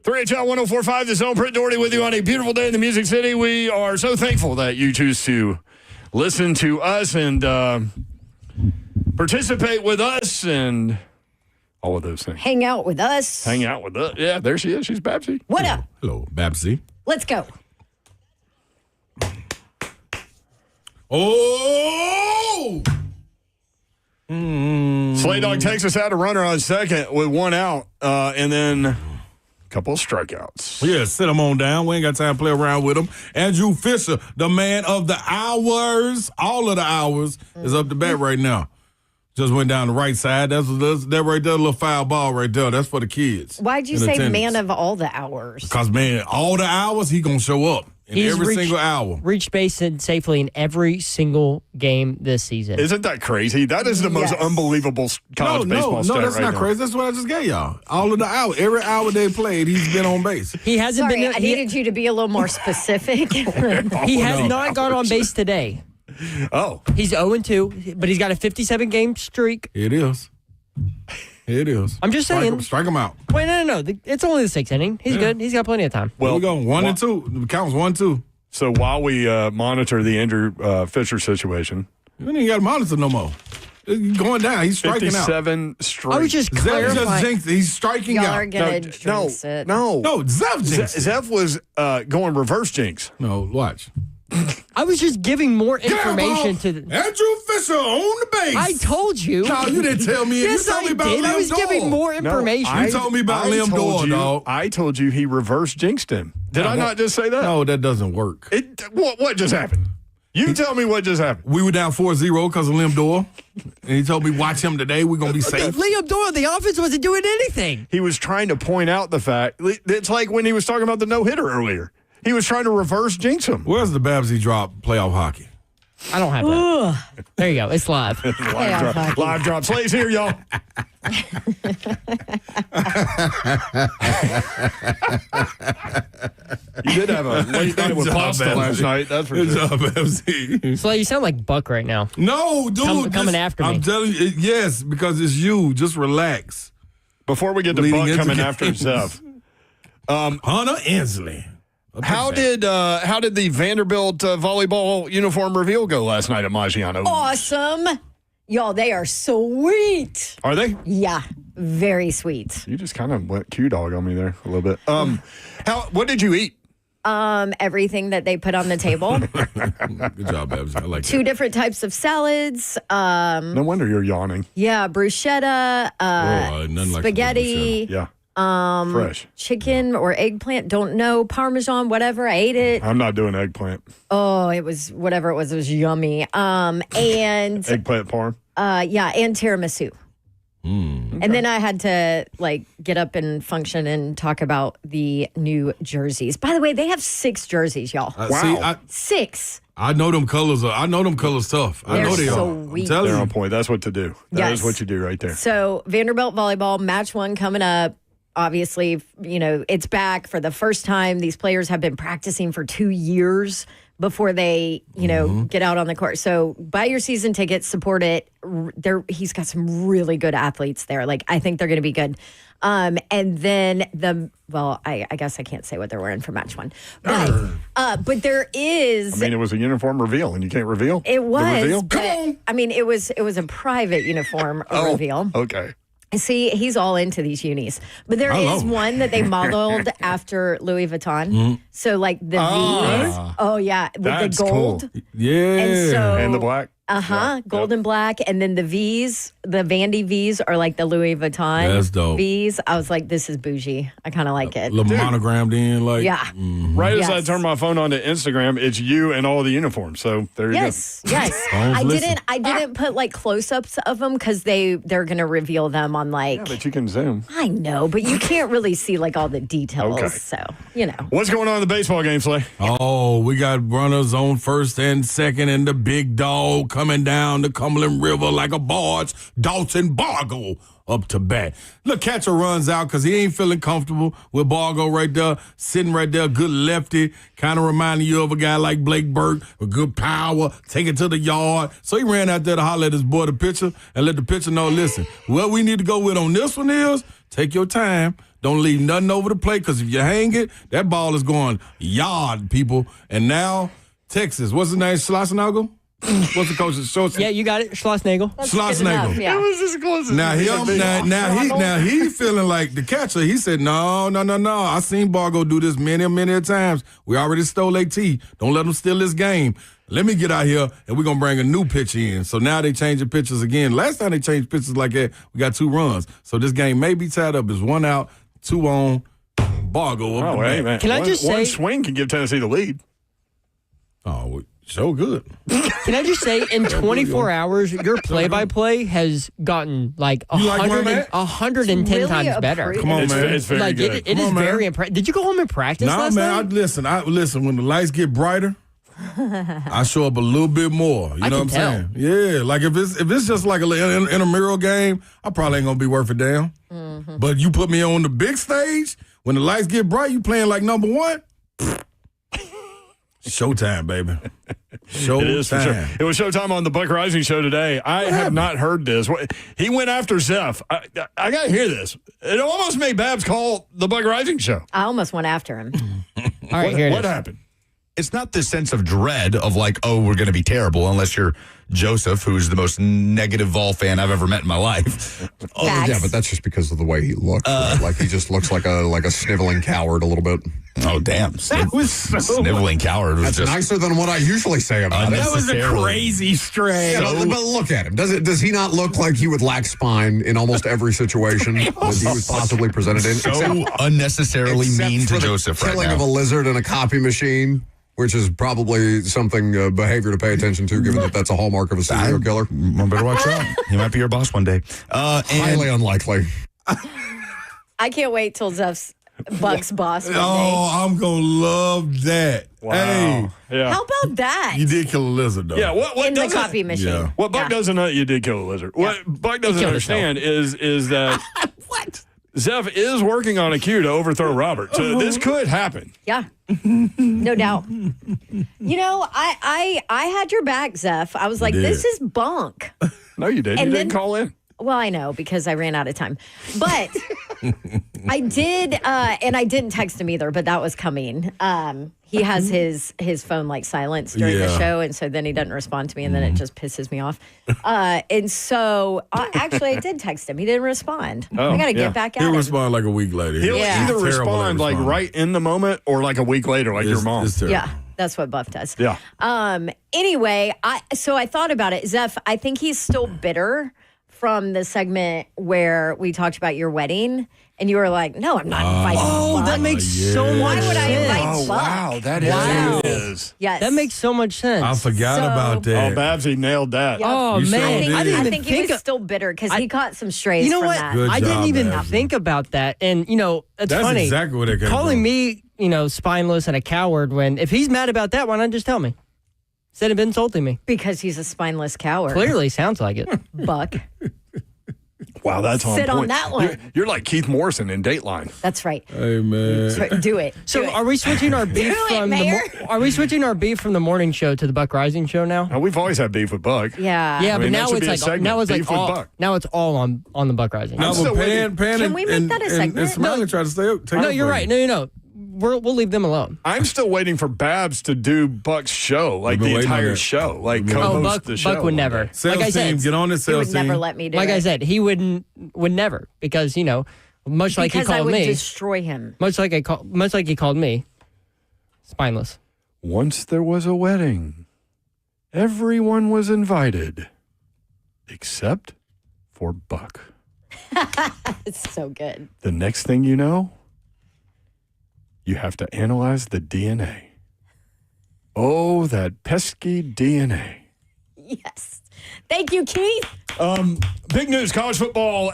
HL 104.5 The Zone. Britt Doherty with you on a beautiful day in the Music City. We are so thankful that you choose to listen to us and participate with us and all of those things. Hang out with us. Hang out with us. Yeah, there she is. She's Babsy. What up? Hello, Babsy. Let's go. Oh! Slay Dog takes us out a runner on second with one out, and then couple of strikeouts. Yeah, sit him on down. We ain't got time to play around with him. Andrew Fisher, the man of the hours, all of the hours, is up to bat right now. Just went down the right side. That right there, a little foul ball right there. That's for the kids. Why'd you say man of all the hours? Because, man, all the hours, he going to show up in every single hour. Reached base safely in every single game this season. Isn't that crazy? That is the most unbelievable college baseball stat. No, that's right not now. crazy. That's what I just gave y'all. All of the hours. Every hour they played, he's been on base. He hasn't Sorry, been. I needed you to be a little more specific. He has not gone on base today. Oh. He's 0-2, but he's got a 57-game streak. It is. It is. I'm just saying. Strike him out. Wait, no. It's only the sixth inning. He's good. He's got plenty of time. Well, we go 1-2. The count's 1-2. So while we monitor the Andrew Fisher situation. You ain't got to monitor no more. He's going down. He's striking 57 out. straight. I was just clarifying. He's striking Y'all out. are going to jinx it. No, Zeph jinxed it. Zeph was going reverse jinx. No, watch. I was just giving more information to Andrew Fisher on the base. I told you. No, you didn't tell me. Yes, you told me about I did. I was Liam giving Doyle. more information. You told me about Liam Doyle, dog. I told you he reverse jinxed him. Did I not just say that? No, that doesn't work. What just happened? You tell me what just happened. We were down 4-0 because of Liam Doyle. And he told me, watch him today. We're going to be safe. Liam Doyle, the offense wasn't doing anything. He was trying to point out the fact. It's like when he was talking about the no-hitter earlier. He was trying to reverse jinx him. Where's the Babsy drop playoff hockey? I don't have that. There you go. It's live. Live drop. Slay's here, y'all. You did have a late night with pasta last night. That's for Good sure. job, Babsy. Slay, you sound like Buck right now. No, dude. Coming after me. I'm telling you, yes, because it's you. Just relax. Before we get to Leading Buck into coming games. after Zeph. Hunter Ansley. How did the Vanderbilt volleyball uniform reveal go last night at Maggiano? Awesome. Y'all, they are sweet. Are they? Yeah, very sweet. You just kind of went Q-dog on me there a little bit. What did you eat? Everything that they put on the table. Good job, Babs. I like 2 different types of salads. No wonder you're yawning. Yeah, bruschetta, nothing like spaghetti. Yeah. Fresh. Chicken or eggplant, don't know. Parmesan, whatever. I ate it. I'm not doing eggplant. Oh, it was whatever it was yummy. And Eggplant parm. yeah, and tiramisu. And then I had to get up and function and talk about the new jerseys. By the way, they have 6 jerseys, y'all. Wow. 6. I know them colors. I know them colors tough. I know they so are. weak. I'm telling They're you. on point. That's what to do. That is what you do right there. So Vanderbilt volleyball match 1 coming up. Obviously, it's back for the first time. These players have been practicing for 2 years before they, get out on the court. So buy your season tickets, support it. He's got some really good athletes there. I think they're going to be good. And then I guess I can't say what they're wearing for match 1. But there is. It was a uniform reveal, and you can't reveal? It was. The reveal? But, it was a private uniform reveal. Okay. See, he's all into these unis. But there is one that they modeled after Louis Vuitton. So, the V. Oh, yeah. With That's the gold. cool. Yeah. And so. And the black? Gold and black. And then the V's, the Vandy V's are like the Louis Vuitton That's dope. V's. I was like, this is bougie. I kind of like it. Little monogrammed in, like. Yeah. Right as I turn my phone on to Instagram, it's you and all the uniforms. So there you go. Yes. I didn't put like close-ups of them because they're going to reveal them on like. Yeah, but you can zoom. I know, but you can't really see like all the details. Okay. So, you know. What's going on in the baseball game, Slay? Oh, we got runners on first and second, and the big dog coming down the Cumberland River like a barge. Dalton Bargo up to bat. The catcher runs out because he ain't feeling comfortable with Bargo right there, sitting right there, good lefty, kind of reminding you of a guy like Blake Burke with good power, take it to the yard. So he ran out there to holler at his boy, the pitcher, and let the pitcher know, listen, what we need to go with on this one is take your time. Don't leave nothing over the plate because if you hang it, that ball is going yard, people. And now, Texas, what's his name, Schlossnagle? What's the coach's short? Yeah, you got it. Schlossnagle. Schlossnagle. Yeah. It was as close as Now he feeling like the catcher. He said, no. I seen Bargo do this many times. We already stole AT. Don't let them steal this game. Let me get out here, and we're going to bring a new pitcher in. So now they changing pitchers again. Last time they changed pitchers like that, we got 2 runs. So this game may be tied up. It's 1 out, 2 on. Bargo up the hey, bat. man. Can I just say- one swing can give Tennessee the lead. Oh, so good. Can I just say, in 24 hours, your play-by-play has gotten like You like where I'm at? 110 Really times better. approved. Come on, It's, man. it's very Like good. it Come is on, man. very impressive. Did you go home and practice Nah, last man, night? I listen, when the lights get brighter, I show up a little bit more. You I know can what I'm saying? Yeah, like if it's just like an intramural game, I probably ain't gonna be worth a damn. Mm-hmm. But you put me on the big stage, when the lights get bright, you playing like number 1. Showtime, baby. Showtime. It is for sure. It was Showtime on the Buck Rising Show today. I have not heard this. He went after Zeph. I got to hear this. It almost made Babs call the Buck Rising Show. I almost went after him. All right, here it What is. happened? It's not this sense of dread of like, oh, we're going to be terrible, unless you're Joseph, who's the most negative Vol fan I've ever met in my life. Oh, yeah, but that's just because of the way he looks. Right? Like he just looks like a sniveling coward a little bit. Oh, damn. That was so Sniveling coward was That's just nicer than what I usually say about it. That was a Unnecessarily. crazy stray. Yeah, but look at him. Does he not look like he would lack spine in almost every situation that he was possibly presented in? so unnecessarily except mean for to the Joseph right killing now. of a lizard in a copy machine, which is probably something behavior to pay attention to, given that that's a hallmark of a serial killer. I better watch out. He might be your boss one day. Highly unlikely. I can't wait till Zeff's Buck's boss one day. Oh, I'm gonna love that. Wow. Hey, Yeah. How about that? you did kill a lizard though. Yeah, what In the doesn't copy machine. Yeah. what Buck Yeah. doesn't know, you did kill a lizard. What Buck doesn't killed understand is that What? Zeph is working on a cue to overthrow Robert. So this could happen. Yeah, no doubt. You know, I had your back, Zeph. I was like, did. this is bunk. No, you didn't. And You then- didn't call in. Well, I know because I ran out of time. But I did, and I didn't text him either, but that was coming. He has his phone like silenced during the Yeah. show, and so then he doesn't respond to me, and then it just pisses me off. And so actually, I did text him. He didn't respond. I got to yeah. get back at He'll him. respond like a week later. He'll Yeah. either Terrible at respond like responding. right in the moment or like a week later, like your It's- mom. it's terrible. Yeah, that's what Buff does. Yeah. Anyway, I thought about it. Zeph, I think he's still bitter from the segment where we talked about your wedding, and you were like, "No, I'm not inviting." Oh, Buck. that makes so yeah. much Why would I sense. invite Oh, Buck? wow. That is Wow. what it is. Yes, That makes so much sense. I forgot So- about that. Oh, Babsy nailed that. Yeah. Oh, You sure man. did. I didn't I even think think he was still bitter because he caught some strays. You know from what? That. Good I didn't job, even Babsy. think about that. And, it's That's funny. exactly where that came Calling from. me, spineless and a coward when, if he's mad about that, why not just tell me? Instead of insulting me. Because he's a spineless coward. Clearly sounds like it. Buck. Wow, that's on Sit on point. that one. You're like Keith Morrison in Dateline. That's right. Hey man. That's right. Do it. So Do it. are we switching our beef Do it, from Mayor. are we switching our beef from the morning show to the Buck Rising show now? Now, we've always had beef with Buck. Yeah. Yeah, I but mean, that now should it's be a like segment, now it's like beef with all Buck. now it's all on the Buck Rising. No, I'm but still waiting. Pan Can we make that a segment? And Smiley tried to stay up. No, you're right. No. We'll leave them alone. I'm still waiting for Babs to do Buck's show, like been the waiting on entire that. show, like been co-host Oh, Buck the show. Buck would never. Sales Like I team, said, get on this He sales would team. never let me do like it. I said, he would never because much like he because I called would me, destroy him. much like he called me, spineless. Once there was a wedding Everyone was invited except for Buck. It's so good. The next thing you know, you have to analyze the DNA. Oh, that pesky DNA. Yes. Thank you, Keith. Big news, college football.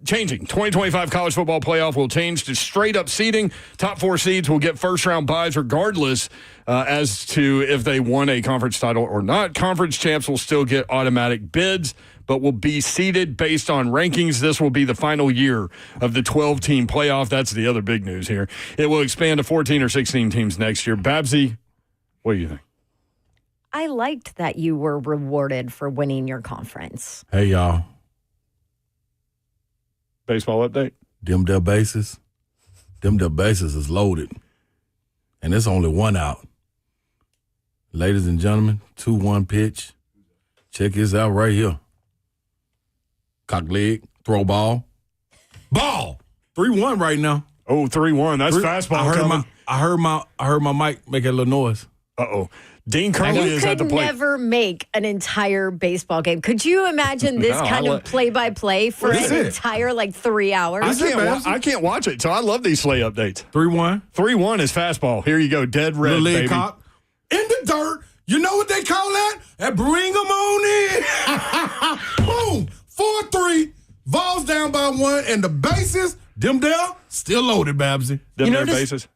Changing. 2025 college football playoff will change to straight-up seeding. Top 4 seeds will get first-round byes regardless as to if they won a conference title or not. Conference champs will still get automatic bids, but will be seeded based on rankings. This will be the final year of the 12-team playoff. That's the other big news here. It will expand to 14 or 16 teams next year. Babsy, what do you think? I liked that you were rewarded for winning your conference. Hey, y'all. Baseball update. Them bases is loaded. And there's only one out. Ladies and gentlemen, 2-1 pitch. Check this out right here. Cock leg, throw ball. Ball! 3-1 right now. Oh, 3-1. That's fastball. I heard my mic make a little noise. Uh-oh. Dean Curley is at the plate. You could never make an entire baseball game. Could you imagine this kind of play-by-play for an entire, 3 hours? I can't watch it, so I love these Slay updates. 3-1. 3-1 is fastball. Here you go, dead red, baby. Cock. In the dirt. You know what they call that? And bring them on in. Boom. 4-3. Vols down by 1, and the bases, them there, still loaded, Babsy. Them there bases.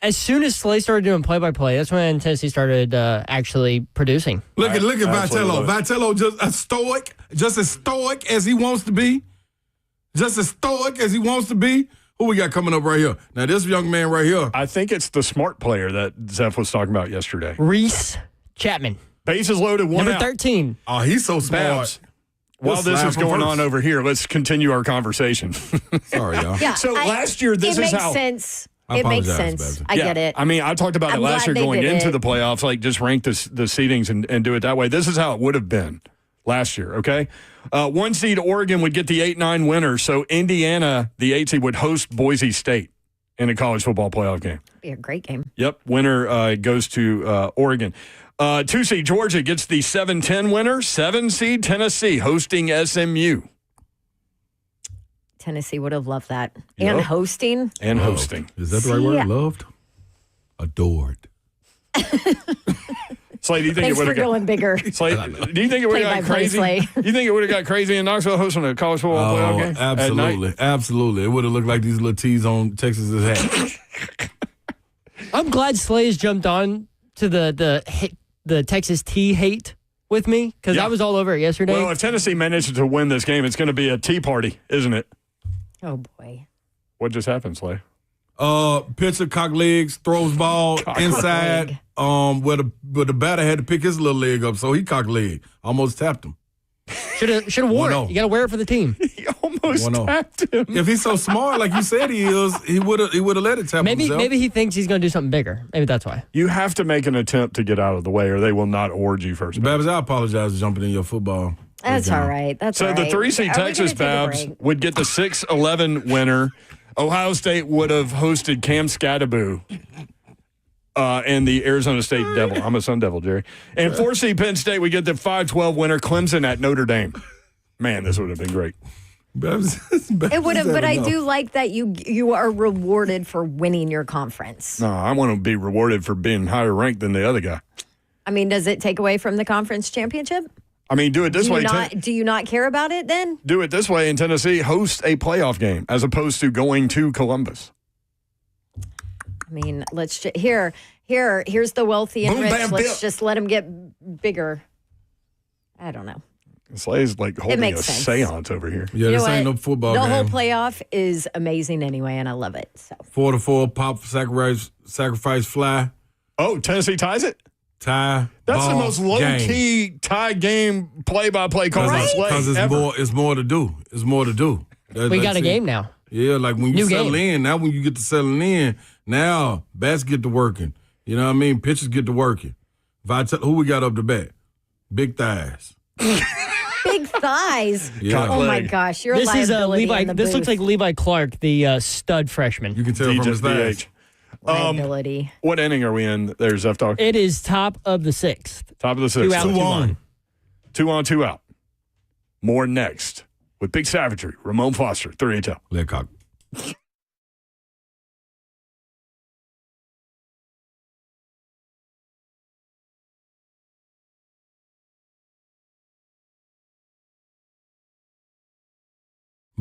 As soon as Slay started doing play-by-play, that's when Tennessee started actually producing. Look at Vitello. Vitello just as stoic as he wants to be. Just as stoic as he wants to be. Who we got coming up right here? Now, this young man right here. I think it's the smart player that Zeph was talking about yesterday. Reese Chapman. Bases loaded, one Number out. 13. Oh, he's so smart. Babs. While this is going on over here, let's continue our conversation. Sorry, y'all. Yeah, so last year, this is how. It makes sense. I It makes apologize, sense. Babsy. I get it. I mean, I talked about it I'm last year glad they going did into it. the playoffs, just rank the seedings and do it that way. This is how it would have been last year, okay? 1 seed Oregon would get the 8-9 winner, so Indiana, the 8 seed, would host Boise State in a college football playoff game. Be a great game. Yep, winner goes to Oregon. 2 seed Georgia gets the 7-10 winner. 7 seed Tennessee hosting SMU. Tennessee would have loved that. Yep. And hosting. And hosting. Is that the right word? Loved? Adored. Slay, do you think Thanks it would for have going bigger. Slay, do you think it would have got Play-by-play, crazy? Slay. You think it would have got crazy in Knoxville hosting a college football playoff game? Absolutely. Absolutely. It would have looked like these little T's on Texas's hat. I'm glad Slay has jumped on to the Texas T hate with me because I was all over it yesterday. Well, if Tennessee manages to win this game, it's going to be a tea party, isn't it? Oh, boy. What just happened, Slay? Pitcher, cock legs, throws ball inside. Where the batter had to pick his little leg up, so he cock leg. Almost tapped him. Should have worn it. You got to wear it for the team. He almost tapped him. If he's so smart like you said he is, he would have let it tap himself. Maybe he thinks he's going to do something bigger. Maybe that's why. You have to make an attempt to get out of the way, or they will not award you first. Babs, I apologize for jumping in your football. That's all right. That's all right. So the 3 seed Texas Babs would get the 6-11 winner. Ohio State would have hosted Cam Scattaboo and the Arizona State Devil. I'm a Sun Devil, Jerry. And 4 seed Penn State would get the 5-12 winner Clemson at Notre Dame. Man, this would have been great. It would have, but I do like that you are rewarded for winning your conference. No, I want to be rewarded for being higher ranked than the other guy. I mean, does it take away from the conference championship? I mean, do it this way. Do you not care about it then? Do it this way in Tennessee. Host a playoff game as opposed to going to Columbus. I mean, here's the wealthy and rich. Let's just let them get bigger. I don't know. Slay's like holding a seance over here. Yeah, this ain't no football game. The whole playoff is amazing anyway, and I love it. So 4-4, pop, sacrifice, fly. Oh, Tennessee ties it? Tie. That's ball, the most low-key tie game play-by-play call right? Because it's more to do. It's more to do. We got a game now. Yeah, like when you settle in, now when you get to settling in, now bats get to working. You know what I mean? Pitchers get to working. Who we got up to bat? Big thighs. Big thighs. Yeah. Oh my gosh, you're a This liability is Levi. in the This booth. looks like Levi Clark, the stud freshman. You can tell from his thighs. Liability. What inning are we in there, Zeph Talk? It is top of the 6th. Top of the 6th. 2 out, 2 on. 2 on, 2 out. More next with Big Savagery. Ramon Foster, 3 Lecoq.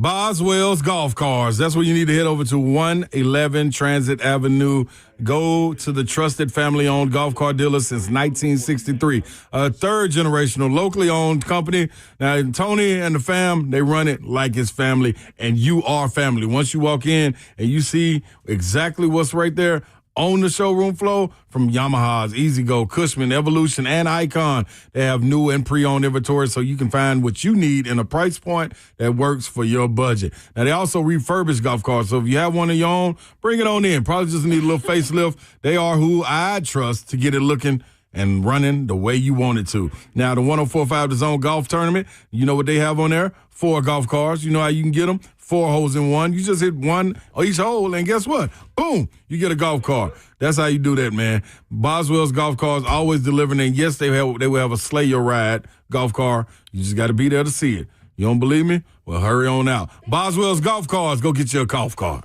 Boswell's Golf Cars. That's where you need to head over to 111 Transit Avenue. Go to the trusted family-owned golf car dealer since 1963. A third-generational, locally owned company. Now, Tony and the fam, they run it like it's family, and you are family. Once you walk in and you see exactly what's right there, on the showroom floor, from Yamaha's, E-Z-GO, Cushman, Evolution, and Icon. They have new and pre-owned inventory so you can find what you need in a price point that works for your budget. Now, they also refurbish golf cars, so if you have one of your own, bring it on in. Probably just need a little facelift. They are who I trust to get it looking and running the way you want it to. Now, the 104.5 The Zone Golf Tournament, you know what they have on there? 4 golf cars. You know how you can get them? 4 holes in one. You just hit one on each hole, and guess what? Boom, you get a golf cart. That's how you do that, man. Boswell's Golf Cars always delivering, and yes, they will have a Slay Your Ride golf car. You just got to be there to see it. You don't believe me? Well, hurry on out. Boswell's Golf Cars, go get you a golf cart.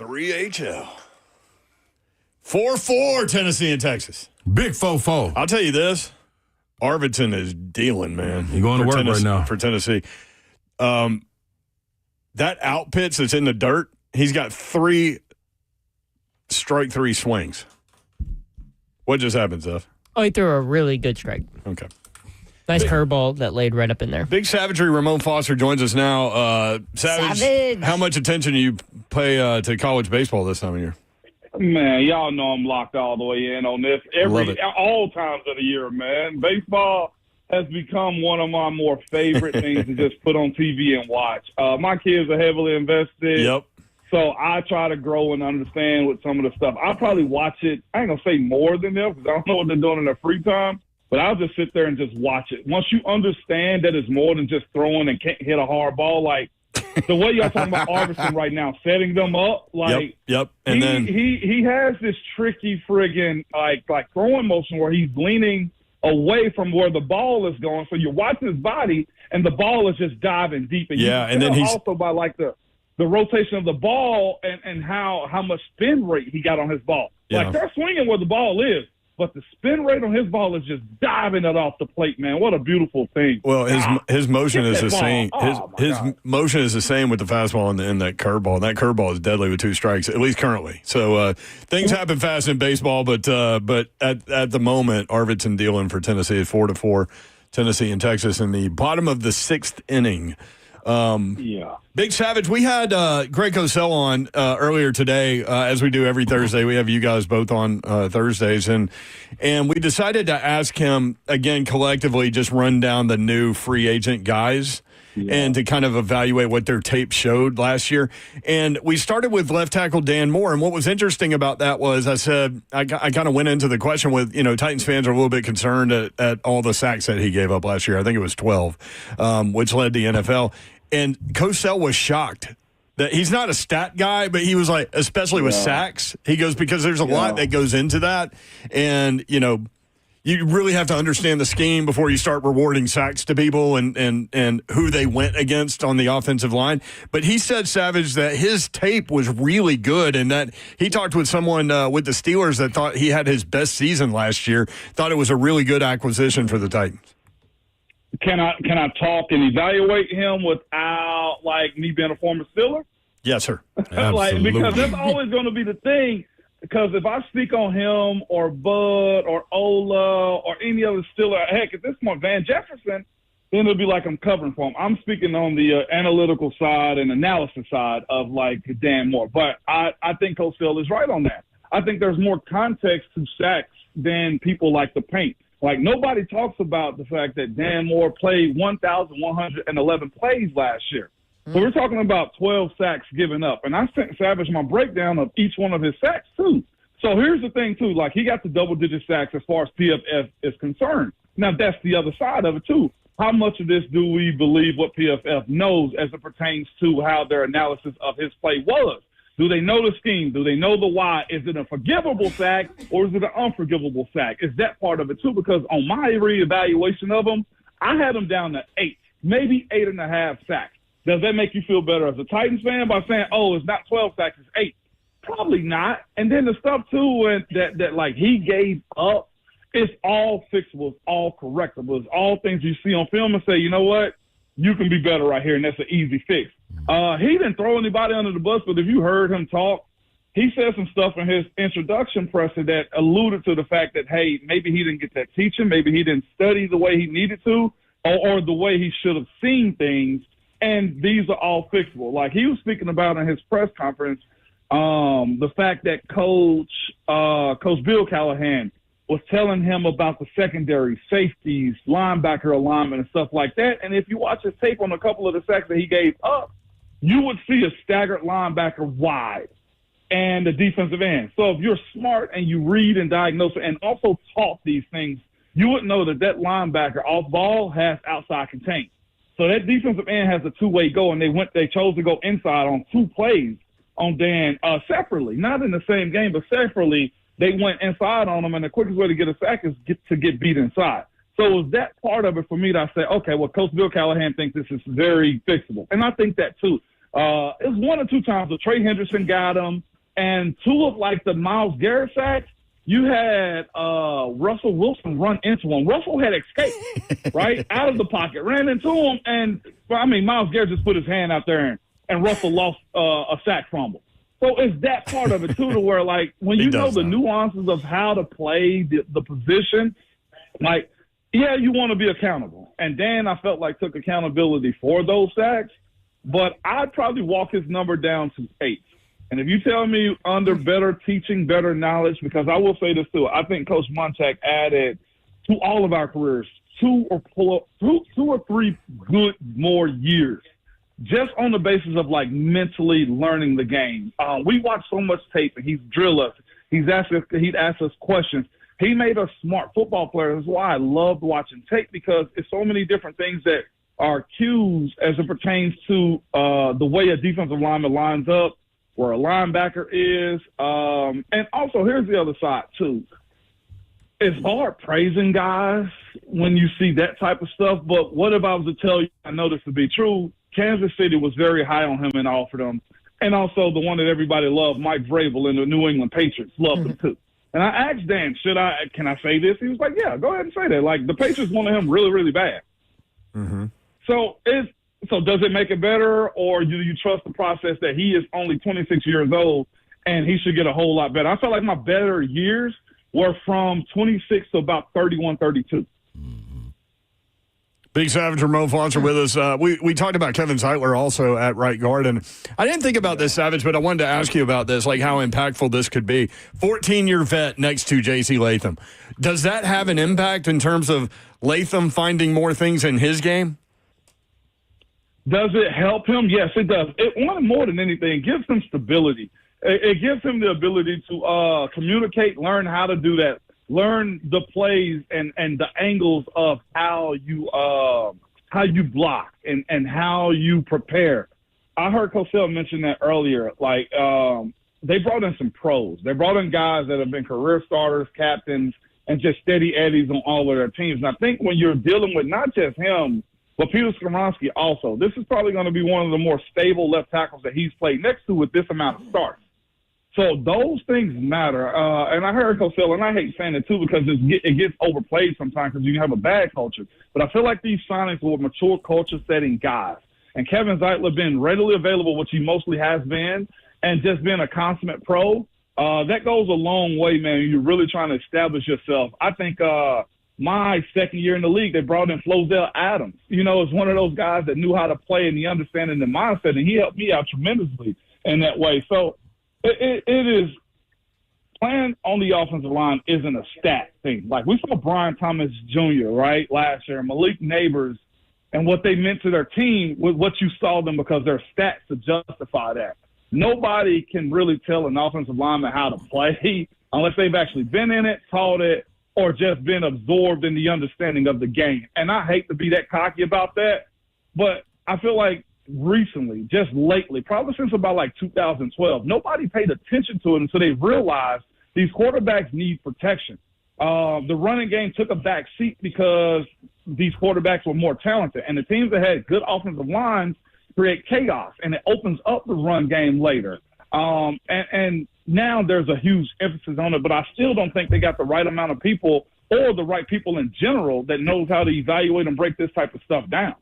3HL. 4-4 Tennessee and Texas. Big 4-4. I'll tell you this. Arvidsson is dealing, man. He's going to work right now. For Tennessee. That out pitch that's in the dirt, he's got 3 strike 3 swings. What just happened, Zeph? Oh, he threw a really good strike. Okay. Nice curveball that laid right up in there. Big Savagery, Ramon Foster joins us now. Savage, how much attention do you pay to college baseball this time of year? Man, y'all know I'm locked all the way in on this. All times of the year, man. Baseball has become one of my more favorite things to just put on TV and watch. My kids are heavily invested. Yep. So I try to grow and understand with some of the stuff. I'll probably watch it. I ain't going to say more than them because I don't know what they're doing in their free time. But I'll just sit there and just watch it. Once you understand that it's more than just throwing and can't hit a hard ball, like the way y'all talking about Arvidsson right now, setting them up, like yep. And then he has this tricky friggin' like throwing motion where he's leaning away from where the ball is going. So you're watching his body and the ball is just diving deep. And then he's also by like the rotation of the ball and how much spin rate he got on his ball. Yeah. Like they're swinging where the ball is. But the spin rate on his ball is just diving it off the plate, man. What a beautiful thing. Well, his motion is the same. His God. motion is the same with the fastball and that curveball. And that curveball is deadly with 2 strikes, at least currently. So things happen fast in baseball, but at the moment, Arvidsson dealing for Tennessee is 4-4. Tennessee and Texas in the bottom of the 6th inning. Big Savage, we had Greg Cosell on earlier today, as we do every Thursday. We have you guys both on Thursdays, and we decided to ask him, again, collectively, just run down the new free agent guys and to kind of evaluate what their tape showed last year. And we started with left tackle Dan Moore, and what was interesting about that was I said, I kind of went into the question with, Titans fans are a little bit concerned at all the sacks that he gave up last year. I think it was 12, which led the NFL. And Cosell was shocked that he's not a stat guy, but he was like, especially with sacks, he goes, because there's a lot that goes into that. And, you really have to understand the scheme before you start rewarding sacks to people and who they went against on the offensive line. But he said, Savage, that his tape was really good and that he talked with someone with the Steelers that thought he had his best season last year, thought it was a really good acquisition for the Titans. Can I talk and evaluate him without me being a former Steeler? Yes, sir. Because that's always going to be the thing. Because if I speak on him or Bud or Ola or any other Steeler, heck, at this point, Van Jefferson, then it'll be like I'm covering for him. I'm speaking on the analytical side and analysis side of Dan Moore. But I think Cosell is right on that. I think there's more context to sacks than people like to paint. Nobody talks about the fact that Dan Moore played 1,111 plays last year. So we're talking about 12 sacks given up. And I sent Savage my breakdown of each one of his sacks, too. So here's the thing, too. He got the double-digit sacks as far as PFF is concerned. Now, that's the other side of it, too. How much of this do we believe what PFF knows as it pertains to how their analysis of his play was? Do they know the scheme? Do they know the why? Is it a forgivable sack or is it an unforgivable sack? Is that part of it, too? Because on my reevaluation of him, I had him down to 8, maybe 8.5 sacks. Does that make you feel better as a Titans fan by saying, it's not 12 sacks, it's 8? Probably not. And then the stuff, too, that he gave up, it's all fixable. It's all correctable. It's all things you see on film and say, you know what? You can be better right here, and that's an easy fix. He didn't throw anybody under the bus, but if you heard him talk, he said some stuff in his introduction presser that alluded to the fact that, hey, maybe he didn't get that teaching, maybe he didn't study the way he needed to, or the way he should have seen things, and these are all fixable. He was speaking about in his press conference the fact that Coach Bill Callahan was telling him about the secondary, safeties, linebacker alignment, and stuff like that. And if you watch his tape on a couple of the sacks that he gave up, you would see a staggered linebacker wide and the defensive end. So if you're smart and you read and diagnose and also taught these things, you would know that linebacker off ball has outside contain. So that defensive end has a two-way go, and they chose to go inside on 2 plays on Dan separately, not in the same game, but separately. They went inside on him, and the quickest way to get a sack is to get beat inside. So it was that part of it for me that I said, okay, well, Coach Bill Callahan thinks this is very fixable. And I think that, too. It was 1 or 2 times that Trey Henderson got him. And two of like the Myles Garrett sacks, you had Russell Wilson run into him. Russell had escaped, right, out of the pocket, ran into him, and Myles Garrett just put his hand out there, and Russell lost a sack fumble. So it's that part of it too, to where like when you know the nuances of how to play the position, like you want to be accountable. And Dan, I felt like took accountability for those sacks, but I'd probably walk his number down to 8. And if you tell me under better teaching, better knowledge, because I will say this too, I think Coach Montek added to all of our careers 2 or 3 good more years, just on the basis of like mentally learning the game. We watch so much tape, and he's drilled us. He'd ask us questions. He made us smart football players. That's why I loved watching tape, because it's so many different things that are cues as it pertains to the way a defensive lineman lines up, where a linebacker is. And also, here's the other side, too. It's hard praising guys when you see that type of stuff, but what if I was to tell you, I know this to be true, Kansas City was very high on him and offered him. And also the one that everybody loved, Mike Vrabel in the New England Patriots, loved him too. And I asked Dan, can I say this? He was like, yeah, go ahead and say that. Like, the Patriots wanted him really, really bad. Mm-hmm. So does it make it better, or do you trust the process that he is only 26 years old and he should get a whole lot better? I felt like my better years were from 26 to about 31, 32. Big Savage, Ramon Fonser with us. We talked about Kevin Zeitler also at right guard, and I didn't think about this, Savage, but I wanted to ask you about this, like how impactful this could be. 14-year vet next to J.C. Latham. Does that have an impact in terms of Latham finding more things in his game? Does it help him? Yes, it does. It more than anything, it gives him stability. It gives him the ability to communicate, learn how to do that, learn the plays and the angles of how you block and how you prepare. I heard Cosell mention that earlier. Like, they brought in some pros. They brought in guys that have been career starters, captains, and just steady eddies on all of their teams. And I think when you're dealing with not just him, but Peter Skoronski also, this is probably going to be one of the more stable left tackles that he's played next to with this amount of starts. So those things matter. And I heard Cosell, and I hate saying it too, because it gets overplayed sometimes because you have a bad culture. But I feel like these signings were mature culture-setting guys. And Kevin Zeitler being readily available, which he mostly has been, and just being a consummate pro, that goes a long way, man. You're really trying to establish yourself. I think my second year in the league, they brought in Flozell Adams. You know, it's one of those guys that knew how to play and the understanding the mindset, and he helped me out tremendously in that way. So it is playing on the offensive line isn't a stat thing. Like, we saw Brian Thomas Jr., right, last year, Malik Neighbors, and what they meant to their team with what you saw them, because their stats to justify that. Nobody can really tell an offensive lineman how to play unless they've actually been in it, taught it, or just been absorbed in the understanding of the game. And I hate to be that cocky about that, but I feel like recently, just lately, probably since about like 2012, nobody paid attention to it until they realized these quarterbacks need protection. The running game took a back seat because these quarterbacks were more talented, and the teams that had good offensive lines create chaos, and it opens up the run game later. And now there's a huge emphasis on it, but I still don't think they got the right amount of people, or the right people in general, that knows how to evaluate and break this type of stuff down.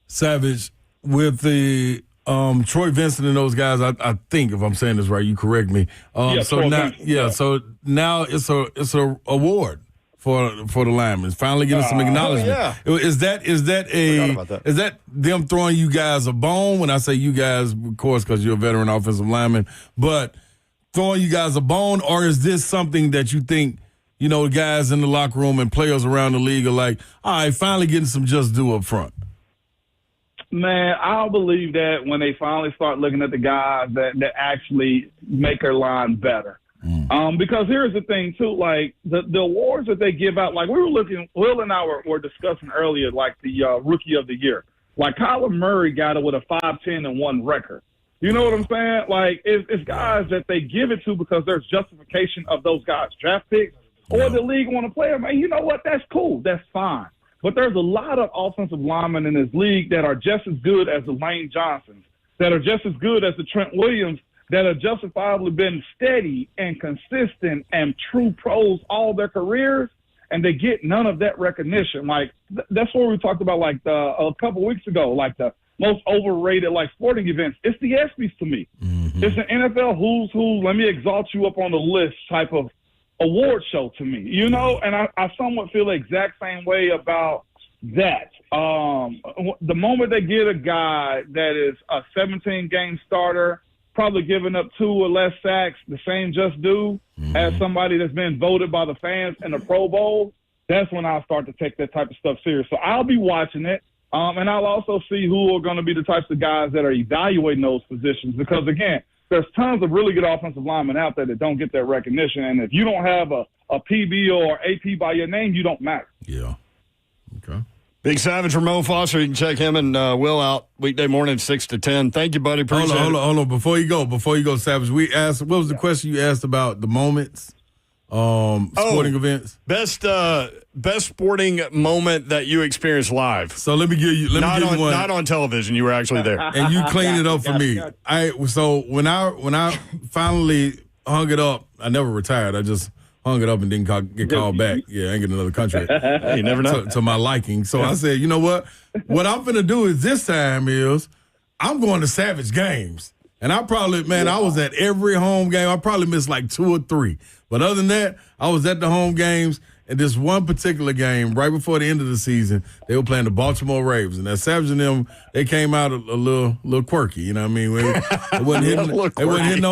Savage, with the Troy Vincent and those guys, I think, if I'm saying this right, you correct me. So now it's a award for the linemen. Finally getting some acknowledgement. Is that them throwing you guys a bone? When I say you guys, of course, because you're a veteran offensive lineman, but throwing you guys a bone, or is this something that you think, you know, guys in the locker room and players around the league are like, all right, finally getting some just due up front? Man, I'll believe that when they finally start looking at the guys that actually make their line better. Because here's the thing, too, like the awards that they give out, like Will and I were discussing earlier, like the Rookie of the Year. Like Kyler Murray got it with a 5-10-1 record. You know what I'm saying? Like, it's guys that they give it to because there's justification of those guys' draft picks, or the league want to play them. And you know what? That's cool. That's fine. But there's a lot of offensive linemen in this league that are just as good as the Lane Johnsons, that are just as good as the Trent Williams, that have justifiably been steady and consistent and true pros all their careers, and they get none of that recognition. Like, that's what we talked about, like, a couple weeks ago, like the most overrated, like, sporting events. It's the ESPYs to me. Mm-hmm. It's an NFL who's who, let me exalt you up on the list type of award show to me, you know? And I somewhat feel the exact same way about that. The moment they get a guy that is a 17-game starter, probably giving up 2 or less sacks, the same just do, as somebody that's been voted by the fans in the Pro Bowl, that's when I'll start to take that type of stuff serious. So I'll be watching it, and I'll also see who are going to be the types of guys that are evaluating those positions. Because, again, there's tons of really good offensive linemen out there that don't get that recognition. And if you don't have a PB or AP by your name, you don't matter. Yeah. Okay. Big Savage, Ramon Foster. You can check him and Will out weekday morning 6 to 10. Thank you, buddy. Appreciate it. Hold on. Before you go, Savage, we asked, what was the question you asked about the moments, sporting events? Best sporting moment that you experienced live. So let me give you one. Not on television. You were actually there. And you cleaned it up for me. So when I finally hung it up, I never retired. I just hung it up and didn't get called back. Yeah, I ain't get another country. You never know. To my liking. So I said, you know what? What I'm finna do is this time is I'm going to Savage games. And I was at every home game. I probably missed like 2 or 3. But other than that, I was at the home games. And this one particular game, right before the end of the season, they were playing the Baltimore Ravens. And that Savage and them, they came out a little quirky. You know what I mean? They wasn't hitting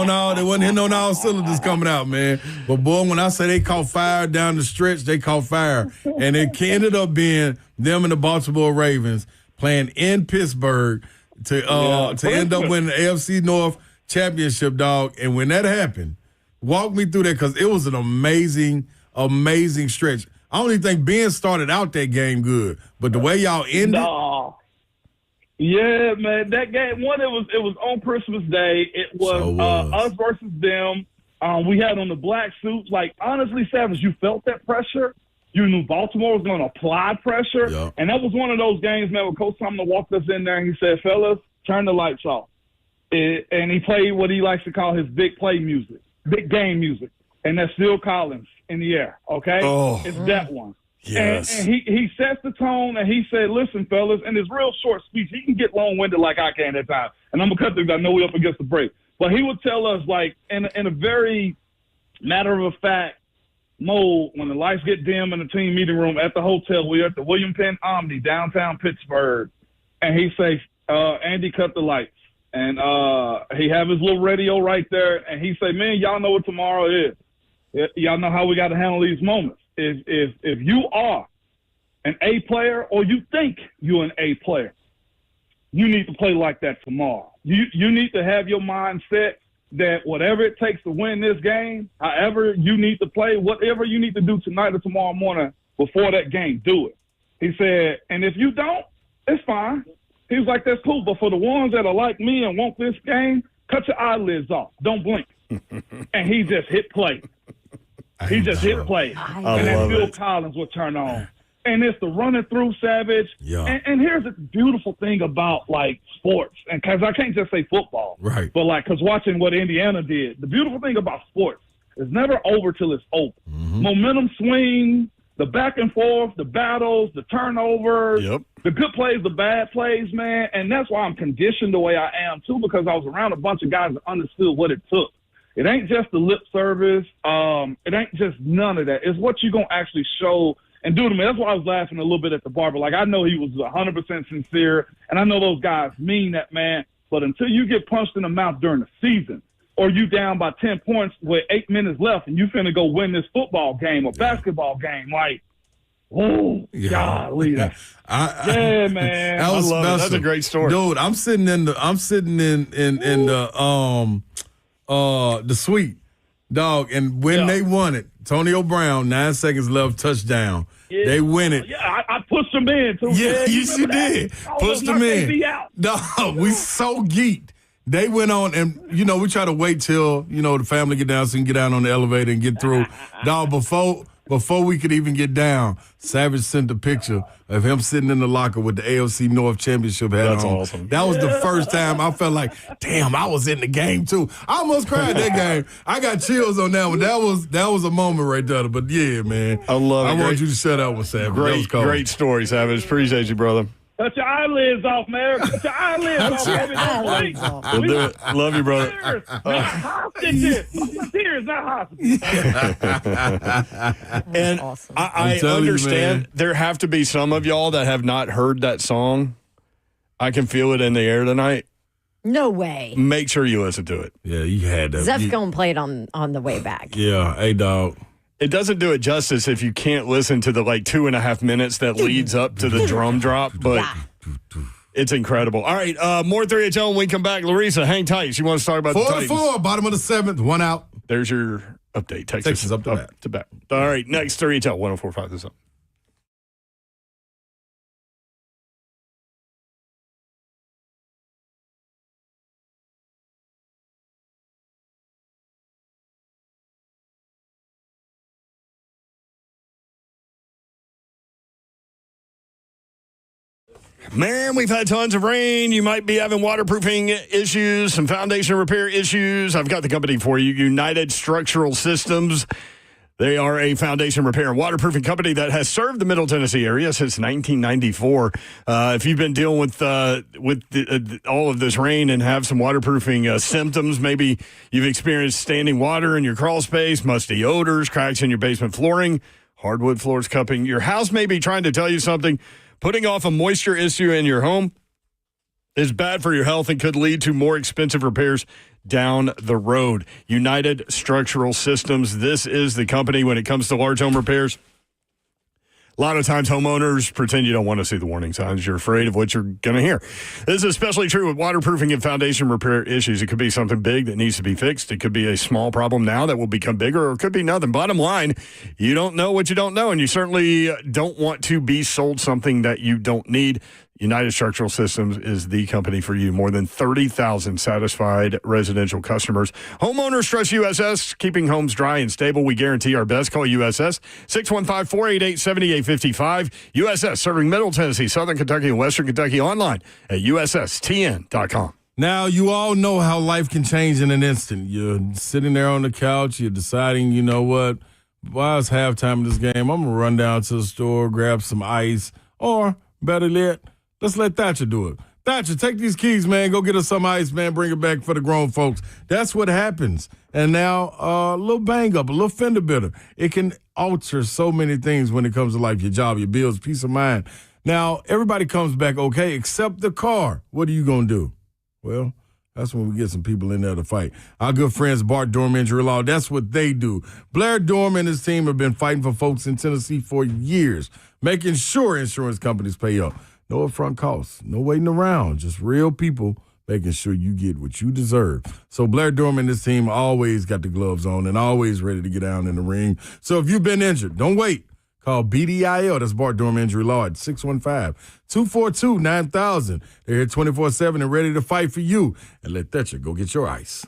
on all cylinders coming out, man. But boy, when I say they caught fire down the stretch, they caught fire. And it ended up being them and the Baltimore Ravens playing in Pittsburgh to end up winning the AFC North championship, dog. And when that happened, walk me through that, because it was an amazing stretch. I don't even think Ben started out that game good, but the way y'all ended. No. Yeah, man, that game. It was on Christmas Day. It was us versus them. We had on the black suits. Like, honestly, Savage, you felt that pressure. You knew Baltimore was going to apply pressure, and that was one of those games, man, where Coach Tomlin walked us in there and he said, "Fellas, turn the lights off." And he played what he likes to call his big play music, big game music, and that's Phil Collins in the air, okay? It's that one. Yes. And he sets the tone, and he said, "Listen, fellas," in his real short speech, he can get long-winded like I can at times, and I'm going to cut things. I know we're up against the break. But he would tell us, like, in a very matter-of-fact mode, when the lights get dim in the team meeting room at the hotel, we're at the William Penn Omni, downtown Pittsburgh, and he says, "Andy, cut the lights." And he have his little radio right there, and he say, "Man, y'all know what tomorrow is. Y'all know how we got to handle these moments. If you are an A player, or you think you're an A player, you need to play like that tomorrow. You need to have your mind set that whatever it takes to win this game, however you need to play, whatever you need to do tonight or tomorrow morning before that game, do it." He said, "And if you don't, it's fine." He was like, "That's cool, but for the ones that are like me and want this game, cut your eyelids off. Don't blink." And he just hit play. He just hit play. And then Phil Collins would turn on. And it's the running through Savage. Yeah. And here's the beautiful thing about, like, sports, and because I can't just say football. Right. But, like, because watching what Indiana did, the beautiful thing about sports is never over till it's over. Mm-hmm. Momentum swing, the back and forth, the battles, the turnovers, the good plays, the bad plays, man. And that's why I'm conditioned the way I am, too, because I was around a bunch of guys that understood what it took. It ain't just the lip service. It ain't just none of that. It's what you're going to actually show and do to me. That's why I was laughing a little bit at the barber. Like, I know he was 100% sincere, and I know those guys mean that, man. But until you get punched in the mouth during the season, or you down by 10 points with 8 minutes left and you finna go win this football game or basketball game, like, oh, golly. Yeah, man. That was special. That's a great story. Dude, I'm sitting in the suite, dog, and when they won it, Antonio Brown, 9 seconds left, touchdown. Yeah. They win it. Yeah, I pushed them in, too. Yeah, you did. Pushed them in. Dog, we so geeked. They went on, and, we try to wait till, the family get down so you can get down on the elevator and get through. Dog, before before we could even get down, Savage sent a picture of him sitting in the locker with the AFC North Championship hat That's on. awesome. That was the first time I felt like, damn, I was in the game too. I almost cried that game. I got chills on that one. That was a moment right there. But yeah, man, I love it. I want you to shut up with Savage. That was cool. Great story, Savage. Appreciate you, brother. Cut your eyelids off, man. Cut your eyelids off, baby. Don't blink. We'll do it. Love you, brother. Tears, not hostages. Tears, not hostages. And awesome. I understand there have to be some of y'all that have not heard that song. I can feel it in the air tonight. No way. Make sure you listen to it. Yeah, you had that. Zeph's going to play it on the way back. Yeah, hey, dog. It doesn't do it justice if you can't listen to the 2.5 minutes that leads up to the drum drop, but it's incredible. All right, more 3HL when we come back. Larissa, hang tight. She wants to talk about the Titans. 4-4, bottom of the 7th, 1 out. There's your update. Texas up to bat. All right, next 3HL 104.5 this up. Man, we've had tons of rain. You might be having waterproofing issues, some foundation repair issues. I've got the company for you, United Structural Systems. They are a foundation repair and waterproofing company that has served the Middle Tennessee area since 1994. If you've been dealing with all of this rain and have some waterproofing symptoms, maybe you've experienced standing water in your crawl space, musty odors, cracks in your basement flooring, hardwood floors cupping. Your house may be trying to tell you something. Putting off a moisture issue in your home is bad for your health and could lead to more expensive repairs down the road. United Structural Systems, this is the company when it comes to large home repairs. A lot of times homeowners pretend you don't want to see the warning signs. You're afraid of what you're going to hear. This is especially true with waterproofing and foundation repair issues. It could be something big that needs to be fixed. It could be a small problem now that will become bigger, or it could be nothing. Bottom line, you don't know what you don't know, and you certainly don't want to be sold something that you don't need. United Structural Systems is the company for you. More than 30,000 satisfied residential customers. Homeowners trust USS, keeping homes dry and stable. We guarantee our best. Call USS, 615-488-7855. USS, serving Middle Tennessee, Southern Kentucky, and Western Kentucky. Online at USSTN.com. Now, you all know how life can change in an instant. You're sitting there on the couch. You're deciding, you know what, while it's halftime of this game, I'm going to run down to the store, grab some ice, or better yet, let's let Thatcher do it. Thatcher, take these keys, man. Go get us some ice, man. Bring it back for the grown folks. That's what happens. And now a little bang up, a little fender bender. It can alter so many things when it comes to life, your job, your bills, peace of mind. Now, everybody comes back okay except the car. What are you going to do? Well, that's when we get some people in there to fight. Our good friends, Bart Dorm Injury Law, that's what they do. Blair Dorm and his team have been fighting for folks in Tennessee for years, making sure insurance companies pay up. No upfront costs, no waiting around, just real people making sure you get what you deserve. So Blair Dorman and his team always got the gloves on and always ready to get down in the ring. So if you've been injured, don't wait. Call BDIL, that's Bart Dorman Injury Law, at 615-242-9000. They're here 24/7 and ready to fight for you. And let Thatcher go get your ice.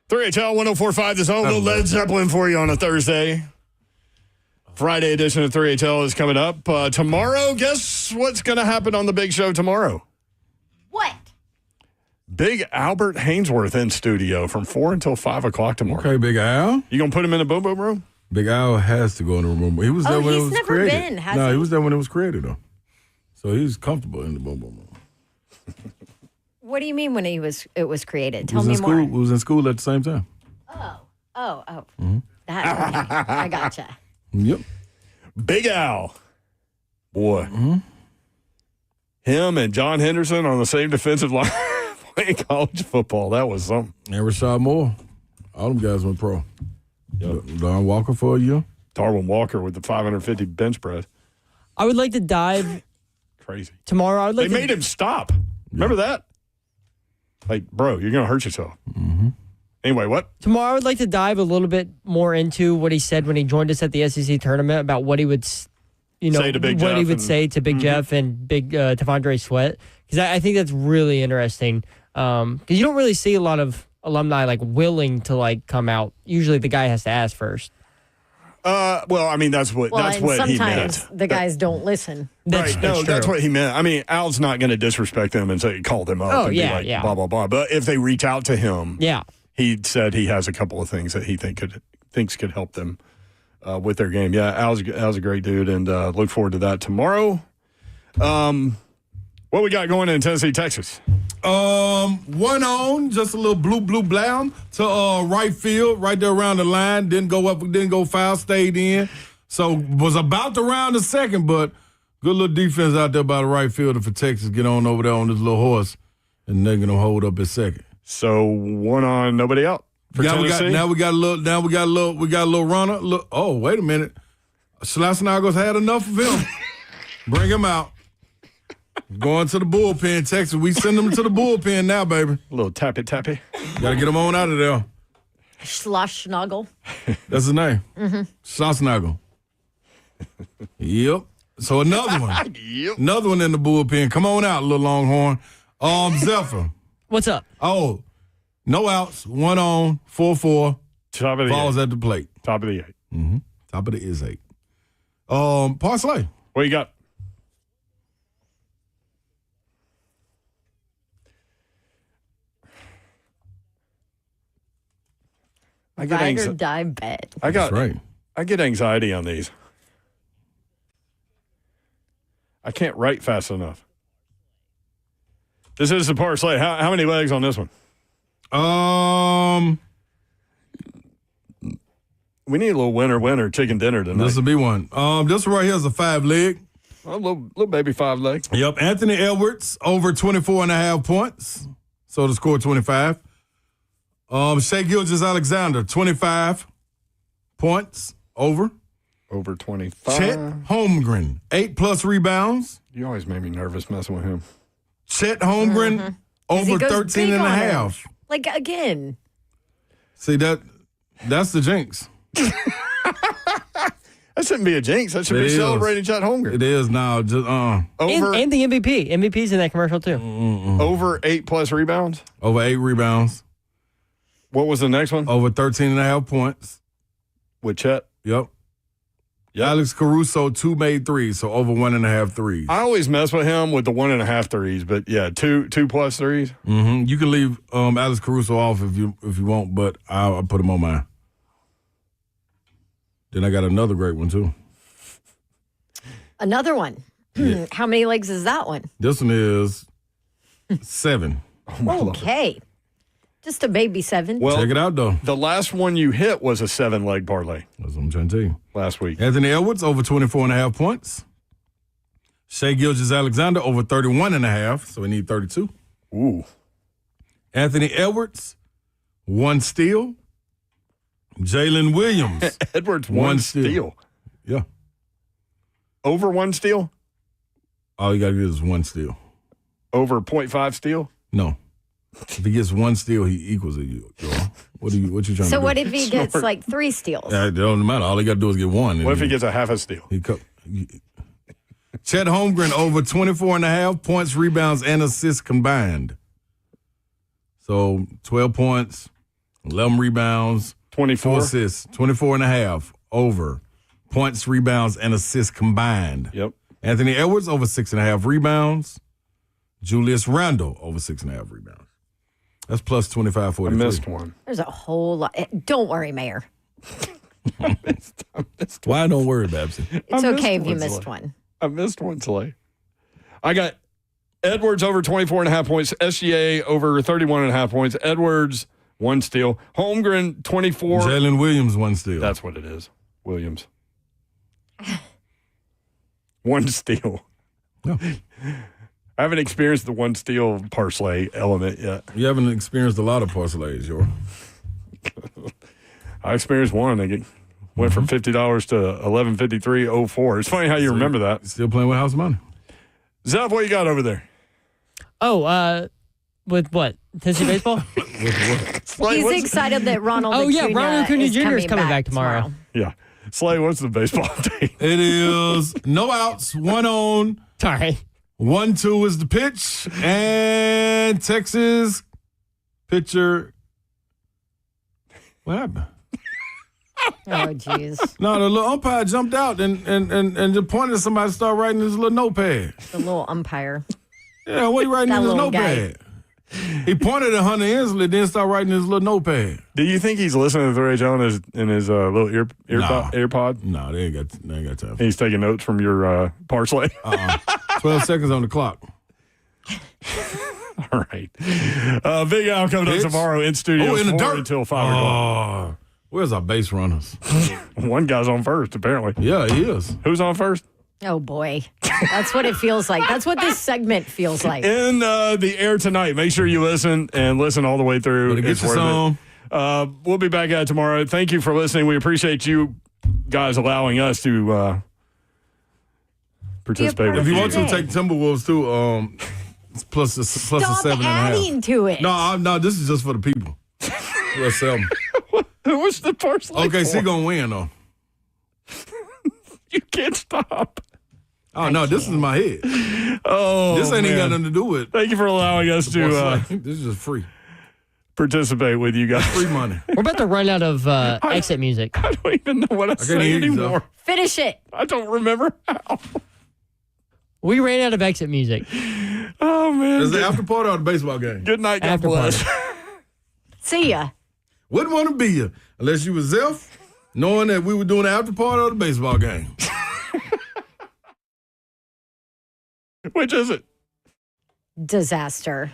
3HL 104.5 The Zone. A little Led Zeppelin for you on a Thursday. Friday edition of 3HL is coming up. Tomorrow, guess what's going to happen on the big show tomorrow? What? Big Albert Hainsworth in studio from 4 until 5 o'clock tomorrow. Okay, Big Al. You going to put him in the boom boom room? Big Al has to go in the room. He was there when it was never created. been, has No, he? he was there when it was created, though. So he's comfortable in the boom boom room. What do you mean when it was created? He Tell was me in school. more. He was in school at the same time. Oh. Mm-hmm. That, okay. I gotcha. Yep. Big Al. Boy. Mm-hmm. Him and John Henderson on the same defensive line playing college football. That was something. And Rashad Moore. All them guys went pro. Yep. Darwin Walker for a year. Darwin Walker with the 550 bench press. I would like to dive Crazy. tomorrow. I would like They made him stop. Remember that? Like, bro, you're going to hurt yourself. Mm-hmm. Anyway, what? Tomorrow, I would like to dive a little bit more into what he said when he joined us at the SEC tournament about what he would, Say to Big what he Jeff would say to Big Jeff and Big Tavondre Sweat, because I think that's really interesting. Because you don't really see a lot of alumni like willing to like come out. Usually, the guy has to ask first. Well, I mean, that's what Well, that's and what he sometimes meant. the guys don't listen. Right? No, that's what he meant. I mean, Al's not going to disrespect them and say call them up Oh, and yeah, be like yeah. blah blah blah. But if they reach out to him, Yeah. he said he has a couple of things that he thinks could help them with their game. Yeah, Al's a great dude, and look forward to that tomorrow. What we got going in Tennessee, Texas? One on, just a little blue blound to right field, right there around the line. Didn't go up, didn't go foul, stayed in. So was about to round the second, but good little defense out there by the right fielder for Texas. Get on over there on this little horse, and they're gonna hold up his second. So one on, nobody out for Tennessee. We got a little runner. Look, oh, wait a minute, Schlassenagos had enough of him. Bring him out. Going to the bullpen, Texas. We send them to the bullpen now, baby. A little tappy. Got to get them on out of there. Schlossnagel. That's his name. Mm-hmm. Schlossnagel. Yep. So another one. Yep. Another one in the bullpen. Come on out, little Longhorn. Zephyr. What's up? Oh, no outs. One on. 4-4. Top of the Balls eight. at the plate. Top of the 8. Mm-hmm. Top of the is 8. Parsley. What you got? I get Ride or die bet. That's right. I get anxiety on these. I can't write fast enough. This is the parlay. How many legs on this one? We need a little winner chicken dinner tonight. This will be one. This one right here is a 5-leg. A little baby 5 leg. Yep. Anthony Edwards over 24.5 points. So to score 25. Shea Gilgeous-Alexander, 25 points over. Over 25. Chet Holmgren, 8+ rebounds. You always made me nervous messing with him. Chet Holmgren, over 13.5. Like, again. See, that's the jinx. That shouldn't be a jinx. That should be celebrating Chet Holmgren. It is now. Just over and the MVP. MVP's in that commercial, too. Over 8+ rebounds? Over 8 rebounds. What was the next one? Over 13.5 points. With Chet? Yep. Alex Caruso, 2 made threes, so over 1.5 threes. I always mess with him with the 1.5 threes, but yeah, 2+ threes. Mm-hmm. You can leave Alex Caruso off if you want, but I'll put him on mine. Then I got another great one too. Another one. Yeah. How many legs is that one? This one is 7. Oh my Lord. Okay. Just a baby 7. Well, check it out though. The last one you hit was a 7-leg parlay. That's what I'm trying to tell you. Last week. Anthony Edwards over 24.5 points. Shea Gilgeous-Alexander over 31.5, so we need 32. Ooh. Anthony Edwards, 1 steal. Jalen Williams. Edwards, 1 steal. Yeah. Over 1 steal? All you got to do is 1 steal. Over 0.5 steal? No. If he gets 1 steal, he equals it. What you trying to do? So what if he gets like 3 steals? It don't matter. All he got to do is get 1. What if he gets a half a steal? Chet Holmgren over 24.5 points, rebounds, and assists combined. So 12 points, 11 rebounds. 24 4 assists. 24 and a half over. Points, rebounds, and assists combined. Yep. Anthony Edwards over 6.5 rebounds. Julius Randle over 6.5 rebounds. That's plus 25, 43. I missed one. There's a whole lot. Don't worry, Mayor. I missed Why don't worry, Babsy? It's okay if you missed one. I missed one, Slay. I got Edwards over 24.5 points. SGA over 31.5 points. Edwards, 1 steal. Holmgren, 24. Jalen Williams, 1 steal. That's what it is. Williams. 1 steal. No. I haven't experienced the 1 steal parlay element yet. You haven't experienced a lot of parlays, Yor. I experienced one. They went from $50 to $11.53.04. It's funny how you remember that. Still playing with house money. Zeph, what you got over there? Oh, with what? Tennessee baseball? He's excited that Ronald Ronald Acuna Jr. is coming back tomorrow. Yeah. Slay, what's the baseball update? It is no outs, 1 on. Sorry. 1-2 is the pitch, and Texas pitcher. What happened? Oh, jeez. No, the little umpire jumped out and just pointed at somebody to start writing his little notepad. The little umpire. Yeah, what are you writing in his little notepad? He pointed at Hunter Inslee, then started writing his little notepad. Do you think he's listening to 3HL in his little AirPod? No, they ain't got time. He's taking notes from your parlay? 12 seconds on the clock. All right. Big Al coming up tomorrow in studio. In the dirt until 5 o'clock. Where's our base runners? One guy's on first, apparently. Yeah, he is. Who's on first? Oh, boy. That's what it feels like. That's what this segment feels like. In the air tonight. Make sure you listen all the way through. Better get you some. We'll be back at it tomorrow. Thank you for listening. We appreciate you guys allowing us to participate. If you want to take Timberwolves too, it's plus a 7.5. Adding to it. No, this is just for the people. We'll sell them. What's the first? Okay, so gonna win though. You can't stop. Oh no, this is in my head. Oh, this ain't even got nothing to do with. Thank you for allowing us to. This is just free. Participate with you guys. Free money. We're about to run out of exit music. I don't even know what I say anymore. Finish it. I don't remember how. We ran out of exit music. Oh man! Is the after party or the baseball game? Good night, God bless. See ya. Wouldn't want to be you unless you was Zeph, knowing that we were doing the after party or the baseball game. Which is it? Disaster.